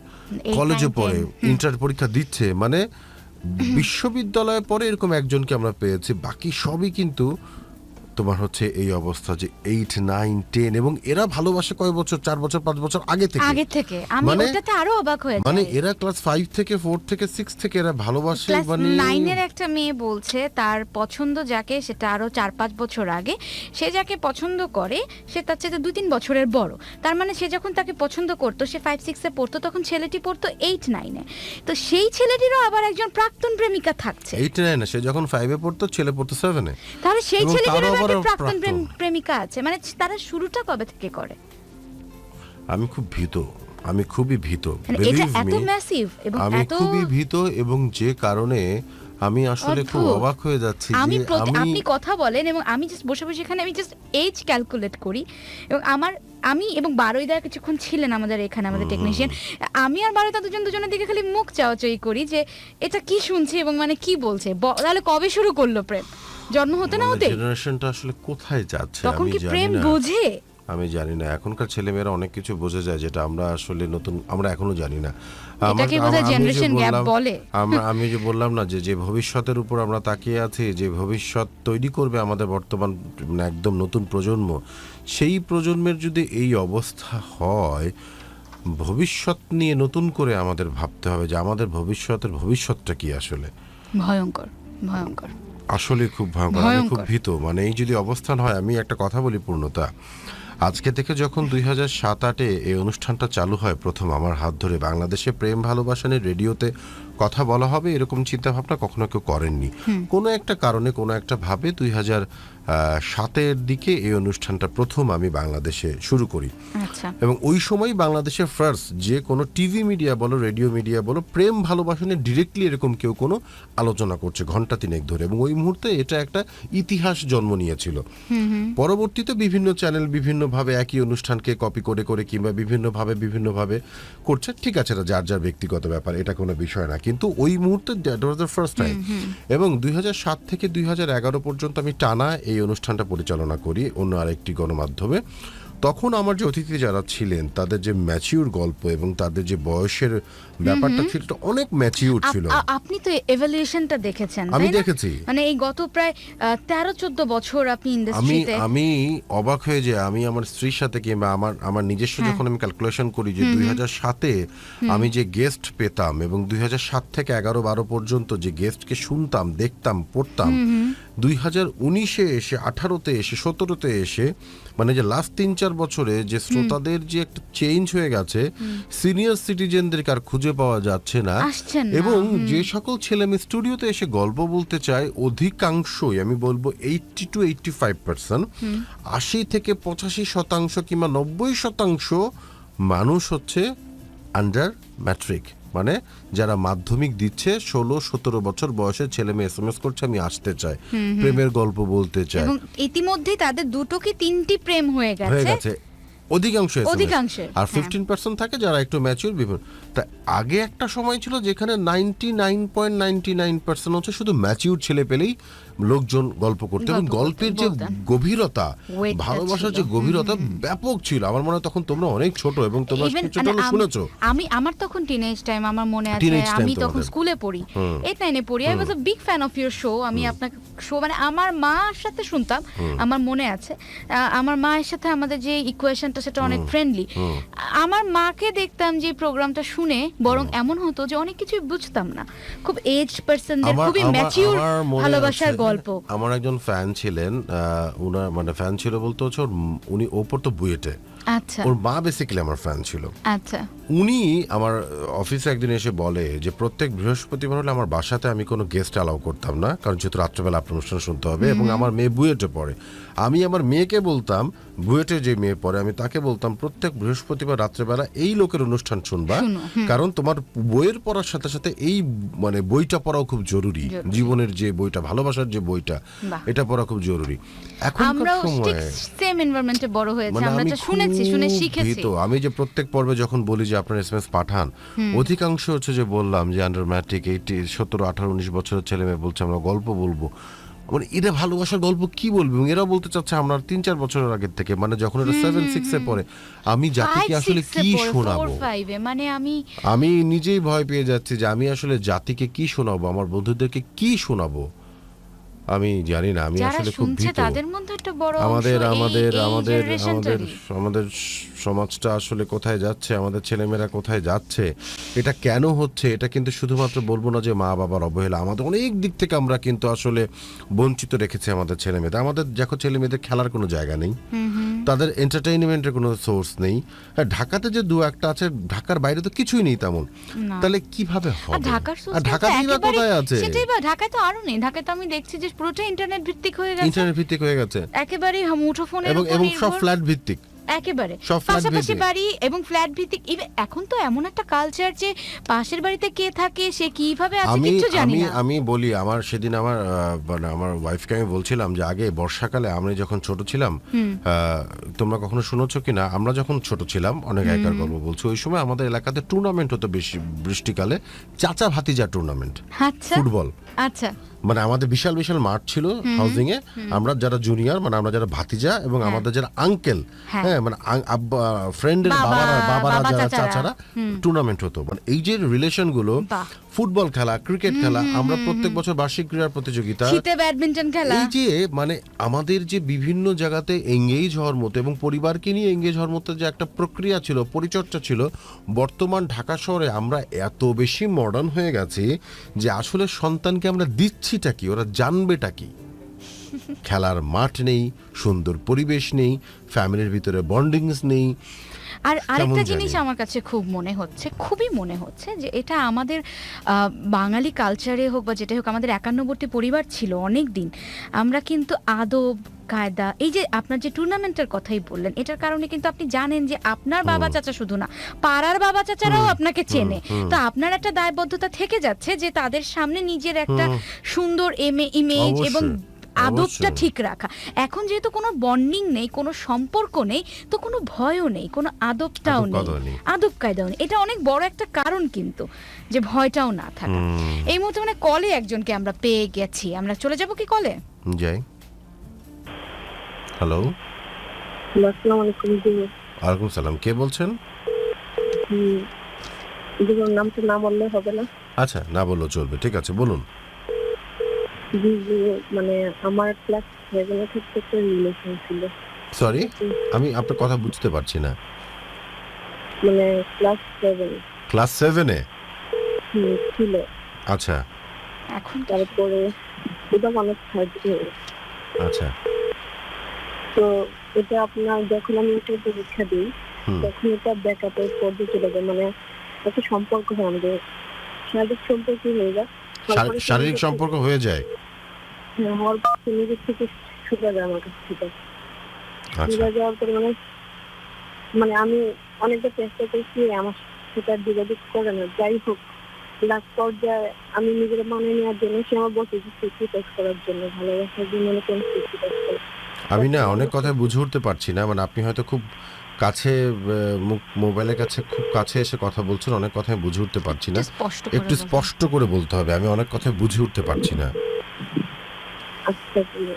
8, কলেজে 9, পড়ে, 10 ইন্টার পরীক্ষা দিচ্ছে, মানে বিশ্ববিদ্যালয়ে পড়ে এরকম একজনকে আমরা পেয়েছি, বাকি সবই কিন্তু তোমার হচ্ছে এই অবস্থা যে 8, 9, 10, এবং এরা ভালোবাসে কয় বছর, 4 বছর 5 বছর আগে থেকে। আমি মানে ওটাতে আরো অবাক হয়ে মানে যাই। এরা ক্লাস 5 থেকে 4 থেকে 6 থেকে এরা ভালোবাসে, ক্লাস মানে 9 এর একটা মেয়ে বলছে তার পছন্দ যাকে, সেটা আরো 4-5 বছর আগে, সে যাকে পছন্দ করে সে তার চেয়ে 2-3 বছরের বড়। তার মানে সে যখন তাকে পছন্দ করতো, সে 5-6 এ পড়তো, তখন ছেলেটি পড়তো 8-9 এ। তো সেই ছেলেটিরও আবার একজন প্রাক্তন প্রেমিকা থাকছে। 8, 9 না, সে যখন 5 এ পড়তো, ছেলে পড়তো 7 এ। তাহলে সেই এবং ছেলেটিরও তারও একটা আবার প্রাক্তন প্রাক্তন। প্রেমিকা আছে, মানে তারা শুরুটা কবে থেকে করে? আমি খুব ভীত, আমি খুবই ভীত, মানে এটা Believe এত me, ম্যাসিভ এবং আমি এত খুবই ভীত, এবং যে কারণে আমি আসলে খুব অদ্ভুত। অবাক হয়ে যাচ্ছি আমি যে আপনি কথা বলেন এবং আমি জাস্ট বসে বসে এখানে আমি জাস্ট এজ ক্যালকুলেট করি, এবং আমি এবং বারোইদা কিছুক্ষণ ছিলেন আমাদের এখানে, আমাদের টেকনিশিয়ান, আমি আর বারোইদা দুজনের দিকে খালি মুখ চাওয়াচাই করি যে এটা কি শুনছি এবং মানে কি বলছে। তাহলে কবে শুরু করলো প্রেম? জন্ম হতে না হতে জেনারেশনটা আসলে কোথায় যাচ্ছে তখন আমি কি জানি প্রেম না। বোঝে? আমি জানি না, এখনকার ছেলেমেয়েরা অনেক কিছু বোঝে যায় যেটা আমরা আসলে আমরা এখনো জানি না। এটাকে বোধহয় জেনারেশন গ্যাপ বলে। আমি যে বললাম না যে ভবিষ্যতের উপর আমরা তাকিয়ে আছি, যে ভবিষ্যৎ তৈরি করবে আমাদের বর্তমান একদম নতুন প্রজন্ম, সেই প্রজন্মের যদি এই অবস্থা হয়, ভবিষ্যৎ নিয়ে নতুন করে আমাদের ভাবতে হবে যে আমাদের ভবিষ্যৎটা কি আসলে। ভয়ঙ্কর, ভয়ঙ্কর, আসলে খুব ভয়ঙ্কর। আমি খুব ভীত, মানে এই যদি অবস্থান হয়। আমি একটা কথা বলি পূর্ণতা, আজকে থেকে যখন 2007-08 এই অনুষ্ঠানটা চালু হয় প্রথম আমার হাত ধরে, বাংলাদেশে প্রেম ভালোবাসা নিয়ে রেডিওতে কথা বলা হবে এরকম চিন্তা ভাবনা কখনো কেউ করেননি। কোনো একটা কারণে, কোনো একটা ভাবে 2007-এর দিকে এই অনুষ্ঠানটা প্রথম আমি বাংলাদেশে শুরু করি। আচ্ছা। এবং ওই সময় বাংলাদেশে ফার্স্ট যে কোনো টিভি মিডিয়া বলো, রেডিও মিডিয়া বলো, প্রেম ভালোবাসা নিয়ে ডিরেক্টলি এরকম কেউ কোনো আলোচনা করছে ঘন্টা 3 ধরে, এবং ওই মুহূর্তে এটা একটা ইতিহাস জন্ম নিয়েছিল। পরবর্তীতে বিভিন্ন চ্যানেল বিভিন্নভাবে একই অনুষ্ঠানকে কপি করে করে কিংবা বিভিন্নভাবে করছে। ঠিক আছে, এটা যার যার ব্যক্তিগত ব্যাপার, এটা কোনো বিষয় না, কিন্তু ওই মুহূর্তে that was the first time. এবং 2007 থেকে 2011 পর্যন্ত আমি টানা এই অনুষ্ঠানটা পরিচালনা করি অন্য আরেকটি গণমাধ্যমে। তখন আমার যে অতিথি যারা ছিলেন তাদের যে ম্যাচিউর গল্প এবং তাদের যে বয়সের ব্যাপারটা ছিল অনেক ম্যাচিউর ছিল। আপনি তো এভলিউশনটা দেখেছেন, আমি দেখেছি, মানে এই গত প্রায় 13-14 বছর আপনি ইন্ডাস্ট্রিতে। আমি অবাক হয়ে যে আমি আমার স্ত্রীর সাথে কিংবা আমার নিজস্ব যখন আমি ক্যালকুলেশন করি যে 2007-এ আমি যে গেস্ট পেতাম এবং 2007 থেকে 11-12 পর্যন্ত যে গেস্টকে শুনতাম, দেখতাম, পড়তাম, 2019-এ এসে, 18-তে এসে, 17-তে এসে, মানে যে লাস্ট 3-4 বছরে যে শ্রোতাদের যে একটা চেঞ্জ হয়ে গেছে, সিনিয়র সিটিজেনদেরকে আর খুঁজে পাওয়া যাচ্ছে না। এবং যে সকল ছেলে মেয়ে স্টুডিওতে এসে গল্প বলতে চায়, অধিকাংশই আমি বলবো 80 to 85%, 80 থেকে 85% কিংবা 90% মানুষ হচ্ছে আন্ডার ম্যাট্রিক, মানে যারা মাধ্যমিক দিচ্ছে, 16-17 বছর বয়সের ছেলে মেয়ে SMS করছে আমি আসতে চাই, প্রেমের গল্প বলতে চাই, এবং ইতিমধ্যে তাদের 2 কি 3টি প্রেম হয়ে গেছে অধিকাংশ। আর হ্যাঁ। 15% থাকে যারা একটু ম্যাচিউর বিভিন্ন। তা আগে একটা সময় ছিল যেখানে 99.99% হচ্ছে শুধু ম্যাচিউর ছেলে পেলেই লোকজন গল্প করতো এবং গল্পের যে গভীরতা, ভালোবাসার যে গভীরতা ব্যাপক ছিল। আমার মনে হয় তখন তোমরা অনেক ছোট এবং তোমরা কিছুটা শুনেছো। আমার তখন টিনেজ টাইম, আমার মনে আছে আমি তখন স্কুলে পড়ি, 8-9 পড়ি। I was a big fan of your show. আমি আপনার শো মানে আমার মার সাথে শুনতাম, আমার মনে আছে। আমার মায়ের সাথে আমাদের যে ইকুয়েশনটা সেটা অনেক ফ্রেন্ডলি। আমার মাকে দেখতাম যে প্রোগ্রামটা শুনে বরং এমন হতো যে অনেক কিছুই বুঝতাম না, খুব এজড পারসনদের খুবই ম্যাচিউর ভালোবাসার গল্প। আমার একজন ফ্যান ছিলেন, উনার মানে ফ্যান ছিল বলতে হচ্ছে উনি ওপর তো বুয়েটে, আচ্ছা, ওর মা বেসিক্যালি আমার ফ্যান ছিল। আচ্ছা, উনি আমার অফিসে একদিন এসে বলে যে প্রত্যেক বৃহস্পতিবার হলে আমার বাসাতে আমি কোনো গেস্ট অ্যালাউ করতাম না, কারণ যেহেতু রাত্রেবেলা আপনার অনুষ্ঠান শুনতে হবে এবং আমার মেয়ে বুয়েটে পড়ে। আমি আমার মেয়েকে বলতাম, বুয়েটে যে মেয়ে পড়ে, আমি তাকে বলতাম প্রত্যেক বৃহস্পতিবার রাত্রেবেলা এই লোকের অনুষ্ঠান শুনবা, কারণ তোমার বইয়ের পড়ার সাথে সাথে এই মানে বইটা পড়াও খুব জরুরি। জীবনের যে বইটা, ভালোবাসার যে বইটা, এটা পড়া খুব জরুরি। এখনকার সময়ে সেম এনভায়রনমেন্টে বড় হয়েছে, আমরা যা শুনেছি, শুনে শিখেছি। তো আমি যে প্রত্যেক পর্বে যখন বলি যে আপনার এসএমএস পাঠান, অধিকাংশ হচ্ছে যে বললাম যে আন্ডার ম্যাট্রিক 17, 18, 19 বছরের ছেলে মেয়ে বলছে আমরা গল্প বলবো। মানে এরা ভালোবাসার গল্প কি বলবে, এবং এরা বলতে চাচ্ছে আমরা 3-4 বছরের আগের থেকে, মানে যখন এটা 7-6 পড়ে, আমি জাতিকে আসলে কি শোনাবো, মানে আমি নিজেই ভয় পেয়ে যাচ্ছি যে আমি আসলে জাতিকে কি শোনাবো, আমার বন্ধুদেরকে কি শোনাবো, আমি জানি না। আমি আসলে খুব ভীত। আমাদের সমাজটা আসলে কোথায় যাচ্ছে, আমাদের ছেলেমেয়েরা কোথায় যাচ্ছে, এটা কেন হচ্ছে, এটা কিন্তু শুধুমাত্র বলবো না যে মা বাবার অবহেলা, আমাদের অনেক দিক থেকে আমরা কিন্তু আসলে বঞ্চিত রেখেছি আমাদের ছেলেমেয়েদের। আমাদের দেখো ছেলেমেয়েদের খেলার কোনো জায়গা নেই, তাদের এন্টারটেইনমেন্টের কোনো সোর্স নেই। ঢাকাতে যে 2-1টা আছে, ঢাকার বাইরে তো কিছুই নেই তেমন। তাহলে কিভাবে হবে? ঢাকাতেই বা কোথায় আছে? সেটাই বা, ঢাকায় তো আরো নেই। ঢাকায় তো আমি দেখছি যে পুরোটা ইন্টারনেট ভিত্তিক হয়ে গেছে, একেবারে মুঠোফোনের এবং সব ফ্ল্যাট ভিত্তিক, একেবারে পাশাপাশি বাড়ি এবং ফ্ল্যাট ভিত্তিক। এখন তো এমন একটা কালচার যে পাশের বাড়িতে কে থাকে, সে কিভাবে আছে কিছু জানি না। আমি বলি, আমার সেদিন আমার ওয়াইফকে আমি বলছিলাম যে আগে বর্ষাকালে আমরা যখন ছোট ছিলাম, তোমরা কখনো শুনেছো কিনা, আমরা যখন ছোট ছিলাম, অনেক আগেকার গল্প বলছি, ওই সময় আমাদের এলাকাতে টুর্নামেন্ট হতো বেশি বৃষ্টিকালে, চাচা ভাতিজা টুর্নামেন্ট, ফুটবল। আচ্ছা, মানে আমাদের বিশাল বিশাল মাঠ ছিল হাউজিং এ, আমরা যারা জুনিয়র মানে আমরা যারা ভাতিজা এবং আমাদের যারা আঙ্কেল, হ্যাঁ মানে ফ্রেন্ডের বাবারা যারা চাচারা, টুর্নামেন্ট হতো। মানে এই যে রিলেশন গুলো, ফুটবল খেলা, ক্রিকেট খেলা, আমরা প্রত্যেক বছর বার্ষিক ক্রীড়া প্রতিযোগিতা, শীতে ব্যাডমিন্টন খেলা, এই যে মানে আমাদের যে বিভিন্ন জায়গাতে এঙ্গেজ হওয়ার মতো এবং পরিবারকে নিয়ে এঙ্গেজ হওয়ার মতো যে একটা প্রক্রিয়া ছিল, পরিচর্যা ছিল, বর্তমান ঢাকা শহরে আমরা এত বেশি মডার্ন হয়ে গেছি যে আসলে সন্তানকে আমরা দিচ্ছিটা কি, ওরা জানবেটা কি? খেলার মাঠ নেই, সুন্দর পরিবেশ নেই, ফ্যামিলির ভিতরে বন্ডিংস নেই। আর আরেকটা জিনিস আমার কাছে খুবই মনে হচ্ছে যে এটা আমাদের বাঙালি কালচারে হোক বা যেটা হোক, আমাদের 51টি পরিবার ছিল অনেক দিন, আমরা কিন্তু আদব কায়দা, এই যে আপনার যে টুর্নামেন্টের কথাই বললেন, এটার কারণে কিন্তু আপনি জানেন যে আপনার বাবা চাচা শুধু না, পাড়ার বাবা চাচারাও আপনাকে চেনে, তো আপনার একটা দায়বদ্ধতা থেকে যাচ্ছে যে তাদের সামনে নিজের একটা সুন্দর ইমেজ এবং আদবটা ঠিক রাখা। এখন যেহেতু কোনো বন্ডিং নেই, কোনো সম্পর্ক নেই, তো কোনো ভয়ও নেই, কোনো আদবটাও নেই, আদব কায়দাও নেই। এটা অনেক বড় একটা কারণ কিন্তু, যে ভয়টাও না থাকা। এই মুহূর্তে মানে কলে একজনকে আমরা পেয়ে গেছি, আমরা চলে যাব কি কলে? যাই। হ্যালো, আসসালামু আলাইকুম। ওয়ালাইকুম সালাম, কে বলছেন? নামটা না বললে হবে না? আচ্ছা, না বললেও চলবে, ঠিক আছে, বলুন। মানে আমার ক্লাস 7 থেকে একটা রিলেশন ছিল। সরি, আমি আপনার কথা বুঝতে পারছি না। মানে ক্লাস 7 এ ছিল। আচ্ছা, এখন তারপরে ওটা অনেক সার্জারি। আচ্ছা, তো এটা আপনার যখন আমি এটা পরীক্ষা দিই, তখন এটা ব্যাকআপের পর্যায়ে চলে যায়, মানে একটা সম্পর্ক হয়, আমাদের শারীরিক সম্পর্ক হয়ে যায়। শারীরিক সম্পর্ক হয়ে যায়, হওয়ার পর নিজের থেকে ছুটে যায় আমার কাছ থেকে। ছুটে যাওয়ার পরে মানে আমি অনেকটা চেষ্টা করছি, আমার সেটা যোগাযোগ করে না। যাই হোক, লাস্ট পর্যায়ে আমি নিজের মানে নেওয়ার জন্য সে আমার বসে স্যাক্রিফাইস করার জন্য, ভালোবাসার জন্য কোন স্যাক্রিফাইস করে। আমি না অনেক কথা বুঝে উঠতে পারছি না, মানে আপনি হয়তো খুব কাছে, মোবাইলের কাছে খুব কাছে এসে কথা বলছেন, অনেক কথা বুঝে উঠতে পারছি না, একটু স্পষ্ট করে বলতে হবে। আমি অনেক কথা বুঝে উঠতে পারছি না। তারপরে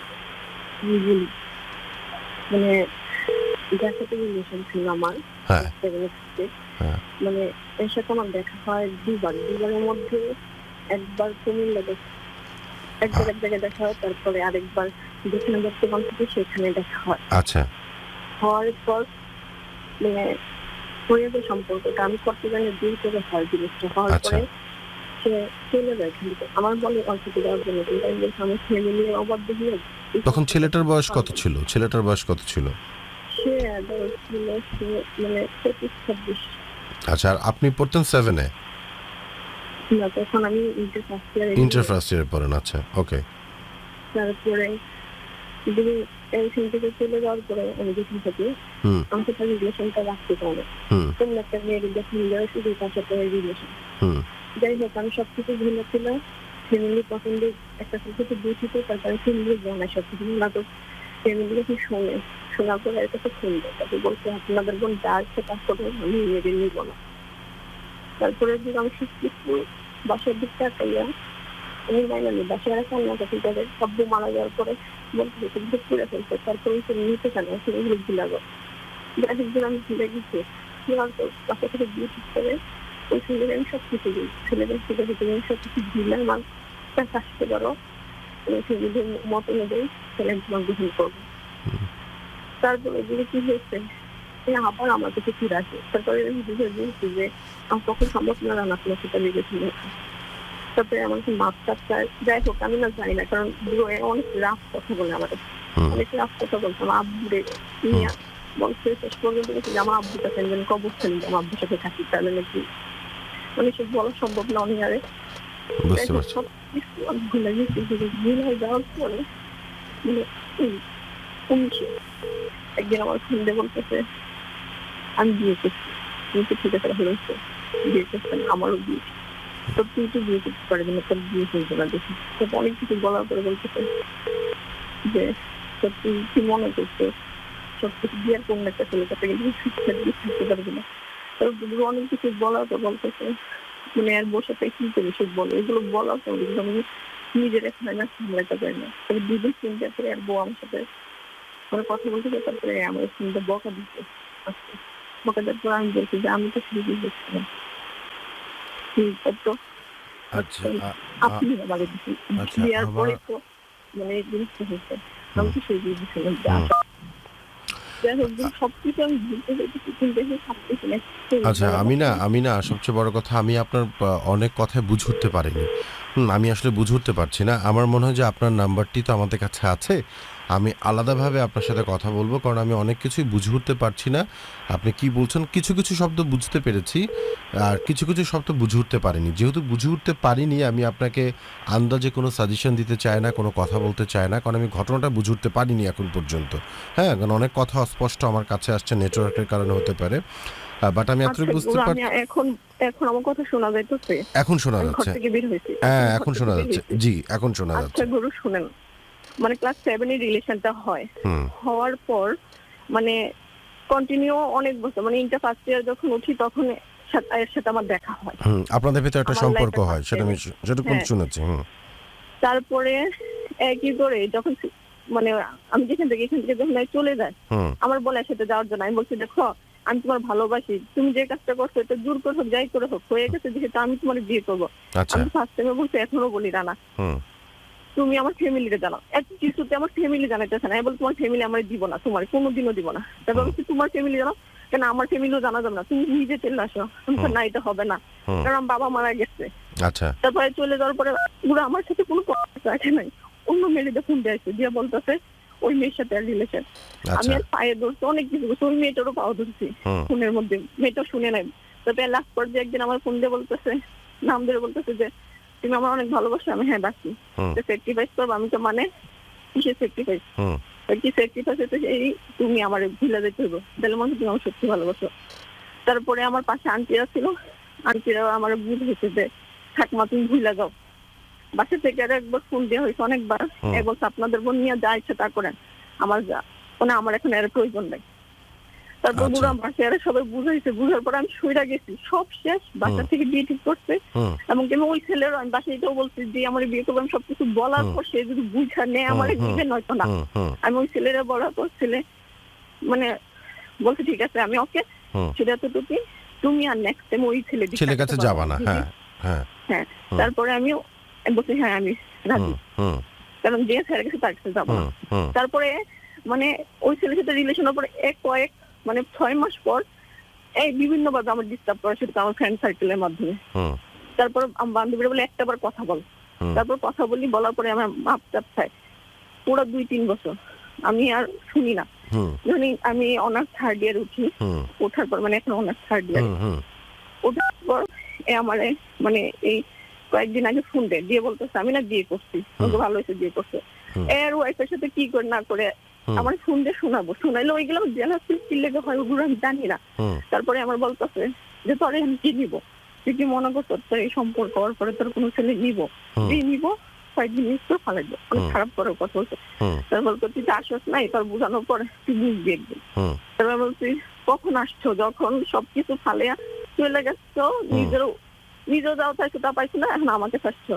আমি বলি মানে যার সাথে রিলেশন ছিল আমার হ্যাঁ 7 থেকে, হ্যাঁ মানে এর সাথে আমার দেখা হয় দুবারের মধ্যে একবার কুমিল্লা এক জায়গায় দেখা হয়, তারপরে আরেকবার যেখানে বর্তমান থেকে সেখানে দেখা হয়। আচ্ছা হওয়ার পর মানে হয়ে যায় সম্পর্কটা, আমি করতে জানি দূর করে হয় জিনিসটা। হওয়ার আচ্ছা। পরে সে চলে যায়, কিন্তু আমার বলে অল্প দেওয়ার জন্য, কিন্তু আমি বলছি আমার ফ্যামিলি অবাধ্য হয়ে তখন ছেলেটার বয়স কত ছিল? ছেলেটার বয়স কত ছিল? সে adult ছিল, সে মানে 25-26। আচ্ছা, আর আপনি পড়তেন 7-এ? না, তখন আমি ইন্টার ফার্স্ট ইয়ারে পড়েন। আচ্ছা, ওকে। তারপরে এইখান থেকে চলে যাওয়ার পরে আমি যেখান থেকে আমাকে তার রিলেশনটা রাখতে পারে, তোমরা একটা মেয়ের যখন শুধু তার সাথে রিলেশন। যাই হোক, আমি সবকিছু ভুলে ছিলাম, ফ্যামিলি পছন্দ একটা কিছু বুঝিত, তারপরে ফ্যামিলি জানায় সবকিছু না, তো ফ্যামিলি যখন শোনার পরে এর কাছে শুনবে, তাকে বলছে আপনাদের বোন যা আছে তা করে আমি মেয়েদের নিব না। তারপরে আমি শিখতেছি বাসার দিকটা কাইয়া আমি মাইনালি বাসায় আর কান্না কাটি করে সব্বু মারা যাওয়ার পরে বলতে কিন্তু পুড়ে ফেলছে, তারপরে নিতে কেন সেগুলো ভুলে গো একদিন আমি ভুলে গেছি। বাসা থেকে বিয়ে ঠিক করে ওই ছেলেদের আমি সব কিছু দিই, ছেলেদের ছেলে তুমি সব কিছু দিলে আমার আসতে পারো, ছেলেদের মত অনুযায়ী ছেলে তোমার গ্রহণ করবো। তারপরে যদি কি হয়েছে আবার আমার কাছে ফিরে আসে, তারপরে আমি বুঝে দিয়েছি যে আমার কখন সম্ভব না রান্না আপনার সেটা লেগেছিল। তারপরে আমাকে মাপ চায়, যাই হোক আমি না জানি না, কারণ অনেক রাফ কথা বলে আমাদের, অনেক রাফ কথা বলতাম আব্বুরে নিয়ে বলছে। শেষ পর্যন্ত যে আমার আব্বুর কাছে একজন কবরস্থান নিয়ে আমার আব্বুর সাথে থাকি, তাহলে নাকি মানে সব বলা সম্ভব না অনেক। আরে সব কিছু আমি ভুলে গেছি, ভুলে যাওয়ার পরে মানে কমছে। একদিন আমার ফ্রেন্ডে বলতেছে আমি বিয়ে করছি, কিন্তু ঠিক আছে হয়েছে বিয়ে করছেন, আমারও বিয়ে, তো তুই তো বিয়ে করতে পারবি না, তোর বিয়ে হয়েছে না দেখি। তো অনেক কিছু বলার পরে বলতেছে যে তুই কি মনে করছো সবকিছু বিয়ের কোন একটা ছেলেটাকে কিন্তু শিক্ষা দিয়ে থাকতে পারবি না। তো অনেক কিছু বলার পর বলতেছে মানে আর বসে কি করে সব বলে, এগুলো বলার পর আমি নিজের এখানে না সামলাতে পারি না। তবে দুদিন চিন্তা করে আর বউ আমার সাথে মানে কথা বলতে, তারপরে আমার চিন্তা বকা দিতে আসছে। বকা দেওয়ার পর আমি বলছি যে আমি তো শুরু করছিলাম তো আপনি আমাকে বিয়ার পরে তো মানে এই জিনিসটা হয়েছে, আমি তো শুরু দিয়েছিলাম। আচ্ছা, আমি না সবচেয়ে বড় কথা, আমি আপনার অনেক কথায় বুঝে উঠতে পারিনি। আমি আসলে বুঝে উঠতে পারছি না। আমার মনে হয় যে আপনার নাম্বারটি তো আমাদের কাছে আছে, আমি আলাদাভাবে আপনার সাথে কথা বলবো, কারণ আমি অনেক কিছুই বুঝে উঠতে পারছি না আপনি কি বলছেন। কিছু কিছু শব্দ বুঝতে পেরেছি আর কিছু কিছু শব্দ বুঝে উঠতে পারিনি। যেহেতু বুঝে উঠতে পারিনি, আমি আপনাকে আন্দাজে কোনো সাজেশন দিতে চাই না, কোনো কথা বলতে চাই না, কারণ আমি ঘটনাটা বুঝে উঠতে পারিনি এখন পর্যন্ত। হ্যাঁ, কারণ অনেক কথা অস্পষ্ট আমার কাছে আসছে, নেটওয়ার্কের কারণে হতে পারে, বাট আমি এতটুকু বুঝতে পারছি। এখন আমার কথা শোনা যাচ্ছে? এখন শোনা যাচ্ছে, হ্যাঁ এখন শোনা যাচ্ছে। জি, এখন শোনা যাচ্ছে। গুরু শুনেন, মানে ক্লাস 7 এর রিলেশনটা হয়, হওয়ার পর মানে কন্টিনিউ অনেক বছর, মানে ইন্টার ফার্স্ট ইয়ার যখন উঠি তখন এর সাথে আমার দেখা হয়, আপনাদের ভিতরে একটা সম্পর্ক হয়, সেটা আমি যেটুকু শুনেছি। তারপরে কি করে যখন মানে আমি এখান থেকে যখন চলে যায়, আমার বলে সাথে যাওয়ার জন্য আমি বলছি দেখো আমি তোমার ভালোবাসি, তুমি যে কাজটা করছো এটা জোর করে হোক যাই করে হোক হয়ে গেছে, যেহেতু আমি তোমার বিয়ে করবো। আমি ফার্স্ট টাইমে বলছি, এখনো বলি রানা তুমি আমার ফ্যামিলিকে জানাও, এক কিছুতে আমার ফ্যামিলি জানাইতেছে না। বল তোমার ফ্যামিলি আমার দিব না, তোমার কোনোদিনও দিব না। তারপর বলছি তোমার ফ্যামিলি জানাও, কেন আমার ফ্যামিলিও জানা যাবে না, তুমি নিজে চলে আসো। না এটা হবে না, কারণ আমার বাবা মারা গেছে। তারপরে চলে যাওয়ার পরে পুরো আমার সাথে কোনো কথা রাখে নাই, অন্য মেয়েদের ফোন দিয়েছে দিয়ে বলতেছে ওই মেয়ের সাথে রিলেশন। আমি আর পায়ে ধরছি, অনেক কিছু করছি, ওই মেয়েটারও পাও ধরছি ফোনের মধ্যে, মেয়েটা শুনে নাই। তারপরে লাস্ট পর্যায়ে একদিন আমার ফোন দিয়ে বলতেছে, নাম ধরে বলতেছে যে তুমি আমার অনেক ভালোবাসো। আমি হ্যাঁ বাসি, স্যাক্রিফাইস করবো। আমি তো মানে কিসের স্যাক্রিফাইস, কি স্যাক্রিফাইস হচ্ছে এই তুমি আমার ভুলে যেতে হইব, তাহলে মনে তুমি আমার সত্যি ভালোবাসো। তারপরে আমার পাশে আন্টিরা ছিল, আন্টিরা আমার বুঝেছে যে ঠাকমা তুমি ভুলে যাও। বাসা থেকে আর একবার ফোন দেওয়া হয়েছে অনেকবার, বলছে আপনাদের বোন নিয়ে যা ইচ্ছা তা করেন, আমার যা মানে আমার এখন এর প্রয়োজন নেই। তারপর আচ্ছা। বুড়া মাসে আর সবাই বুঝাইছে, বুঝার পর আমি সইরা গেছি, সব শেষ, বাসা থেকে বিয়ে ঠিক করছে। এমনকি আমি ওই ছেলেরও আমি বাসায় এটাও বলছি যে আমার বিয়ে করবো, আমি সবকিছু বলার পর সে যদি বুঝা নেয় আমার দিবে, নয়তো না। আমি ওই ছেলেরা বলার পর ছেলে মানে বলছে ঠিক আছে আমি ওকে, সেটা তো তুমি আর নেক্সট টাইম ওই ছেলের কাছে যাবা না। হ্যাঁ হ্যাঁ হ্যাঁ। তারপরে আমিও বলছি হ্যাঁ আমি রাজি, কারণ যে ছেলের কাছে তার কাছে যাবো না। তারপরে মানে ওই ছেলের সাথে রিলেশনের পর কয়েক মানে 6 মাস পর এই বিভিন্ন ভাবে আমার ডিস্টার্ব করা শুরু আমার ফ্রেন্ড সার্কেলের মাধ্যমে। তারপর আমার বান্ধবীরা বলে একটা বার কথা বল, তারপর কথা বলি, বলার পরে আমার মাপ চাপ খায় পুরো 2-3 বছর আমি আর শুনি না। যখন আমি অনার্স 3rd ইয়ার উঠি, ওঠার পর মানে এখন অনার্স 3rd ইয়ার ওঠার পর আমারে মানে এই কয়েকদিন আগে ফোন দিয়ে বলতেছে আমি না বিয়ে করছি, ভালো হয়েছে বিয়ে করছে। এর ওয়াইফের সাথে কি করে না করে আমার ফোন দিয়ে শোনাইলে ওইগুলো জেলাস কি লেগে হয় ওগুলো আমি জানি না। তারপরে আমার বলতেছে যে তোরে আমি কি নিবো, তুই কি মনে করতো তোর এই সম্পর্ক হওয়ার পরে তোর কোনো ছেলে নিবো, নিবো 5 দিন নিশ্চয় ফালাইবো, অনেক খারাপ করার কথা বলছে। তারপর বলতো তুই আসস নাই, তোর বোঝানোর পরে তুই বুঝবি একদিন। তারপর বলছি কখন আসছো, যখন সবকিছু ফালিয়া চলে গেছো, নিজেও যাও চাইছো তা পাইছো না, এখন আমাকে চাচ্ছো।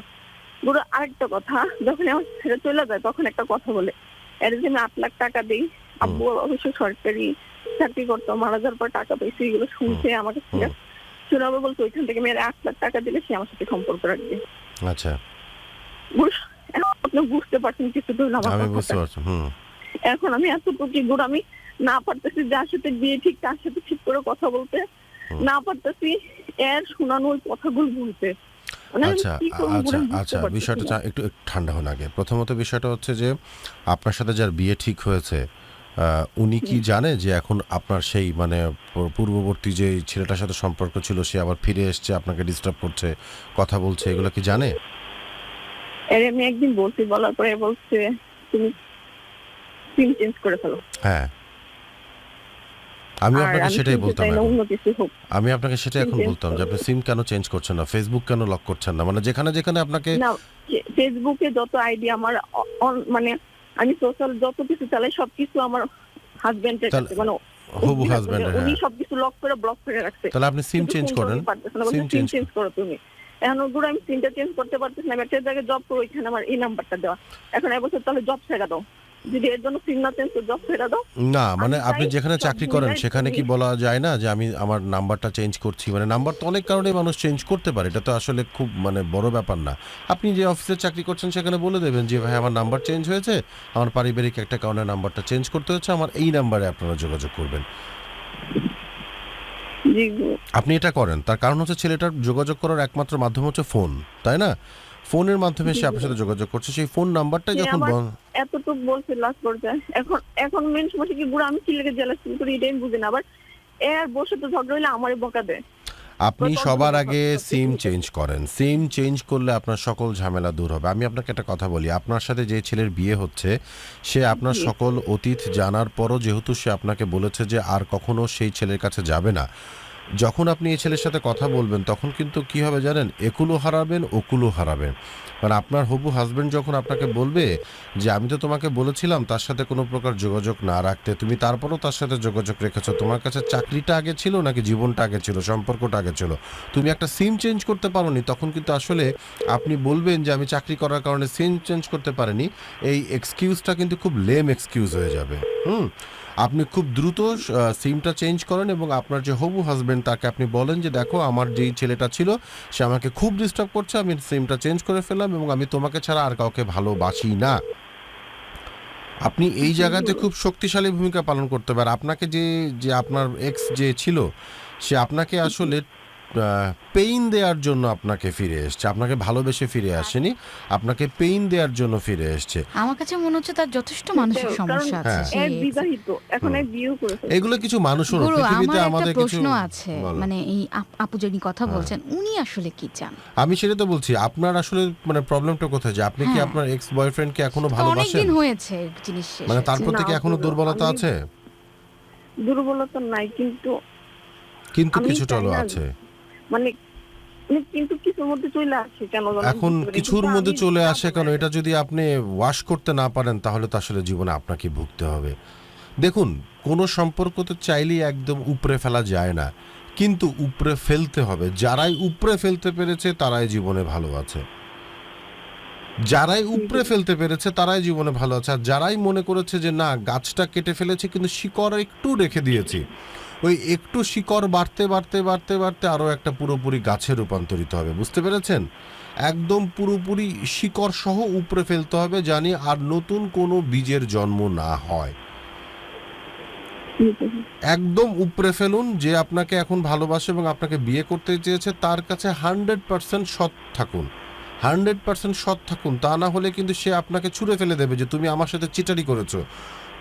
বুড়ো আরেকটা কথা, যখন আমার ছেড়ে চলে যায় তখন একটা কথা বলে, এর যে আমি 8 লাখ টাকা দিই, আব্বু অবশ্য সরকারি চাকরি করতো, মারা যাওয়ার পর টাকা পাইছে, এগুলো শুনছে আমাকে শুনে আবার বলতো ওইখান থেকে মেয়ের 8 লাখ টাকা দিলে সে আমার সাথে সম্পর্ক রাখবে। আচ্ছা, আপনি বুঝতে পারছেন কিছু তো না? আমি বুঝতে পারছি। এখন আমি এতটুকু গুড় আমি না পারতেছি যার সাথে বিয়ে ঠিক তার সাথে ঠিক করে কথা বলতে, না পারতেছি এর শোনানো ওই কথাগুলো বলতে। আচ্ছা আচ্ছা আচ্ছা, বিষয়টা একটু ঠান্ডা হন আগে। প্রথমত বিষয়টা হচ্ছে যে আপনার সাথে যার বিয়ে ঠিক হয়েছে উনি কি জানে যে এখন আপনার সেই মানে পূর্ববর্তী যে ছেলেটার সাথে সম্পর্ক ছিল সে আবার ফিরে এসছে, আপনাকে ডিস্টার্ব করছে, কথা বলছে, এগুলো কি জানে? আমি একদিন বলছি, বলার পরে বলছে তুমি সিম চেঞ্জ করে ফেলো। হ্যাঁ, আমি আপনাকে সেটাই বলতাম, আমি আপনাকে সেটাই এখন বলতাম যে আপনি সিম কেন চেঞ্জ করছেন না, ফেসবুক কেন লক করছেন না, মানে যেখানে যেখানে আপনাকে না ফেসবুকে যত আইডি আমার মানে আমি সোশ্যাল যত কিছু চালাই সবকিছু আমার হাজবেন্ডের কাছে, মানে হবু হাজবেন্ড, উনি সবকিছু লক করে ব্লক করে রাখছে। তাহলে আপনি সিম চেঞ্জ করেন, সিম চেঞ্জ করো তুমি। এখন ওগুলো আমি সিমটা চেঞ্জ করতে পারতেছি না, একটা জায়গায় জব করো, ওইখানে আমার এই নাম্বারটা দেওয়া, এখন এবছর তাহলে জব ছেড়ে দাও, যদি এর জন্য সিম না চেঞ্জ করে জব ছেড়ে দাও। না মানে আপনি যেখানে চাকরি করেন সেখানে কি বলা যায় না যে আমি আমার নাম্বারটা চেঞ্জ করছি? মানে নাম্বার তো অনেক কারণে মানুষ চেঞ্জ করতে পারে, এটা তো আসলে খুব মানে বড় ব্যাপার না। আপনি যে অফিসে চাকরি করছেন সেখানে বলে দেবেন যে ভাই আমার নাম্বার চেঞ্জ হয়েছে, আমার পারিবারিক একটা কারণে নাম্বারটা চেঞ্জ করতে হচ্ছে, আমার এই নাম্বারে আপনারা যোগাযোগ করবেন। আপনি এটা করেন, তার কারণ হচ্ছে ছেলেটার যোগাযোগ করার একমাত্র মাধ্যম হচ্ছে ফোন, তাই না? ফোনের মাধ্যমে সে আপনার সাথে যোগাযোগ করছে, সেই ফোন নাম্বারটা যখন এতটুকু বলছে লাস্ট পর্যায়ে, এখন মেন সমস্যা কি বুড়া আমি কি লেগে জেলাস করি এটাই বুঝি না। আবার এর বসে তো ঝগড়া হইলে আমারই বকা দেয়। আপনি সবার আগে সিম চেঞ্জ করেন, সিম চেঞ্জ করলে আপনার সকল ঝামেলা দূর হবে। আমি আপনাকে একটা কথা বলি, আপনার সাথে যে ছেলের বিয়ে হচ্ছে সে আপনার সকল অতীত জানার পরও যেহেতু সে আপনাকে বলেছে যে আর কখনো সেই ছেলের কাছে যাবে না, যখন আপনি এই ছেলের সাথে কথা বলবেন তখন কিন্তু কি হবে জানেন, একুলও হারাবেন ওকুলও হারাবেন। মানে আপনার হবু হাজবেন্ড যখন আপনাকে বলবে যে আমি তো তোমাকে বলেছিলাম তার সাথে কোনো প্রকার যোগাযোগ না রাখতে, তুমি তারপরও তার সাথে যোগাযোগ রেখেছো, তোমার কাছে চাকরিটা আগে ছিল নাকি জীবনটা আগে ছিল, সম্পর্কটা আগে ছিল, তুমি একটা সিম চেঞ্জ করতে পারোনি, তখন কিন্তু আসলে আপনি বলবেন যে আমি চাকরি করার কারণে সিম চেঞ্জ করতে পারিনি। এই এক্সকিউজটা কিন্তু খুব লেম এক্সকিউজ হয়ে যাবে। আপনি খুব দ্রুত সিমটা চেঞ্জ করেন এবং আপনার যে হবু হাজবেন্ড তাকে আপনি বলেন যে দেখো আমার যেই ছেলেটা ছিল সে আমাকে খুব ডিস্টার্ব করছে, আমি সিমটা চেঞ্জ করে ফেললাম এবং আমি তোমাকে ছাড়া আর কাউকে ভালোবাসি না। আপনি এই জায়গাতে খুব শক্তিশালী ভূমিকা পালন করতে পারেন। আপনাকে যে আপনার এক্স যে ছিল সে আপনাকে আসলে পেইন দেওয়ার জন্য আপনাকে ফিরে এসছে, আপনাকে ভালোবেসে ফিরে আসেনি, আপনাকে পেইন দেওয়ার জন্য ফিরে এসছে। আমার কাছে মনে হচ্ছে তার যথেষ্ট মানসিক সমস্যা আছে, সে বিবাহিত, এখন বিয়েও করেছে। এগুলো কিছু মানুষের পৃথিবীতে আমাদের কিছু প্রশ্ন আছে, মানে এই আপু যিনি কথা বলছেন উনি আসলে কি চান? আমি সেটা তো বলছি, আপনার আসলে মানে প্রবলেমটা কোথায়, যে আপনি কি আপনার এক্স বয়ফ্রেন্ডকে এখনো ভালোবাসেন? অনেকদিন হয়েছে জিনিস, মানে তার প্রতি কি এখনো দুর্বলতা আছে? দুর্বলতা নাই, কিন্তু কিছুটা হলো আছে, মানে কিন্তু কিছুর মধ্যে চলে আসে কেন? এখন কিছুর মধ্যে চলে আসে কেন, এটা যদি আপনি ওয়াশ করতে না পারেন তাহলে তো আসলে জীবনে আপনাকে ভুগতে হবে। দেখুন কোনো সম্পর্ক তো চাইলেই একদম উপড়ে ফেলা যায় না, কিন্তু উপড়ে ফেলতে হবে। যারাই উপড়ে ফেলতে পেরেছে তারাই জীবনে ভালো আছে, যারাই উপড়ে ফেলতে পেরেছে তারাই জীবনে ভালো আছে। আর যারাই মনে করেছে যে না গাছটা কেটে ফেলেছি কিন্তু শিকড় একটু রেখে দিয়েছি, ওই একটু শিকড় বাড়তে বাড়তে বাড়তে বাড়তে আরও একটা পুরোপুরি গাছে রূপান্তরিত হবে। বুঝতে পেরেছেন? একদম পুরোপুরি শিকড় সহ উপড়ে ফেলতে হবে, জানি আর নতুন কোনো বীজের জন্ম না হয়। একদম উপড়ে ফেলুন। যে আপনাকে এখন ভালোবাসে এবং আপনাকে বিয়ে করতে চেয়েছে তার কাছে 100% সৎ থাকুন, 100% সৎ থাকুন। তা না হলে কিন্তু সে আপনাকে ছুঁড়ে ফেলে দেবে যে তুমি আমার সাথে চিটারি করেছো,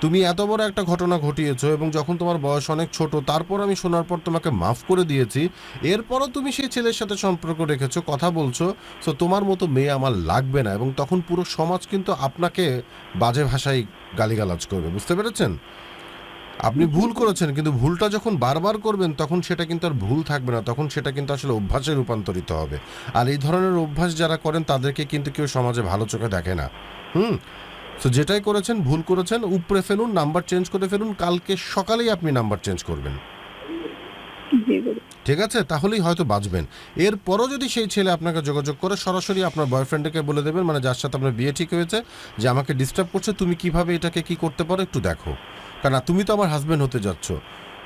তুমি এত বড় একটা ঘটনা ঘটিয়েছো এবং যখন তোমার বয়স অনেক ছোট, তারপর আমি শোনার পর তোমাকে মাফ করে দিয়েছি, এরপরও তুমি সেই ছেলের সাথে সম্পর্ক রেখেছো, কথা বলছো। সো তোমার মতো মেয়ে আমার লাগবে না। এবং তখন পুরো সমাজ কিন্তু আপনাকে বাজে ভাষায় গালিগালাজ করবে। বুঝতে পেরেছেন? আপনি ভুল করেছেন, কিন্তু ভুলটা যখন বারবার করবেন তখন সেটা কিন্তু আর ভুল থাকবে না, তখন সেটা কিন্তু আসলে অভ্যাসে রূপান্তরিত হবে। আর এই ধরনের অভ্যাস যারা করেন তাদেরকে কিন্তু কেউ সমাজে ভালো চোখে দেখে না। তো যেটাই করেছেন ভুল করেছেন, উপরে ফেলুন, নাম্বার চেঞ্জ করে ফেলুন, কালকে সকালেই আপনি নাম্বার চেঞ্জ করবেন, ঠিক আছে? তাহলেই হয়তো বাঁচবেন। এরপরও যদি সেই ছেলে আপনাকে যোগাযোগ করে, সরাসরি আপনার বয়ফ্রেন্ডকে বলে দেবেন, মানে যার সাথে আপনার বিয়ে ঠিক হয়েছে, যে আমাকে ডিস্টার্ব করছে, তুমি কিভাবে এটাকে কি করতে পারো একটু দেখো, কারণ তুমি তো আমার হাজব্যান্ড হতে যাচ্ছ,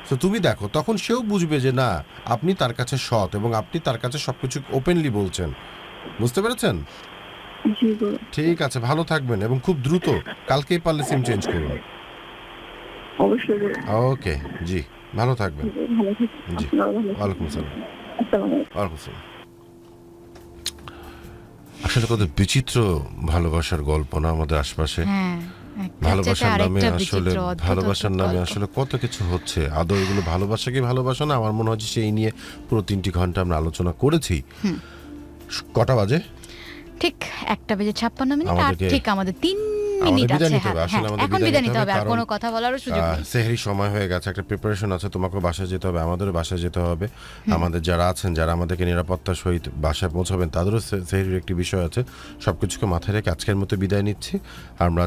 তো তুমি দেখো। তখন সেও বুঝবে যে না আপনি তার কাছে সৎ এবং আপনি তার কাছে সবকিছু ওপেনলি বলছেন। বুঝতে পেরেছেন? ঠিক আছে, ভালো থাকবেন এবং খুব দ্রুত কালকেই পারলে সিম চেঞ্জ করুন। ওকে জি, ভালো থাকবেন। জি, ওয়ালাইকুম আসসালাম। ওয়ালাইকুম আসসালাম। আসলে কত বিচিত্র ভালোবাসার গল্প না আমাদের আশপাশে। ভালোবাসার নামে আসলে কত কিছু হচ্ছে। আদৌ এগুলো ভালোবাসা কি ভালোবাসা না, আমার মনে হচ্ছে সেই নিয়ে পুরো 3টি ঘন্টা আমরা আলোচনা করেছি। কটা বাজে? ঠিক 1:56 আর ঠিক আমাদের 3 মিনিট আছে। এখন বিদায় নিতে হবে, আর কোনো কথা বলারও সুযোগ নেই। সেহরি সময় হয়ে গেছে, একটা প্রিপারেশন আছে, তোমাকে বাসায় যেতে হবে, আমাদেরও বাসায় যেতে হবে। আমাদের যারা আছেন, যারা আমাদেরকে নিরাপত্তার সহিত বাসায় পৌঁছাবেন, তাদেরও সেহরির একটি বিষয় আছে। সবকিছুকে মাথায় রেখে আজকের মতো বিদায় নিচ্ছি আমরা।